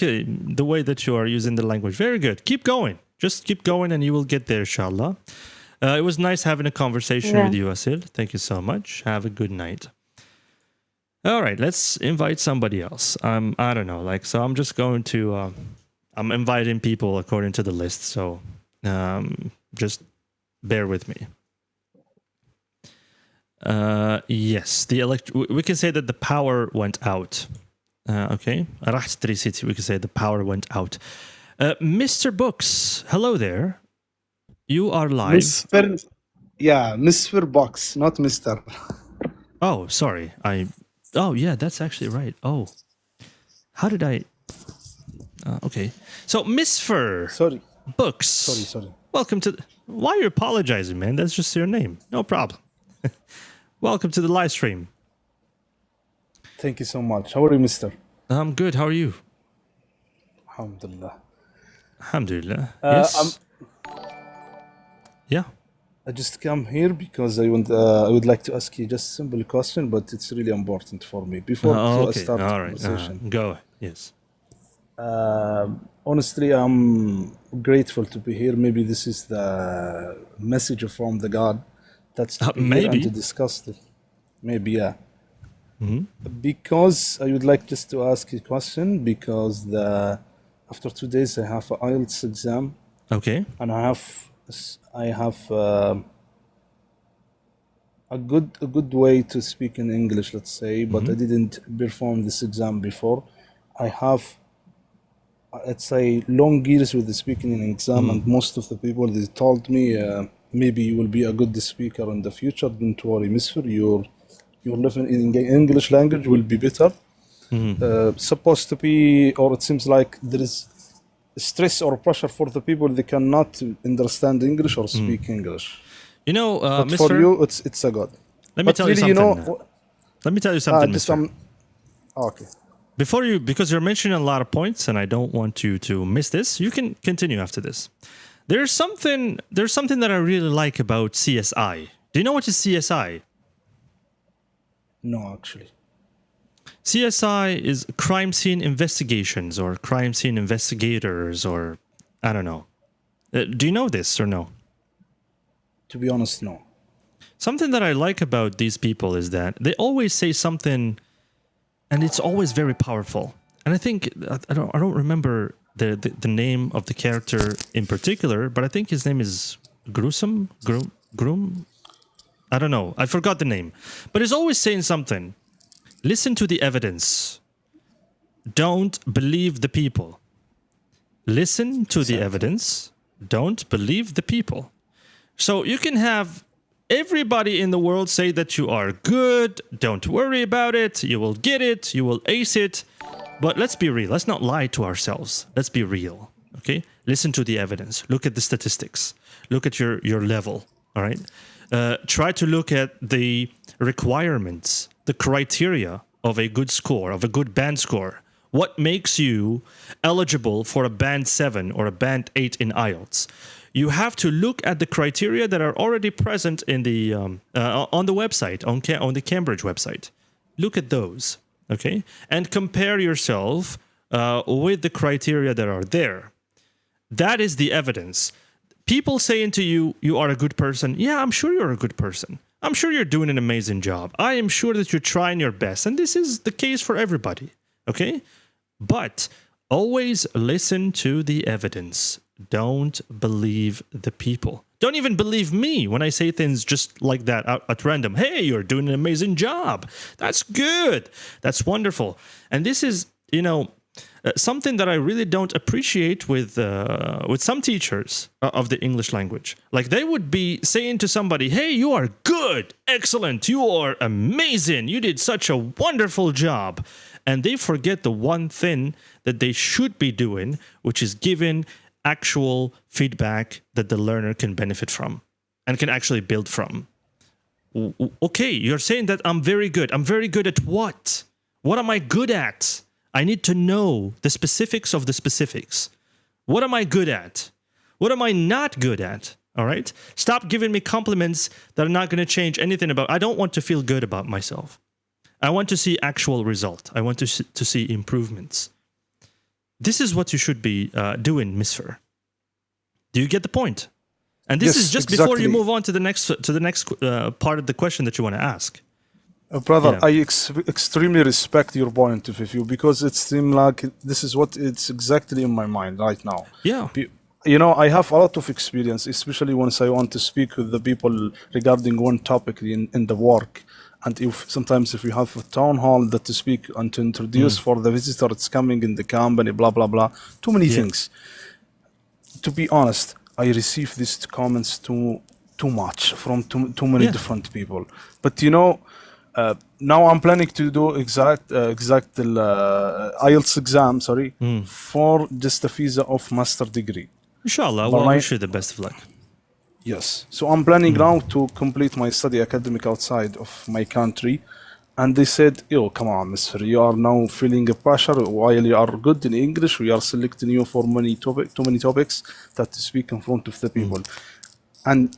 the way that you are using the language. Very good. Keep going. Just keep going and you will get there, inshallah. It was nice having a conversation Yeah. with you, Asil. Thank you so much. Have a good night. All right, let's invite somebody else. I don't know. So I'm just going to, I'm inviting people according to the list. So just bear with me. Yes, we can say that the power went out. Okay, راحت electricity. We can say the power went out. Mr. Books, hello there. You are live. Mr. Box, not Mr. Oh, sorry. Oh, yeah, that's actually right. Oh, how did I? Okay, so Miss Fur Sorry. Books. Sorry. Welcome to. Why are you apologizing, man? That's just your name. No problem. Welcome to the live stream. Thank you so much. How are you, Mister? I'm good. How are you? Alhamdulillah. Alhamdulillah. Yes. Yeah. I just come here because I would like to ask you just a simple question, but it's really important for me. Before I Okay. start the All right. conversation. Go. Yes. Honestly, I'm grateful to be here. Maybe this is the message from the God that's to be here and to discuss it. Maybe, yeah. Because I would like just to ask a question because after 2 days I have an IELTS exam. Okay. And I have a good way to speak in English, let's say, but I didn't perform this exam before. I have, let's say, long years with the speaking in exam, and most of the people, they told me, maybe you will be a good speaker in the future. Don't worry, Mister, your living in English language will be better. Supposed to be, or it seems like there is stress or pressure for the people they cannot understand English or speak English. But Mr. for you, it's a God. Let me tell you something. Let me tell you something, Mr. Okay. Because you're mentioning a lot of points, and I don't want you to miss this. You can continue after this. There's something that I really like about CSI. Do you know what is CSI? No, actually. CSI is crime scene investigations or crime scene investigators, or I don't know. Do you know this or no? To be honest, no. Something that I like about these people is that they always say something and it's always very powerful. And I think I don't remember the name of the character in particular, but I think his name is Groom. I don't know. I forgot the name, but he's always saying something. Listen to the evidence. Don't believe the people. Listen to the evidence. Don't believe the people. So you can have everybody in the world say that you are good. Don't worry about it. You will get it. You will ace it. But let's be real. Let's not lie to ourselves. Let's be real. Okay? Listen to the evidence. Look at the statistics. Look at your level. All right? Try to look at the requirements, the criteria of a good score, of a good band score. What makes you eligible for a band 7 or a band 8 in IELTS? You have to look at the criteria that are already present in the on the website, on the Cambridge website. Look at those, okay? And compare yourself with the criteria that are there. That is the evidence. People saying to you, you are a good person. Yeah, I'm sure you're a good person. I'm sure you're doing an amazing job. I am sure that you're trying your best. And this is the case for everybody, okay? But always listen to the evidence. Don't believe the people. Don't even believe me when I say things just like that at random. Hey, you're doing an amazing job. That's good. That's wonderful. And this is, something that I really don't appreciate with some teachers of the English language. Like they would be saying to somebody, hey, you are good, excellent, you are amazing, you did such a wonderful job. And they forget the one thing that they should be doing, which is giving actual feedback that the learner can benefit from and can actually build from. Okay, you're saying that I'm very good. I'm very good at what? What am I good at? I need to know the specifics of the specifics. What am I good at? What am I not good at? All right? Stop giving me compliments that are not going to change anything about. I don't want to feel good about myself. I want to see actual result. I want to see improvements. This is what you should be doing, Misfer. Do you get the point? And this is just before you move on to the next part of the question that you want to ask. Brother, Yeah. I extremely respect your point of view because it seems like this is what it's exactly in my mind right now. Yeah. I have a lot of experience, especially once I want to speak with the people regarding one topic in the work. And sometimes if we have a town hall that to speak and to introduce for the visitor that's coming in the company, blah, blah, blah, too many things. To be honest, I receive these comments too much from too many different people. But now I'm planning to do exact IELTS exam, for just a visa of master degree. Inshallah, well, I wish you the best of luck. Yes. So I'm planning now to complete my study academic outside of my country. And they said, yo, come on, Mr. You are now feeling a pressure while you are good in English. We are selecting you for too many topics that to speak in front of the people. And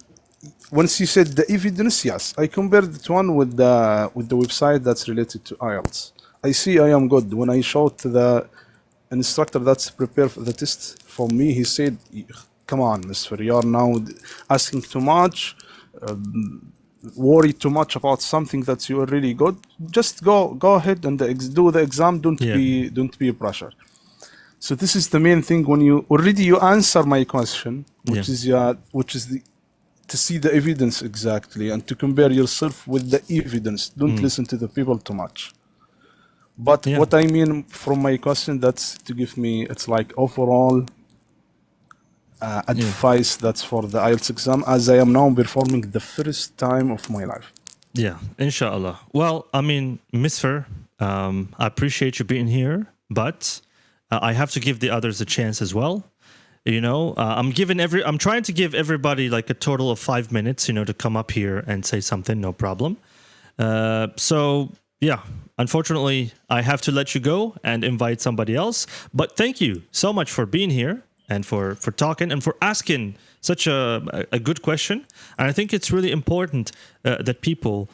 once you said the evidence, yes, I compared it one with the website that's related to IELTS. I see I am good. When I showed to the instructor that's prepared for the test for me, he said, come on, Mr. You are now asking too much, worry too much about something that you are really good. Just go ahead and do the exam. Don't be pressure. So this is the main thing. When you answer my question, which is to see the evidence exactly and to compare yourself with the evidence. Don't listen to the people too much. But what I mean from my question, that's to give me, it's like overall advice that's for the IELTS exam, as I am now performing the first time of my life. Yeah, inshallah. Well, I mean, Misfer, I appreciate you being here, but I have to give the others a chance as well. I'm trying to give everybody like a total of 5 minutes, to come up here and say something, no problem. So yeah, unfortunately, I have to let you go and invite somebody else. But thank you so much for being here and for talking and for asking such a good question. And I think it's really important that people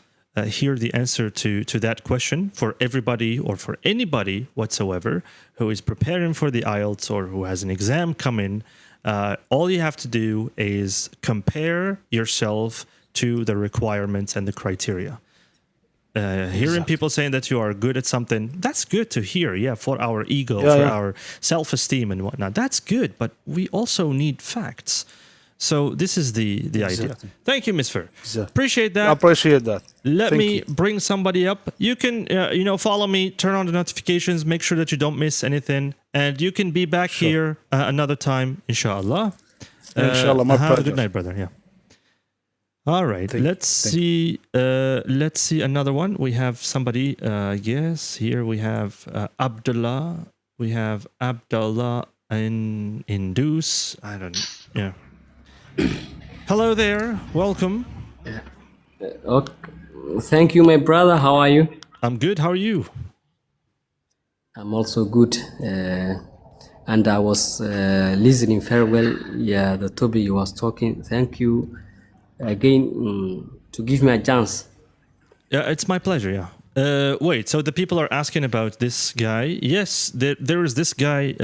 hear the answer to that question for everybody or for anybody whatsoever who is preparing for the IELTS or who has an exam coming. All you have to do is compare yourself to the requirements and the criteria. hearing people saying that you are good at something, that's good to hear. Yeah, for our ego, Yeah, for yeah. our self-esteem and whatnot. That's good, but we also need facts. So this is the idea. Exactly. Thank you, Ms. Fer. Exactly. Appreciate I that. appreciate that. Let Thank me you. bring somebody up. You can, follow me, turn on the notifications, make sure that you don't miss anything, and you can be back Sure. here another time, inshallah. Inshallah, my have a pleasure. good night, brother. Yeah. All right. Thank you. Let's Thank see. Let's see another one. We have somebody. Yes, here we have Abdullah. We have Abdullah in Indus. I don't. Yeah. Hello there. Welcome. Okay. Thank you, my brother. How are you? I'm good. How are you? I'm also good. And I was listening very well. Yeah, the topic you was talking. Thank you again to give me a chance. Yeah, it's my pleasure. Yeah. Wait. So the people are asking about this guy. Yes, there is this guy.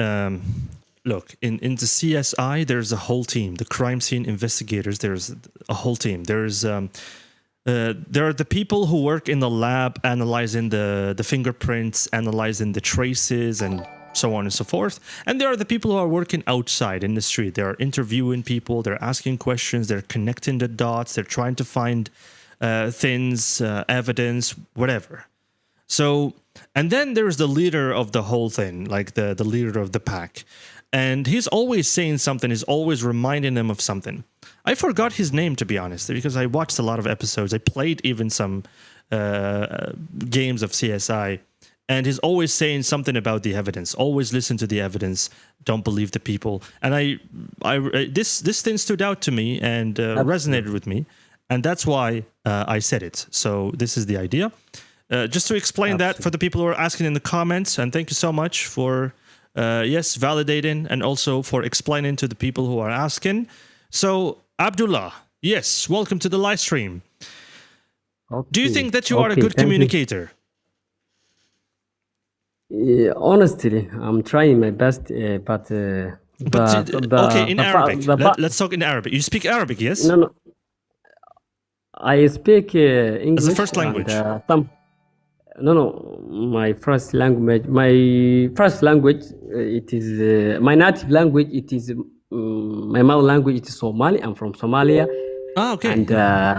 Look, in the CSI, there's a whole team. The crime scene investigators. There's a whole team. There are the people who work in the lab analyzing the fingerprints, analyzing the traces, and so on and so forth. And there are the people who are working outside in the street. They're interviewing people, they're asking questions, they're connecting the dots, they're trying to find things, evidence, whatever. So, and then there's the leader of the whole thing, like the leader of the pack. And he's always saying something, he's always reminding them of something. I forgot his name, to be honest, because I watched a lot of episodes. I played even some games of CSI, and he's always saying something about the evidence. Always listen to the evidence. Don't believe the people. And this thing stood out to me and resonated with me, and that's why I said it. So this is the idea. Just to explain that for the people who are asking in the comments, and thank you so much for validating and also for explaining to the people who are asking. So Abdullah, yes, welcome to the live stream. Okay. Do you think that you are a good thank you. communicator? Honestly, I'm trying my best, but okay, in Arabic. Let's talk in Arabic. You speak Arabic, yes? No. I speak English as a first language. And, no. My first language. It is my native language. It is my mother language. It is Somali. I'm from Somalia. Ah, okay. And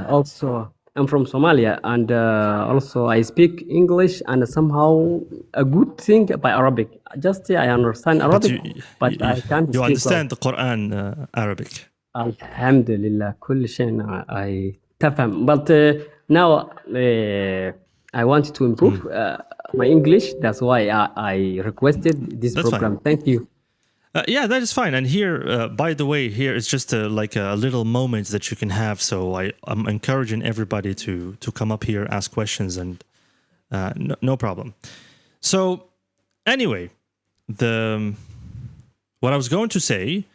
also, I'm from Somalia, and also I speak English and somehow a good thing by Arabic. Just I understand Arabic, but I can't. You understand the Quran Arabic. Alhamdulillah, كل شيء I تفهم. But now I want to improve my English. That's why I requested this program. Fine. Thank you. Yeah, that is fine. And here, by the way, here is just like a little moment that you can have. So I'm encouraging everybody to come up here, ask questions, and no problem. So anyway, what I was going to say,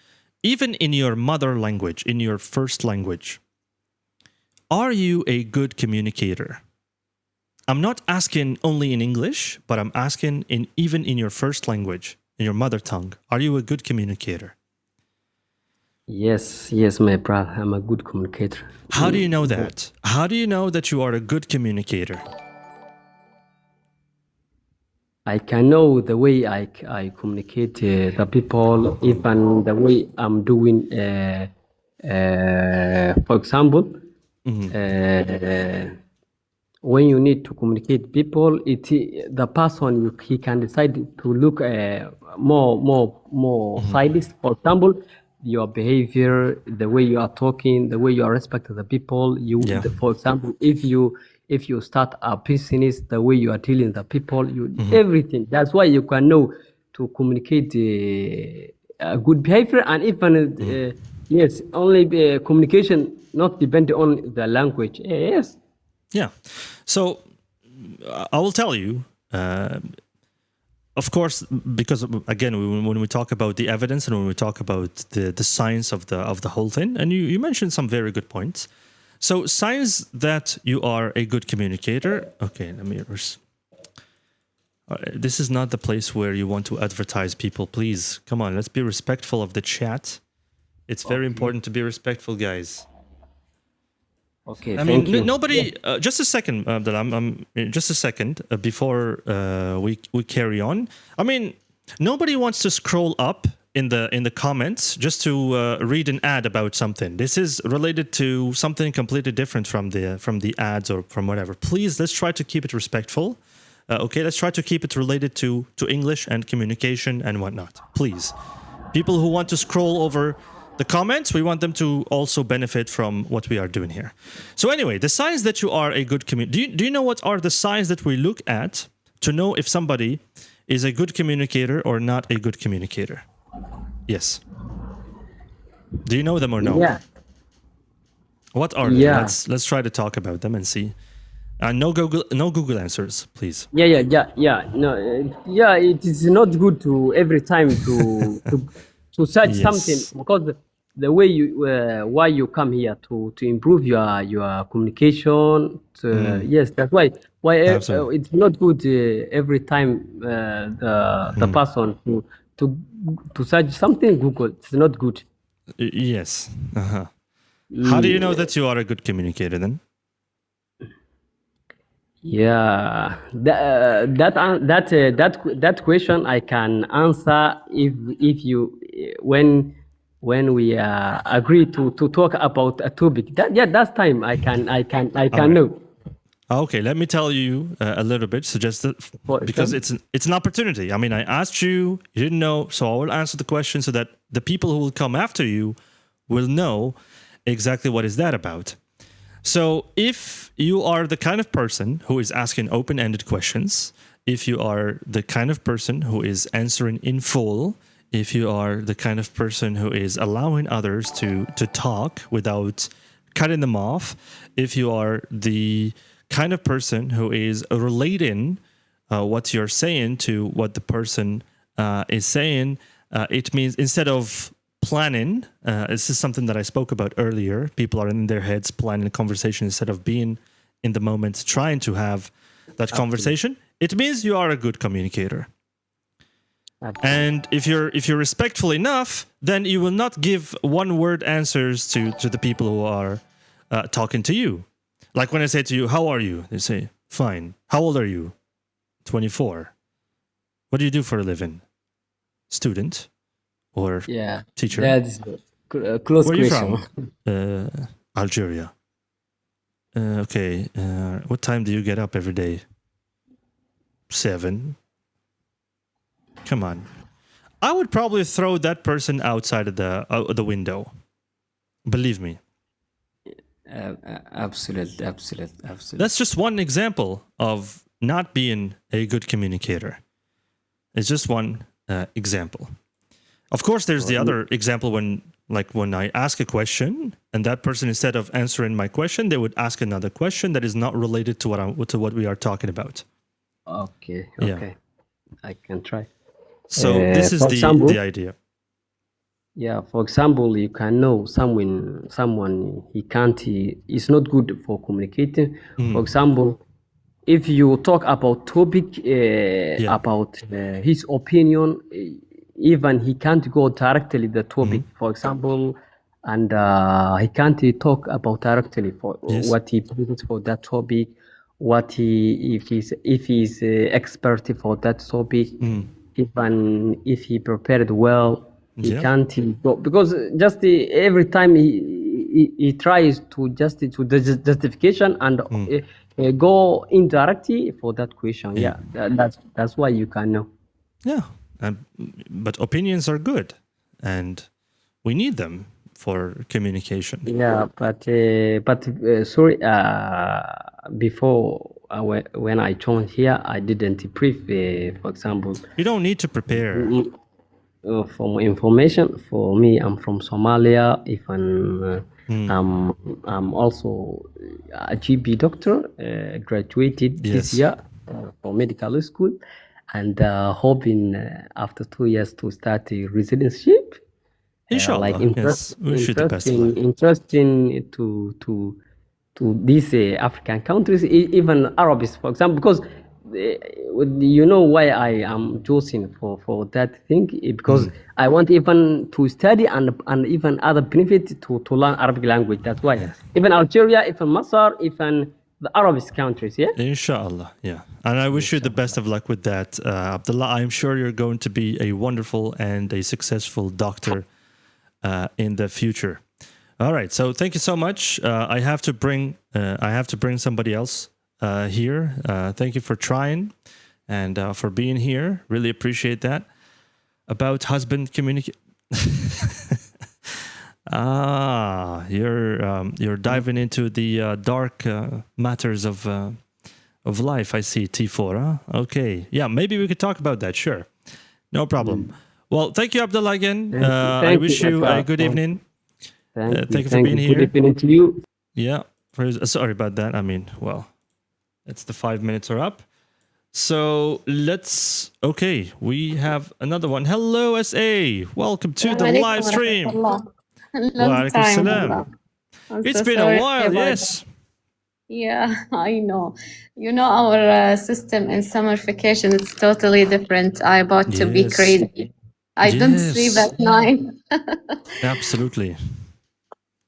even in your mother language, in your first language, are you a good communicator? I'm not asking only in English, but I'm asking even in your first language. In your mother tongue, are you a good communicator? Yes, my brother. I'm a good communicator. How do you know that? How do you know that you are a good communicator? I can know the way I communicate the people, even the way I'm doing. For example, when you need to communicate people, the person he can decide to look more sides. For example, your behavior, the way you are talking, the way you are respecting the people. For example, if you start a business, the way you are dealing with the people, everything. That's why you can know to communicate a good behavior, and even yes, only communication, not depending on the language. Yes. Yeah. So I will tell you, of course, because again, when we talk about the evidence and when we talk about the science of the whole thing, and you mentioned some very good points. So signs that you are a good communicator. Okay, let me. This is not the place where you want to advertise people. Please, come on, let's be respectful of the chat. It's very important to be respectful, guys. Okay, I mean, thank you. nobody. Just a second, Abdullah. Just a second before we carry on. I mean, nobody wants to scroll up in the comments just to read an ad about something. This is related to something completely different from the ads or from whatever. Please, let's try to keep it respectful. Okay, let's try to keep it related to English and communication and whatnot. Please, people who want to scroll over the comments, we want them to also benefit from what we are doing here. So anyway, the signs that you are a good communicator. Do you know what are the signs that we look at to know if somebody is a good communicator or not a good communicator? Yes. Do you know them or no? Yeah. What are they? Yeah. Let's try to talk about them and see. No Google answers, please. Yeah. No, it is not good to every time to search Yes. something, because the way you why you come here to improve your communication. Yes, that's why Absolutely. it's not good every time the person to search something Google. It's not good. Yes. Uh-huh. How do you know that you are a good communicator then? Yeah, that question I can answer if you when we agree to talk about a topic. That's time I can know. Okay, let me tell you a little bit, because it's an opportunity. I mean, I asked you, you didn't know, so I will answer the question so that the people who will come after you will know exactly what is that about. So if you are the kind of person who is asking open-ended questions, if you are the kind of person who is answering in full, if you are the kind of person who is allowing others to talk without cutting them off, if you are the kind of person who is relating what you're saying to what the person is saying, it means instead of planning, this is something that I spoke about earlier. People are in their heads planning a conversation instead of being in the moment trying to have that conversation. It means you are a good communicator. And if you're respectful enough, then you will not give one-word answers to the people who are talking to you. Like when I say to you, "How are you?" They say, "Fine." "How old are you?" 24. "What do you do for a living?" "Student." Or teacher. That's a close Where are you question. from? Algeria. Okay. What time do you get up every day? 7. Come on. I would probably throw that person outside of the window. Believe me. Absolutely. That's just one example of not being a good communicator. It's just one example. Of course, there's the other example when I ask a question and that person, instead of answering my question, they would ask another question that is not related to what we are talking about. Okay. Yeah. I can try. So this is the idea. Yeah, for example, you can know someone is not good for communicating. For example, if you talk about topic about his opinion, even he can't go directly the topic, for example, and he can't talk about directly for what he believes for that topic, what if he's expert for that topic, even if he prepared well, he can't go, because just every time he tries to the justification and go indirectly for that question. Yeah, that's why you can know. Yeah. But opinions are good, and we need them for communication. Yeah, but sorry, before when I joined here, I didn't brief. For example, you don't need to prepare. For information, for me, I'm from Somalia. I'm also a GP doctor, graduated this year for medical school, and hoping after 2 years to start a residency. Inshallah, yes, we wish you the best of luck. Interesting to these African countries, even Arabs, for example, because you know why I am choosing for that thing? Because I want even to study and even other benefit to learn Arabic language. That's why. Yes. Even Algeria, even Masar, even the Arab countries, yeah. Inshallah, yeah. And I wish you the best of luck with that, Abdullah. I'm sure you're going to be a wonderful and a successful doctor in the future. All right, so thank you so much. I have to bring somebody else here. Thank you for trying and for being here. Really appreciate that. About husband communicate. You're diving into the dark matters of life. I see T4. Huh? Okay, yeah, maybe we could talk about that. Sure, no problem. Well, thank you, Abdullah, again. I wish you a good evening. Thank you for being here. Good evening to you. Yeah, sorry about that. I mean, well, it's the 5 minutes are up. So okay, we have another one. Hello, SA. Welcome to the live stream. Long Wa alaikum time. salam. I'm It's so been a sorry while, about yes. that. Yeah, I know. You know, our system in summer vacation, it's totally different. I about to be Yes. crazy. I don't sleep Yes. at night. Absolutely.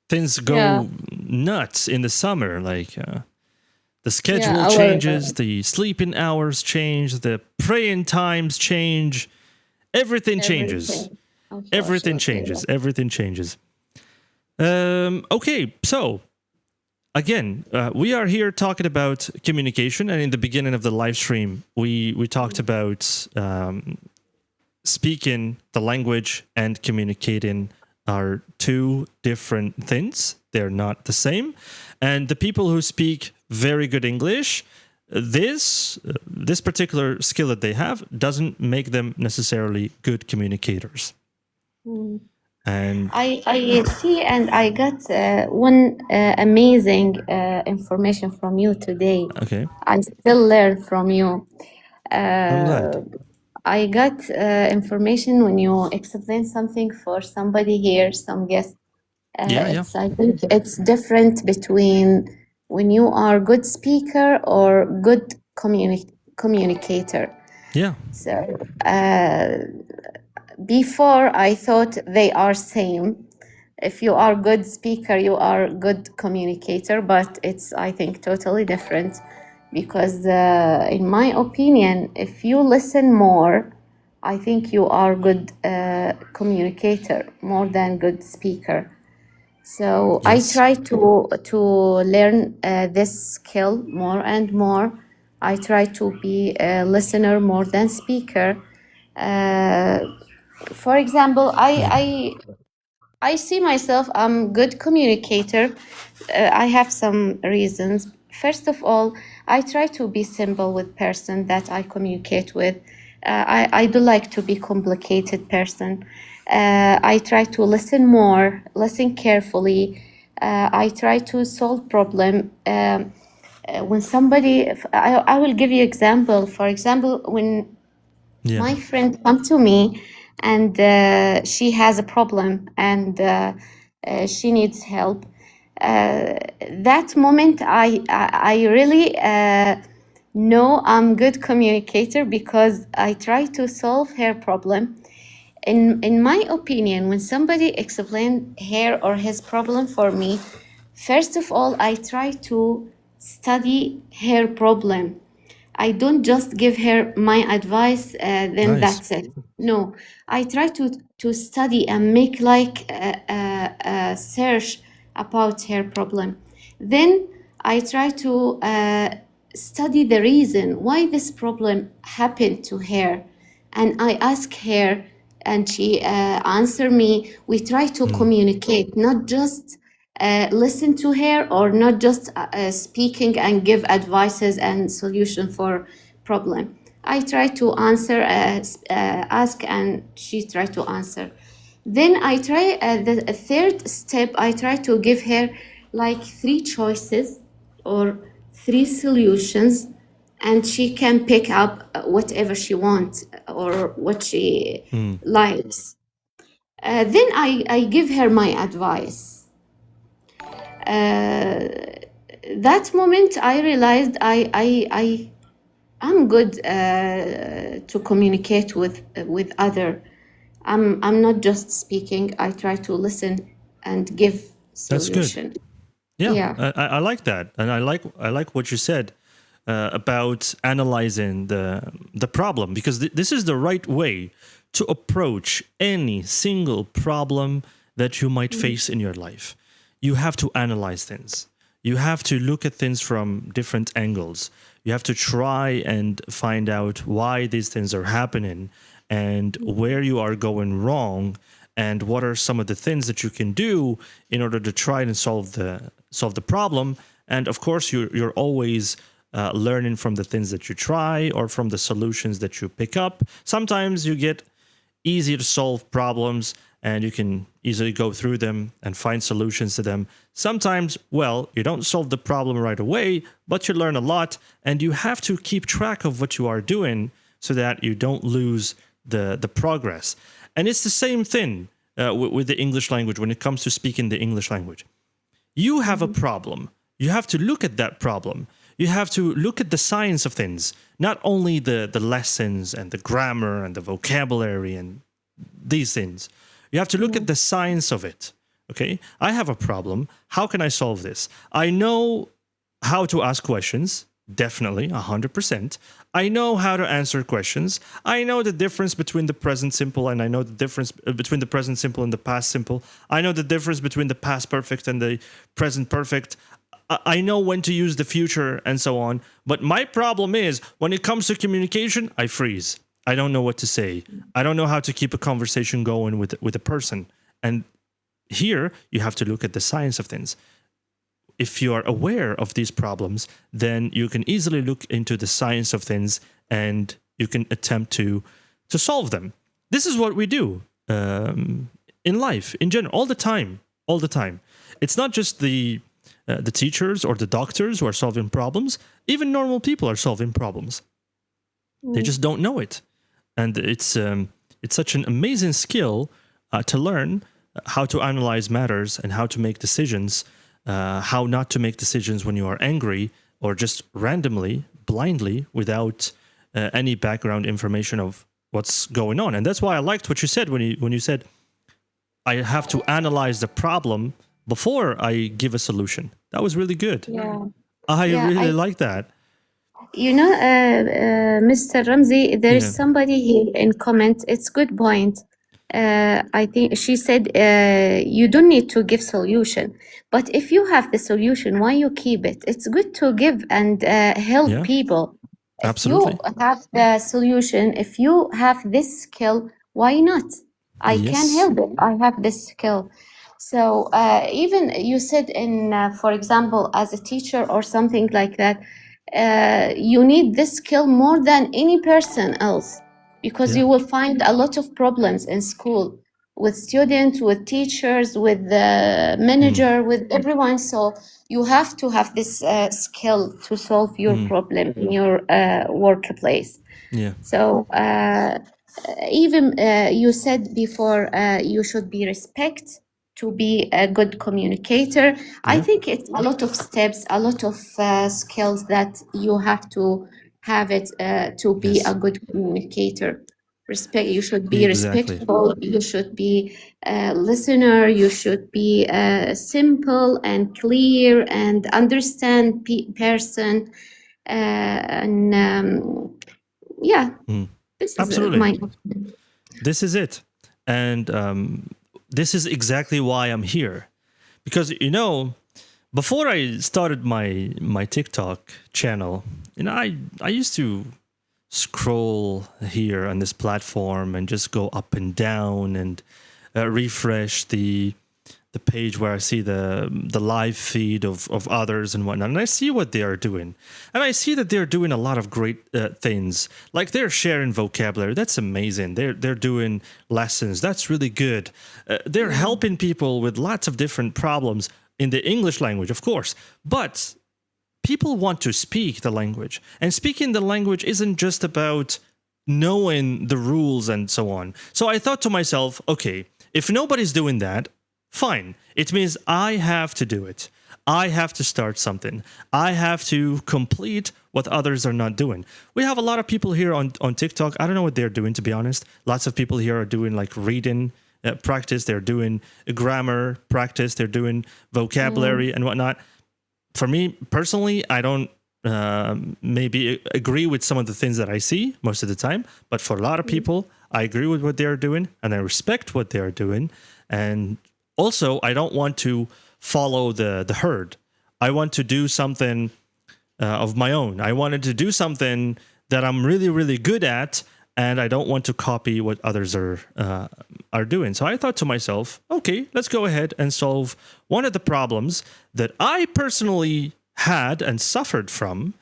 Things go Yeah, nuts in the summer. Like the schedule yeah, changes, the sleeping hours change, the praying times change. Everything changes. Everything unfortunately. changes. Everything changes. Okay, so again, we are here talking about communication, and in the beginning of the live stream, we talked about speaking the language and communicating are two different things. They're not the same, and the people who speak very good English, this particular skill that they have doesn't make them necessarily good communicators. Mm. And I see, and I got one amazing information from you today. okay, I still learn from you. I'm glad. I got information when you explain something for somebody here, some guest. Yeah. I think it's different between when you are good speaker or good communicator. Yeah. So before I thought they are same. If you are good speaker, you are good communicator, but it's, I think, totally different because in my opinion, if you listen more, I think you are good communicator more than good speaker. So Yes. I try to learn this skill more and more. I try to be a listener more than speaker. For example, I see myself, I'm good communicator. I have some reasons. First of all, I try to be simple with person that I communicate with. I do like to be complicated person. I try to listen more, listen carefully. I try to solve problem. When somebody, I will give you example. For example, when Yeah. my friend come to me and she has a problem and she needs help. That moment I really know I'm good communicator because I try to solve her problem. In my opinion, when somebody explain her or his problem for me, first of all, I try to study her problem. I don't just give her my advice, then Nice. that's it. No, I try to study and make like a search about her problem. Then I try to study the reason why this problem happened to her. And I ask her and she answer me. We try to communicate, not just listen to her or not just speaking and give advices and solution for problem. I try to answer, ask, and she try to answer. Then I try the third step. I try to give her like 3 choices or 3 solutions, and she can pick up whatever she wants or what she likes. Then I give her my advice. That moment I realized I'm I'm good to communicate with other. I'm not just speaking. I try to listen and give That's good. solution. Yeah, Yeah. I like that, and I like what you said about analyzing the problem, because this is the right way to approach any single problem that you might face in your life. You have to analyze things. You have to look at things from different angles. You have to try and find out why these things are happening and where you are going wrong, and what are some of the things that you can do in order to try and solve the problem. And of course, you're always learning from the things that you try or from the solutions that you pick up. Sometimes you get easy to solve problems and you can easily go through them and find solutions to them. Sometimes, well, you don't solve the problem right away, but you learn a lot, and you have to keep track of what you are doing so that you don't lose the progress. And it's the same thing with the English language when it comes to speaking the English language. You have a problem. You have to look at that problem. You have to look at the science of things, not only the lessons and the grammar and the vocabulary and these things. You have to look at the science of it. Okay, I have a problem. How can I solve this? I know how to ask questions, definitely, 100%. I know how to answer questions. I know the difference between the present simple, and I know the difference between the present simple and the past simple. I know the difference between the past perfect and the present perfect. I know when to use the future and so on. But my problem is, when it comes to communication, I freeze. I don't know what to say. I don't know how to keep a conversation going with a person. And here, you have to look at the science of things. If you are aware of these problems, then you can easily look into the science of things and you can attempt to solve them. This is what we do in life, in general, all the time. It's not just the teachers or the doctors who are solving problems. Even normal people are solving problems. They just don't know it. And it's such an amazing skill to learn how to analyze matters and how to make decisions, how not to make decisions when you are angry or just randomly, blindly, without any background information of what's going on. And that's why I liked what you said when you said, I have to analyze the problem before I give a solution. That was really good. Yeah. I Yeah, really like that. You know, Mr. Ramsay, there is Yeah. somebody here in comments. It's good point. I think she said you don't need to give solution, but if you have the solution, why you keep it? It's good to give and help Yeah, people. If absolutely. you have the solution, if you have this skill, why not? I can Yes. help it. I have this skill. So even you said in, for example, as a teacher or something like that, you need this skill more than any person else, because Yeah. you will find a lot of problems in school with students, with teachers, with the manager, with everyone. So you have to have this skill to solve your problem in your workplace. Yeah. So even you said before, you should be respect to be a good communicator. I Yeah. think it's a lot of steps, a lot of skills that you have to have it to be Yes. a good communicator. Respect. You should be Exactly. respectful. You should be a listener. You should be simple and clear and understand person. And yeah, this is Absolutely. my. This is it. And this is exactly why I'm here. Because, before I started my TikTok channel, I used to scroll here on this platform and just go up and down and refresh the page where I see the live feed of others and whatnot, and I see what they are doing, and I see that they're doing a lot of great things. Like, they're sharing vocabulary. That's amazing. They're doing lessons. That's really good. They're helping people with lots of different problems in the English language, of course, but people want to speak the language, and speaking the language isn't just about knowing the rules and so on. So I thought to myself, okay, if nobody's doing that, fine. It means I have to do it. I have to start something. I have to complete what others are not doing. We have a lot of people here on TikTok. I don't know what they're doing, to be honest. Lots of people here are doing like reading practice. They're doing grammar practice. They're doing vocabulary and whatnot. For me personally, I don't maybe agree with some of the things that I see most of the time. But for a lot of people, I agree with what they're doing and I respect what they're doing. And also, I don't want to follow the herd. I want to do something of my own. I wanted to do something that I'm really, really good at, and I don't want to copy what others are doing. So I thought to myself, okay, let's go ahead and solve one of the problems that I personally had and suffered from,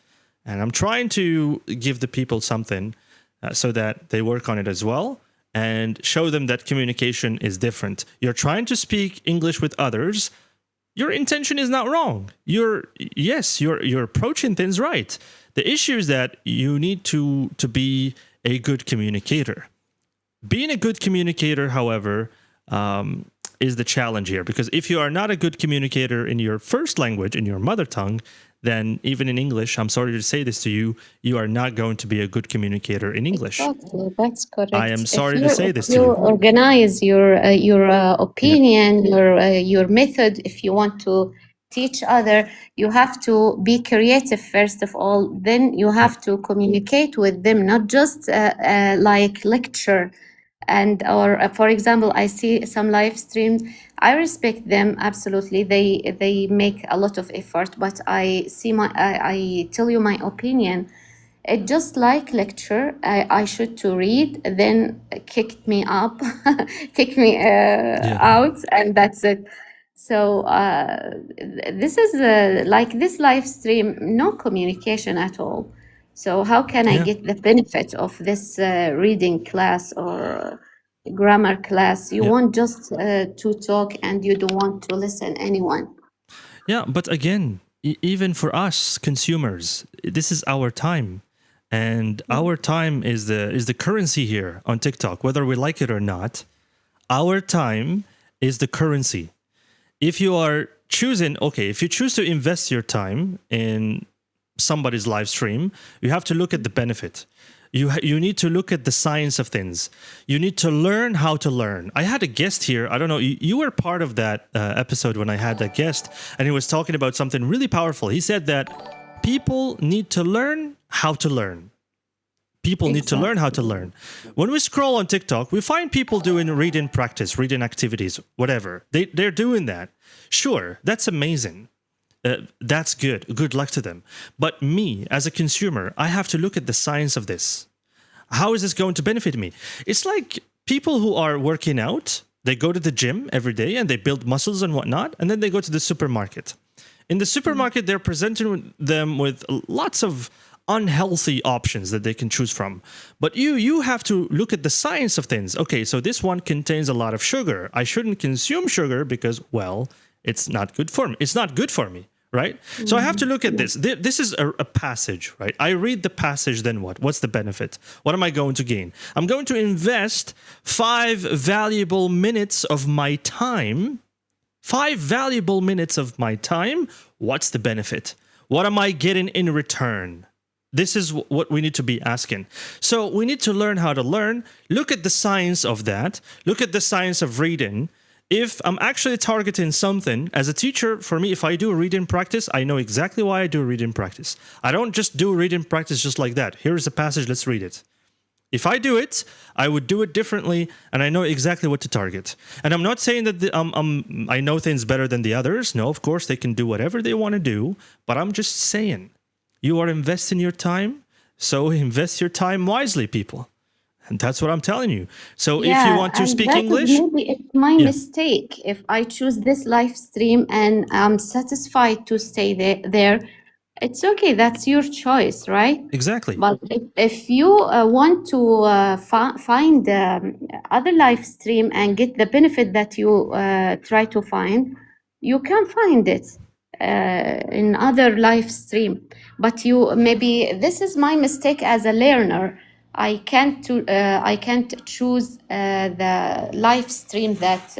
and I'm trying to give the people something so that they work on it as well and show them that communication is different. You're trying to speak English with others. Your intention is not wrong. You're approaching things right. The issue is that you need to be a good communicator. Being a good communicator, however, is the challenge here, because if you are not a good communicator in your first language, in your mother tongue, then even in English, I'm sorry to say this to you, you are not going to be a good communicator in English. Exactly, that's correct. I am sorry to say this to you you. organize your opinion, your method. If you want to teach other, you have to be creative first of all. Then you have to communicate with them, not just like lecture. And or for example, I see some live streams. I respect them absolutely. They make a lot of effort, but I tell you my opinion. It just like lecture. I should to read, then kicked me up, kick me out, and that's it. So this is like this live stream, no communication at all. So how can I get the benefit of this reading class or grammar class? You want just to talk and you don't want to listen anyone. Yeah, but again, even for us consumers, this is our time. And our time is the currency here on TikTok, whether we like it or not. Our time is the currency. If you are choosing, if you choose to invest your time in somebody's live stream, you have to look at the benefit. You need to look at the science of things. You need to learn how to learn. I had a guest here. I don't know. You were part of that episode when I had that guest, and he was talking about something really powerful. He said that people need to learn how to learn. People need to learn how to learn. When we scroll on TikTok, we find people doing reading practice, reading activities, whatever. They're doing that. Sure, that's amazing. That's good. Good luck to them. But me, as a consumer, I have to look at the science of this. How is this going to benefit me? It's like people who are working out. They go to the gym every day and they build muscles and whatnot, and then they go to the supermarket. In the supermarket, they're presenting them with lots of unhealthy options that they can choose from. But you have to look at the science of things. Okay, so this one contains a lot of sugar. I shouldn't consume sugar because, well, it's not good for me. It's not good for me, right? So I have to look at this. This is a passage, right? I read the passage, then what? What's the benefit? What am I going to gain? I'm going to invest 5 valuable minutes of my time. 5 valuable minutes of my time. What's the benefit? What am I getting in return? This is what we need to be asking. So we need to learn how to learn. Look at the science of that. Look at the science of reading. If I'm actually targeting something, as a teacher, for me, if I do reading practice, I know exactly why I do reading practice. I don't just do reading practice just like that. Here's a passage, let's read it. If I do it, I would do it differently, and I know exactly what to target. And I'm not saying that I know things better than the others. No, of course, they can do whatever they want to do, but I'm just saying, you are investing your time, so invest your time wisely, people. And that's what I'm telling you. So if you want to speak English... Maybe it's my mistake. If I choose this live stream and I'm satisfied to stay there, it's okay. That's your choice, right? Exactly. But if you want to find other live stream and get the benefit that you try to find, you can find it in other live stream. But maybe this is my mistake as a learner. I can't choose the live stream that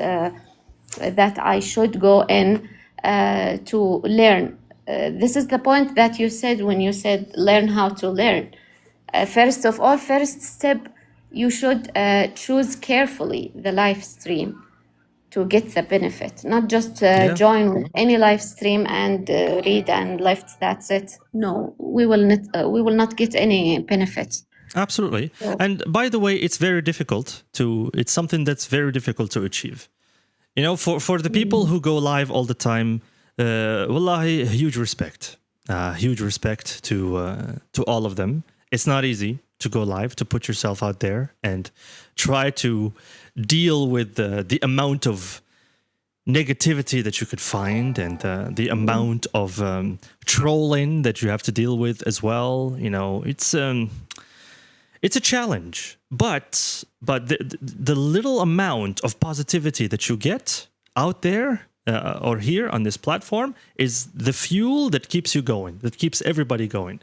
I should go in to learn. This is the point that you said when you said learn how to learn. First of all, first step, you should choose carefully the live stream to get the benefit, not just join with any live stream and read and left. That's it. No, we will not get any benefit. Absolutely. And by the way, it's very difficult it's something that's very difficult to achieve. You know, for the people who go live all the time, wallahi, huge respect to all of them. It's not easy to go live, to put yourself out there and try to deal with the amount of negativity that you could find and the amount of trolling that you have to deal with as well. You know, it's a challenge, but the little amount of positivity that you get out there or here on this platform is the fuel that keeps you going, that keeps everybody going.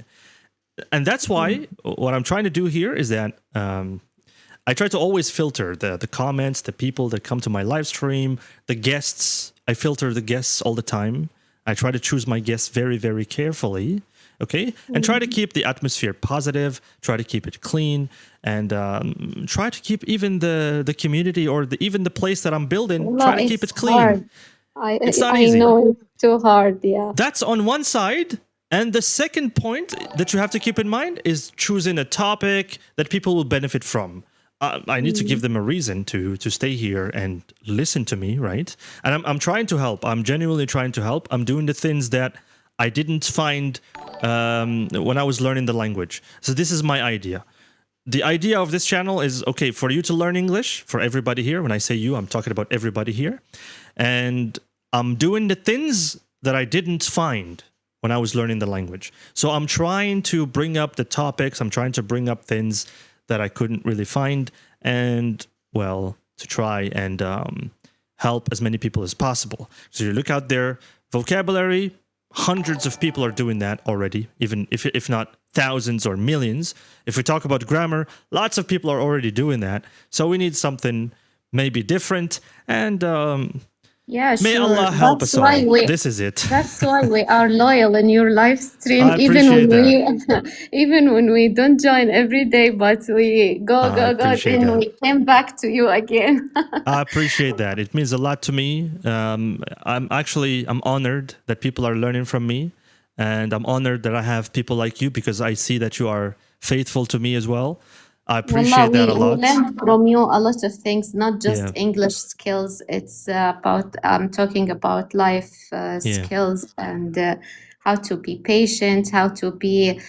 And that's why what I'm trying to do here is that I try to always filter the comments, the people that come to my live stream, the guests. I filter the guests all the time. I try to choose my guests very, very carefully. Okay, and try to keep the atmosphere positive, try to keep it clean, and try to keep even the community or even the place that I'm building, try to keep it clean. Hard. It's not easy. I know it's too hard, yeah. That's on one side. And the second point that you have to keep in mind is choosing a topic that people will benefit from. I need to give them a reason to stay here and listen to me, right? And I'm trying to help. I'm genuinely trying to help. I'm doing the things that I didn't find when I was learning the language. So this is my idea. The idea of this channel is, okay, for you to learn English, for everybody here. When I say you, I'm talking about everybody here. And I'm doing the things that I didn't find when I was learning the language. So I'm trying to bring up the topics. I'm trying to bring up things that I couldn't really find. And, well, to try and help as many people as possible. So you look out there, vocabulary, hundreds of people are doing that already, even if not thousands or millions. If we talk about grammar, lots of people are already doing that. So we need something maybe different. And Yeah, may sure. Allah help That's us why all. This is it. That's why we are loyal in your live stream, I appreciate even when we don't join every day, but we go, I appreciate and that. we came back to you again. I appreciate that. It means a lot to me. I'm honored that people are learning from me. And I'm honored that I have people like you because I see that you are faithful to me as well. I appreciate that a lot. We learn from you a lot of things, not just Yeah. English skills. It's about talking about life skills and how to be patient, how to be.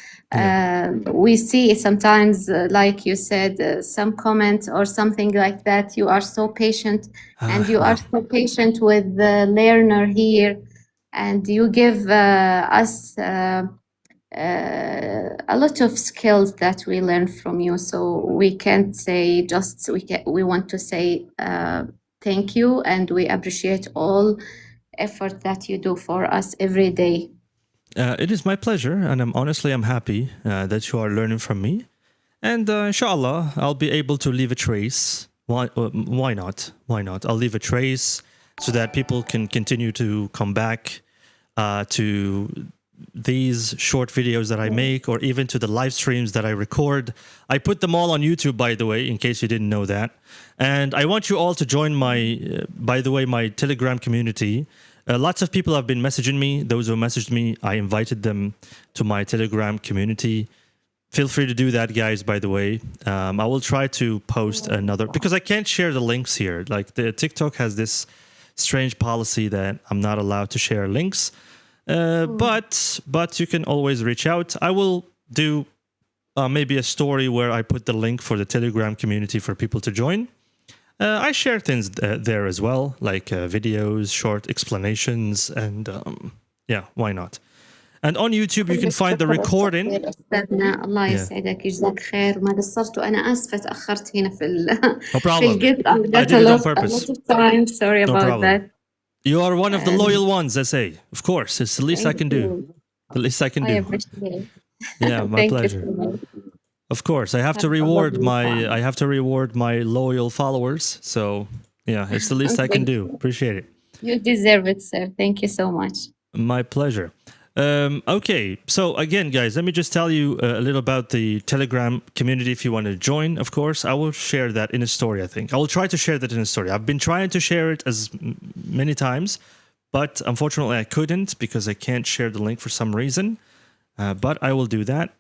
We see sometimes, like you said, some comment or something like that. You are so patient, and you are so patient with the learner here, and you give us. A lot of skills that we learn from you, so we can't say just we want to say thank you, and we appreciate all effort that you do for us every day. It is my pleasure, and I'm happy that you are learning from me, and inshallah I'll be able to leave a trace. Why not? I'll leave a trace so that people can continue to come back to these short videos that I make, or even to the live streams that I record. I put them all on YouTube, by the way, in case you didn't know that. And I want you all to join my Telegram community. Lots of people have been messaging me. Those who messaged me, I invited them to my Telegram community. Feel free to do that, guys, by the way. I will try to post another, because I can't share the links here. Like the TikTok has this strange policy that I'm not allowed to share links. But you can always reach out. I will do maybe a story where I put the link for the Telegram community for people to join. I share things there as well, like videos, short explanations, and yeah, why not? And on YouTube, you can find the recording. أستاذنا الله يسعدك يجزاك خير ما قصرت وأنا آسفة تأخرت هنا في No problem. I did it on purpose. A lot of time. Sorry No about problem. that. You are one of the loyal ones, I say. Of course, it's the least I can do. The least I can I do. appreciate it. Yeah, my Thank pleasure. you so much. Of course, I have to reward my loyal followers. So yeah, it's the least I can do. Appreciate it. You deserve it, sir. Thank you so much. My pleasure. Okay, so again, guys, let me just tell you a little about the Telegram community if you want to join, of course. I will share that in a story, I think. I will try to share that in a story. I've been trying to share it as many times, but unfortunately I couldn't because I can't share the link for some reason. But I will do that.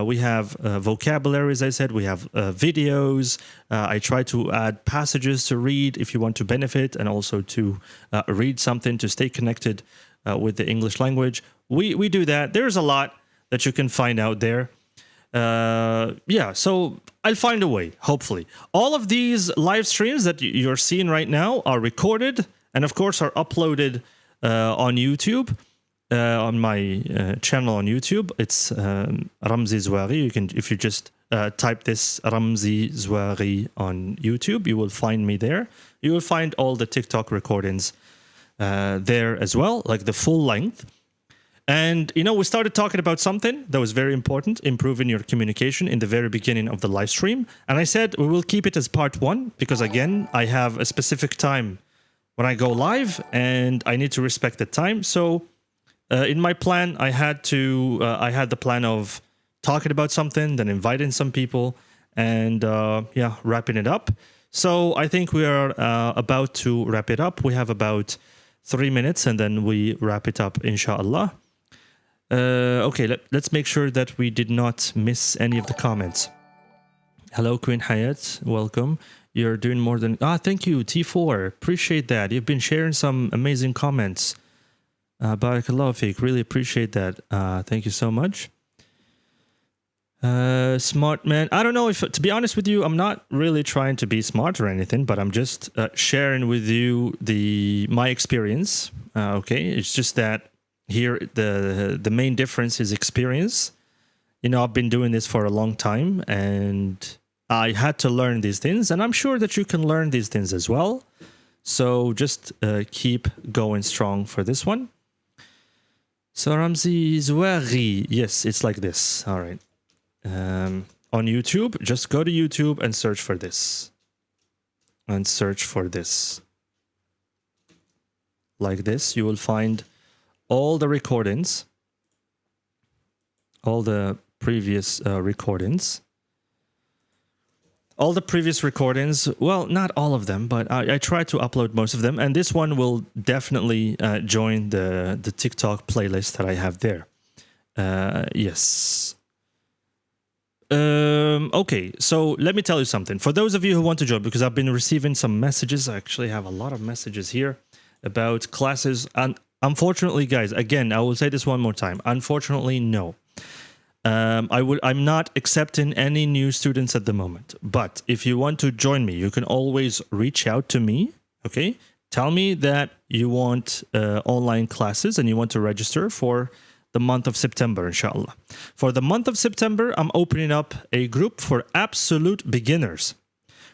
We have vocabulary, as I said. We have videos. I try to add passages to read if you want to benefit and also to read something to stay connected with the English language. We do that. There's a lot that you can find out there. Yeah, so I'll find a way, hopefully. All of these live streams that you're seeing right now are recorded and, of course, are uploaded on YouTube. On my channel on YouTube, it's Ramsay Zouari. You can, if you just type this Ramsay Zouari on YouTube, you will find me there. You will find all the TikTok recordings there as well, like the full length. And, you know, we started talking about something that was very important, improving your communication in the very beginning of the live stream. And I said we will keep it as part 1 because, again, I have a specific time when I go live and I need to respect the time. So in my plan, I had the plan of talking about something, then inviting some people and, yeah, wrapping it up. So I think we are about to wrap it up. We have about 3 minutes and then we wrap it up, inshallah. Okay, let's make sure that we did not miss any of the comments. Hello, Queen Hayat. Welcome. You're doing more than... thank you, T4. Appreciate that. You've been sharing some amazing comments. Barakallahu feek. Really appreciate that. Thank you so much. Smart man. I don't know if, to be honest with you, I'm not really trying to be smart or anything, but I'm just sharing with you my experience. Okay, it's just that here the main difference is experience. You know, I've been doing this for a long time and I had to learn these things, and I'm sure that you can learn these things as well. So just keep going strong for this one. So Ramsay Zouari, yes, it's like this. All right. On YouTube, just go to YouTube and search for this. And search for this. Like this, you will find all the recordings, all the previous recordings. All the previous recordings, well, not all of them, but I try to upload most of them. And this one will definitely join the TikTok playlist that I have there. Yes. Okay, so let me tell you something. For those of you who want to join, because I've been receiving some messages, I actually have a lot of messages here about classes. And unfortunately, guys, again, I will say this one more time. Unfortunately, no. I'm not accepting any new students at the moment. But if you want to join me, you can always reach out to me. Okay, tell me that you want online classes and you want to register for the month of September, inshallah. For the month of September, I'm opening up a group for absolute beginners.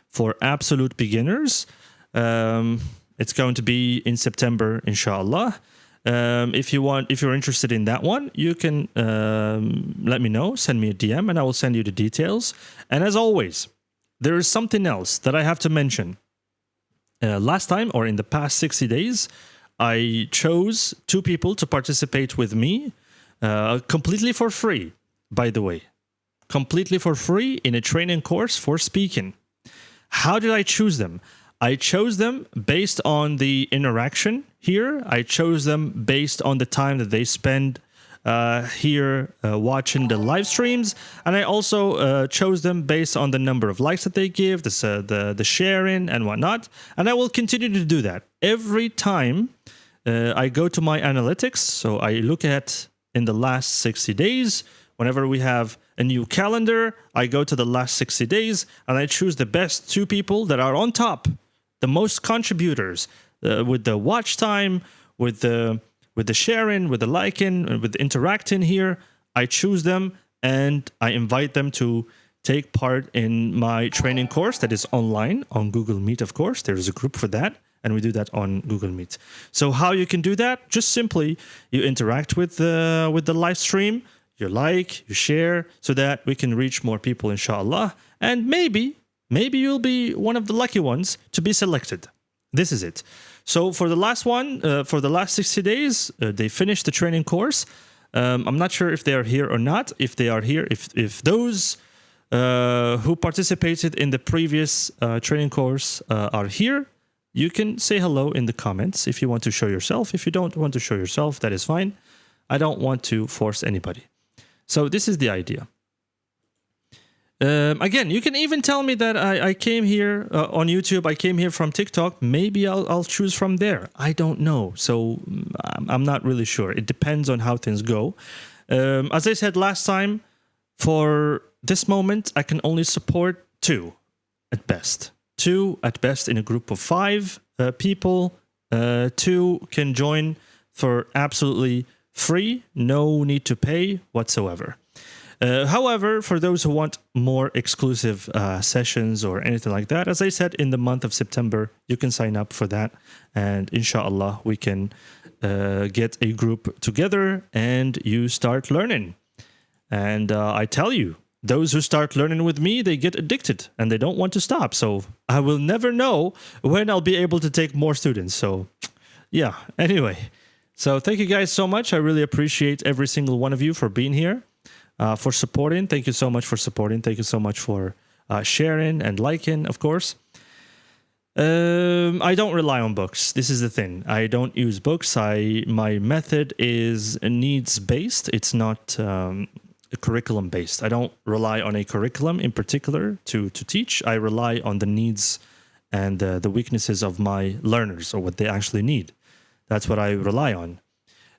For absolute beginners, it's going to be in September, inshallah. If you're interested in that one, you can let me know, send me a DM, and I will send you the details. And as always, there is something else that I have to mention. Last time, or in the past 60 days, I chose 2 people to participate with me, completely for free, by the way. Completely for free in a training course for speaking. How did I choose them? I chose them based on the interaction here. I chose them based on the time that they spend here watching the live streams. And I also chose them based on the number of likes that they give, the sharing and whatnot. And I will continue to do that. Every time I go to my analytics, so I look at in the last 60 days, whenever we have a new calendar, I go to the last 60 days and I choose the best 2 people that are on top. The most contributors with the watch time, with the sharing, with the liking, with the interacting here. I choose them and I invite them to take part in my training course that is online on Google Meet, of course. There is a group for that, and we do that on Google Meet. So how you can do that? Just simply you interact with the live stream, you like, you share, so that we can reach more people, inshallah. And maybe you'll be one of the lucky ones to be selected. This is it. So for the last one, for the last 60 days, they finished the training course. I'm not sure if they are here or not. If they are here, if those who participated in the previous training course are here, you can say hello in the comments if you want to show yourself. If you don't want to show yourself, that is fine. I don't want to force anybody. So this is the idea. Again, you can even tell me that I came here on YouTube. I came here from TikTok. Maybe I'll choose from there. I don't know. So I'm not really sure. It depends on how things go. As I said last time, for this moment, I can only support 2 at best. 2 at best in a group of 5 people. 2 can join for absolutely free. No need to pay whatsoever. However, for those who want more exclusive sessions or anything like that, as I said, in the month of September, you can sign up for that. And inshallah, we can get a group together and you start learning. And I tell you, those who start learning with me, they get addicted and they don't want to stop. So I will never know when I'll be able to take more students. So yeah, anyway. So thank you guys so much. I really appreciate every single one of you for being here. For supporting. Thank you so much for supporting. Thank you so much for sharing and liking, of course. I don't rely on books. This is the thing. I don't use books. My method is needs-based. It's not curriculum-based. I don't rely on a curriculum in particular to teach. I rely on the needs and the weaknesses of my learners or what they actually need. That's what I rely on.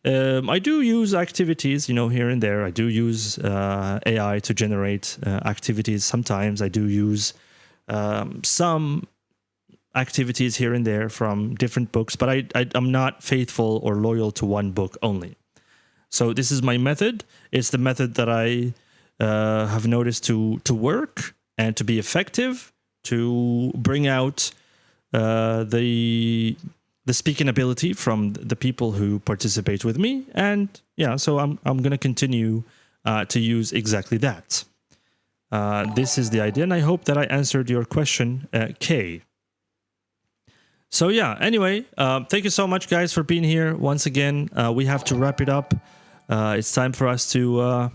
I do use activities, here and there. I do use AI to generate activities. Sometimes I do use some activities here and there from different books, but I'm not faithful or loyal to one book only. So this is my method. It's the method that I have noticed to work and to be effective, to bring out the speaking ability from the people who participate with me. And yeah, so I'm going to continue to use exactly that. This is the idea, and I hope that I answered your question, Kay. So yeah, anyway, thank you so much, guys, for being here. Once again, we have to wrap it up. It's time for us to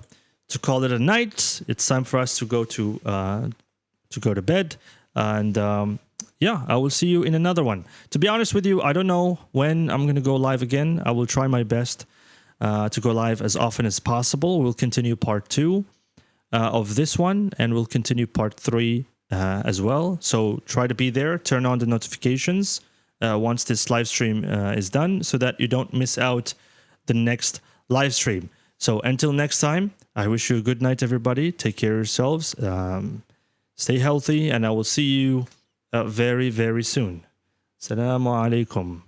call it a night. It's time for us to go to bed. And yeah, I will see you in another one. To be honest with you, I don't know when I'm going to go live again. I will try my best to go live as often as possible. We'll continue part 2 of this one, and we'll continue part 3 as well. So try to be there. Turn on the notifications once this live stream is done so that you don't miss out the next live stream. So until next time, I wish you a good night, everybody. Take care of yourselves. Stay healthy, and I will see you very, very soon. Assalamu alaikum.